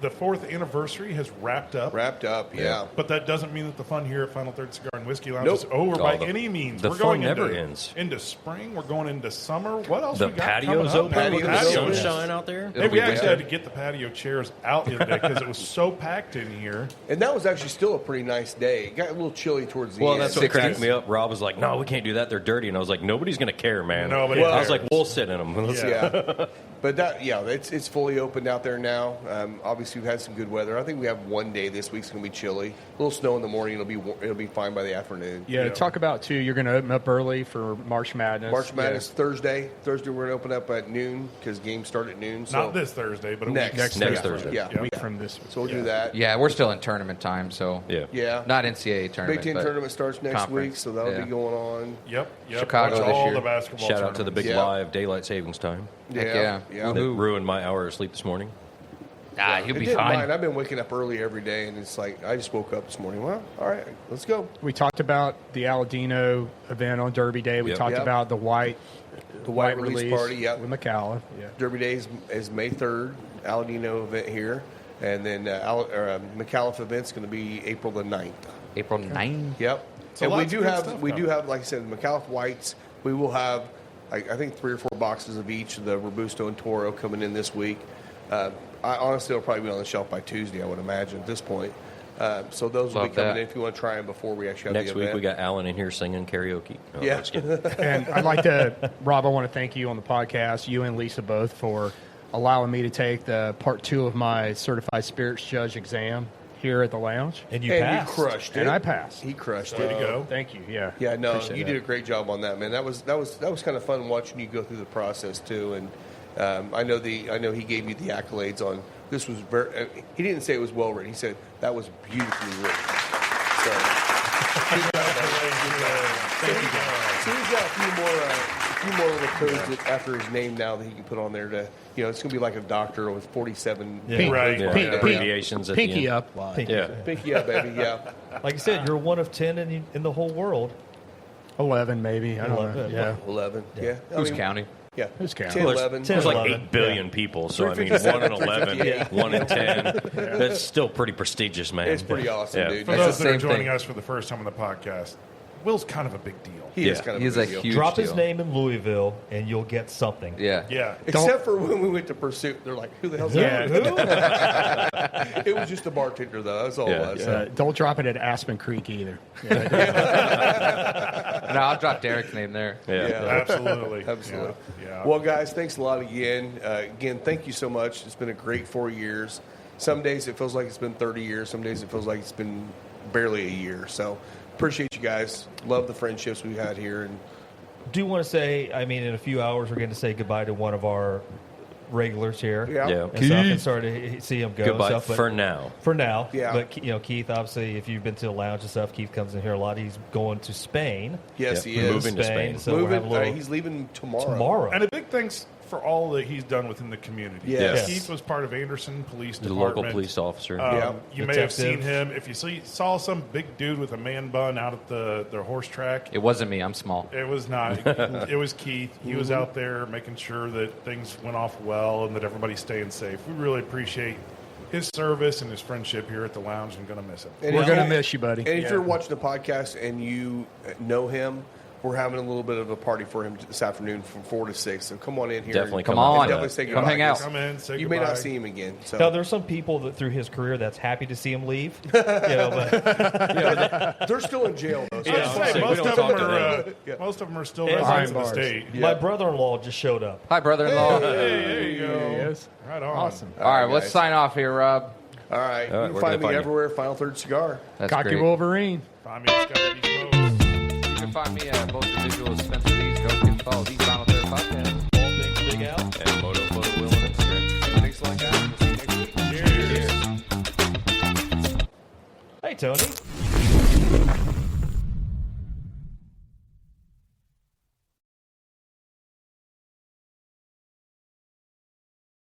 Speaker 4: the 4th anniversary has wrapped up.
Speaker 2: Wrapped up, yeah.
Speaker 4: But that doesn't mean that the fun here at Final Third Cigar and Whiskey Lounge
Speaker 2: Nope.
Speaker 4: is over by
Speaker 5: the-
Speaker 4: any means.
Speaker 5: the
Speaker 4: We're
Speaker 5: fun
Speaker 4: going
Speaker 5: never
Speaker 4: into,
Speaker 5: ends.
Speaker 4: into spring. We're going into summer. What else
Speaker 5: The
Speaker 4: we got
Speaker 5: patio's
Speaker 4: coming up?
Speaker 5: open. Look at the
Speaker 2: Patio's open.
Speaker 5: sunshine out there.
Speaker 4: Hey, we
Speaker 7: It'll be
Speaker 4: actually had
Speaker 7: winter.
Speaker 4: to get the patio chairs out the other day because it was so packed in here.
Speaker 2: And that was actually still a pretty nice day. It got a little chilly towards the
Speaker 5: Well,
Speaker 2: end.
Speaker 5: that's what
Speaker 7: 60s.
Speaker 5: cracked me up. Rob was like, "No, we can't do that. They're dirty." And I was like, "Nobody's going to care, man."
Speaker 4: Nobody
Speaker 5: I was
Speaker 4: cares.
Speaker 5: like, "We'll sit in them."
Speaker 2: Yeah. But it's fully opened out there now. Obviously, we've had some good weather. I think we have one day this week's going to be chilly. A little snow in the morning. It'll be fine by the afternoon.
Speaker 3: yeah, talk about too. You're going to open up early for March Madness.
Speaker 2: March Madness Thursday. Thursday we're going to open up at noon because games start at noon. So
Speaker 4: Not this Thursday, but a
Speaker 2: next
Speaker 4: week.
Speaker 5: Next
Speaker 2: yeah.
Speaker 5: Thursday.
Speaker 2: Yeah.
Speaker 3: Yeah, week from this.
Speaker 2: So we'll do that.
Speaker 7: Yeah, we're still in tournament time, so
Speaker 5: Yeah.
Speaker 2: Yeah.
Speaker 7: not NCAA tournament.
Speaker 2: Big Ten
Speaker 7: but
Speaker 2: tournament starts next
Speaker 7: conference.
Speaker 2: week, so that'll
Speaker 7: Yeah.
Speaker 2: be going on.
Speaker 4: Yep.
Speaker 7: Chicago
Speaker 4: Watch
Speaker 7: this
Speaker 4: all
Speaker 7: year.
Speaker 4: the basketball
Speaker 5: Shout out to the big
Speaker 2: Yeah.
Speaker 5: live daylight savings time
Speaker 7: Heck yeah.
Speaker 2: yeah.
Speaker 5: that ruined my hour of sleep this morning.
Speaker 7: You'll
Speaker 2: It
Speaker 7: be
Speaker 2: didn't
Speaker 7: fine.
Speaker 2: mind. I've been waking up early every day, and it's like I just woke up this morning. Well, all right, let's go.
Speaker 3: We talked about the Aladino event on Derby Day. We
Speaker 5: Yep.
Speaker 3: talked
Speaker 2: Yep.
Speaker 3: about the white
Speaker 2: release party, yep.
Speaker 3: with McAuliffe. Yeah.
Speaker 2: Derby Day is May 3rd. Aladino event here, and then McAuliffe event's going to be April the 9th.
Speaker 7: April 9th.
Speaker 2: Yep.
Speaker 4: So
Speaker 2: And we
Speaker 4: lots
Speaker 2: do
Speaker 4: of good
Speaker 2: have
Speaker 4: stuff
Speaker 2: we do
Speaker 4: coming.
Speaker 2: have like I said McAuliffe whites. We will have I think 3 or 4 boxes of each of the Robusto and Toro coming in this week. I honestly will probably be on the shelf by Tuesday. I would imagine at this point. So those will be
Speaker 7: Love
Speaker 2: coming
Speaker 7: that.
Speaker 2: in if you want to try them before we actually have
Speaker 5: Next
Speaker 2: the
Speaker 5: week
Speaker 2: event.
Speaker 5: we got Alan in here singing karaoke. Oh,
Speaker 2: Yeah.
Speaker 5: that's good.
Speaker 3: And I'd like to, Rob, I want to thank you on the podcast, you and Lisa both, for allowing me to take the part 2 of my certified spirits judge exam here at the lounge.
Speaker 6: And you
Speaker 2: and
Speaker 6: passed.
Speaker 2: you crushed it.
Speaker 3: And I passed.
Speaker 2: He crushed
Speaker 4: Way
Speaker 2: it.
Speaker 4: to go.
Speaker 3: Thank you. Yeah.
Speaker 2: Yeah, no,
Speaker 3: Appreciate
Speaker 2: you
Speaker 3: that.
Speaker 2: did a great job on that, man. That was kind of fun watching you go through the process too. And I know he gave you the accolades on this was very. He didn't say it was well written. He said that was beautifully written. So, so he's got a few more little codes after his name now that he can put on there to it's gonna be like a doctor with 47
Speaker 3: Pink-
Speaker 4: Right.
Speaker 5: Yeah,
Speaker 3: Pink-
Speaker 5: abbreviations at the
Speaker 3: Pinky
Speaker 5: end.
Speaker 3: up.
Speaker 6: Pinky.
Speaker 5: Yeah.
Speaker 2: Pinky up, baby. Yeah.
Speaker 6: Like I said, you're one of 10 in the whole world
Speaker 3: 11 maybe. I don't know. Yeah.
Speaker 2: 11. Yeah.
Speaker 7: Who's counting?
Speaker 2: Yeah.
Speaker 3: Who's counting?
Speaker 2: 10,
Speaker 3: Well,
Speaker 2: 11.
Speaker 5: There's like
Speaker 6: 11.
Speaker 5: 8 billion people, so I mean,
Speaker 2: 357,
Speaker 5: 1 in 11,
Speaker 2: 358.
Speaker 5: 1 in 10. That's still pretty prestigious, man.
Speaker 2: It's pretty awesome,
Speaker 5: Yeah.
Speaker 2: dude.
Speaker 4: For
Speaker 7: That's
Speaker 4: those
Speaker 7: the
Speaker 4: that are
Speaker 7: same
Speaker 4: joining
Speaker 7: thing.
Speaker 4: us for the first time on the podcast, Will's kind of a big deal.
Speaker 2: He is
Speaker 5: Yeah.
Speaker 2: kind of
Speaker 7: He's
Speaker 2: a
Speaker 7: a
Speaker 2: big deal.
Speaker 7: huge
Speaker 6: Drop
Speaker 7: deal.
Speaker 6: his name in Louisville, and you'll get something.
Speaker 7: Yeah.
Speaker 4: Yeah.
Speaker 2: Except for when we went to Pursuit, they're like, "Who the hell's
Speaker 3: Yeah.
Speaker 2: that?" It was just a bartender, though. That's all
Speaker 5: Yeah.
Speaker 2: it was. So.
Speaker 3: Don't drop it at Aspen Creek either.
Speaker 7: No, I'll drop Derek's name there.
Speaker 5: Yeah.
Speaker 4: Absolutely.
Speaker 2: Absolutely.
Speaker 4: Yeah.
Speaker 2: Well, guys, thanks a lot again. Again, thank you so much. It's been a great 4 years. Some days it feels like it's been 30 years. Some days it feels like it's been barely a year. So appreciate you guys. Love the friendships we've had here. And
Speaker 6: Do want to say, I mean, in a few hours, we're going to say goodbye to one of our regulars here.
Speaker 2: Yeah.
Speaker 5: Yeah.
Speaker 6: And stuff, and sorry to see him go.
Speaker 5: Goodbye
Speaker 6: and stuff, but
Speaker 5: for now.
Speaker 6: For now.
Speaker 2: Yeah.
Speaker 6: But, Keith, obviously, if you've been to the lounge and stuff, Keith comes in here a lot. He's going to Spain.
Speaker 2: yes,
Speaker 5: Yep.
Speaker 2: he is.
Speaker 5: Moving to Spain.
Speaker 6: So we're
Speaker 2: Moving,
Speaker 6: having a little
Speaker 2: he's leaving tomorrow.
Speaker 6: tomorrow.
Speaker 4: And a big thanks for all that he's done within the community.
Speaker 2: Yes.
Speaker 4: Keith was part of Anderson Police
Speaker 5: The
Speaker 4: Department.
Speaker 5: local police officer.
Speaker 2: Yeah.
Speaker 4: You may have seen
Speaker 6: Detective.
Speaker 4: him. If you saw some big dude with a man bun out at the horse track,
Speaker 7: It wasn't me. I'm small.
Speaker 4: it was not. It was Keith. He was out there making sure that things went off well and that everybody's staying safe. We really appreciate his service and his friendship here at the lounge, and going to miss him.
Speaker 2: And
Speaker 3: We're
Speaker 2: if
Speaker 3: going to
Speaker 2: you-
Speaker 3: miss you, buddy.
Speaker 2: And if you're watching the podcast and you know him, we're having a little bit of a party for him this afternoon from 4 to 6. So come on in here.
Speaker 5: Definitely
Speaker 7: Come
Speaker 5: come
Speaker 7: on.
Speaker 5: on.
Speaker 2: Definitely say
Speaker 7: Come
Speaker 2: goodbye,
Speaker 7: hang out.
Speaker 2: 'cause
Speaker 4: Come in, say
Speaker 2: You may
Speaker 4: goodbye.
Speaker 2: not see him again. So
Speaker 6: Now, there's some people that through his career that's happy to see him leave. But
Speaker 2: they're still in jail, though. So
Speaker 4: I was gonna say,
Speaker 5: we
Speaker 4: most
Speaker 5: don't
Speaker 4: of
Speaker 5: talk
Speaker 4: them
Speaker 5: to
Speaker 4: are
Speaker 5: them.
Speaker 4: most of them are still
Speaker 6: Yeah.
Speaker 4: residents of the
Speaker 3: Behind
Speaker 4: state.
Speaker 2: Yeah.
Speaker 6: my brother-in-law just showed up.
Speaker 7: Hi, brother-in-law.
Speaker 4: Hey, there you go.
Speaker 3: Yes.
Speaker 4: Right on.
Speaker 3: Awesome.
Speaker 7: All right,
Speaker 2: guys.
Speaker 7: let's sign off here, Rob.
Speaker 2: All right. You can
Speaker 5: where
Speaker 2: find
Speaker 5: can
Speaker 2: me
Speaker 5: they find you?
Speaker 2: everywhere. Final Third Cigar.
Speaker 7: That's
Speaker 3: Cocky
Speaker 7: great.
Speaker 3: Wolverine.
Speaker 4: Find me at Scotty D's Modes.
Speaker 7: You can find me at both the visuals, Spencer Lee's, Go Get Follow, These Final Third Podcast.
Speaker 6: All things Big Al.
Speaker 5: And Moto Photo Will on Instagram.
Speaker 2: Thanks a lot, guys. We'll see you next week.
Speaker 4: Cheers.
Speaker 6: Hey, Tony.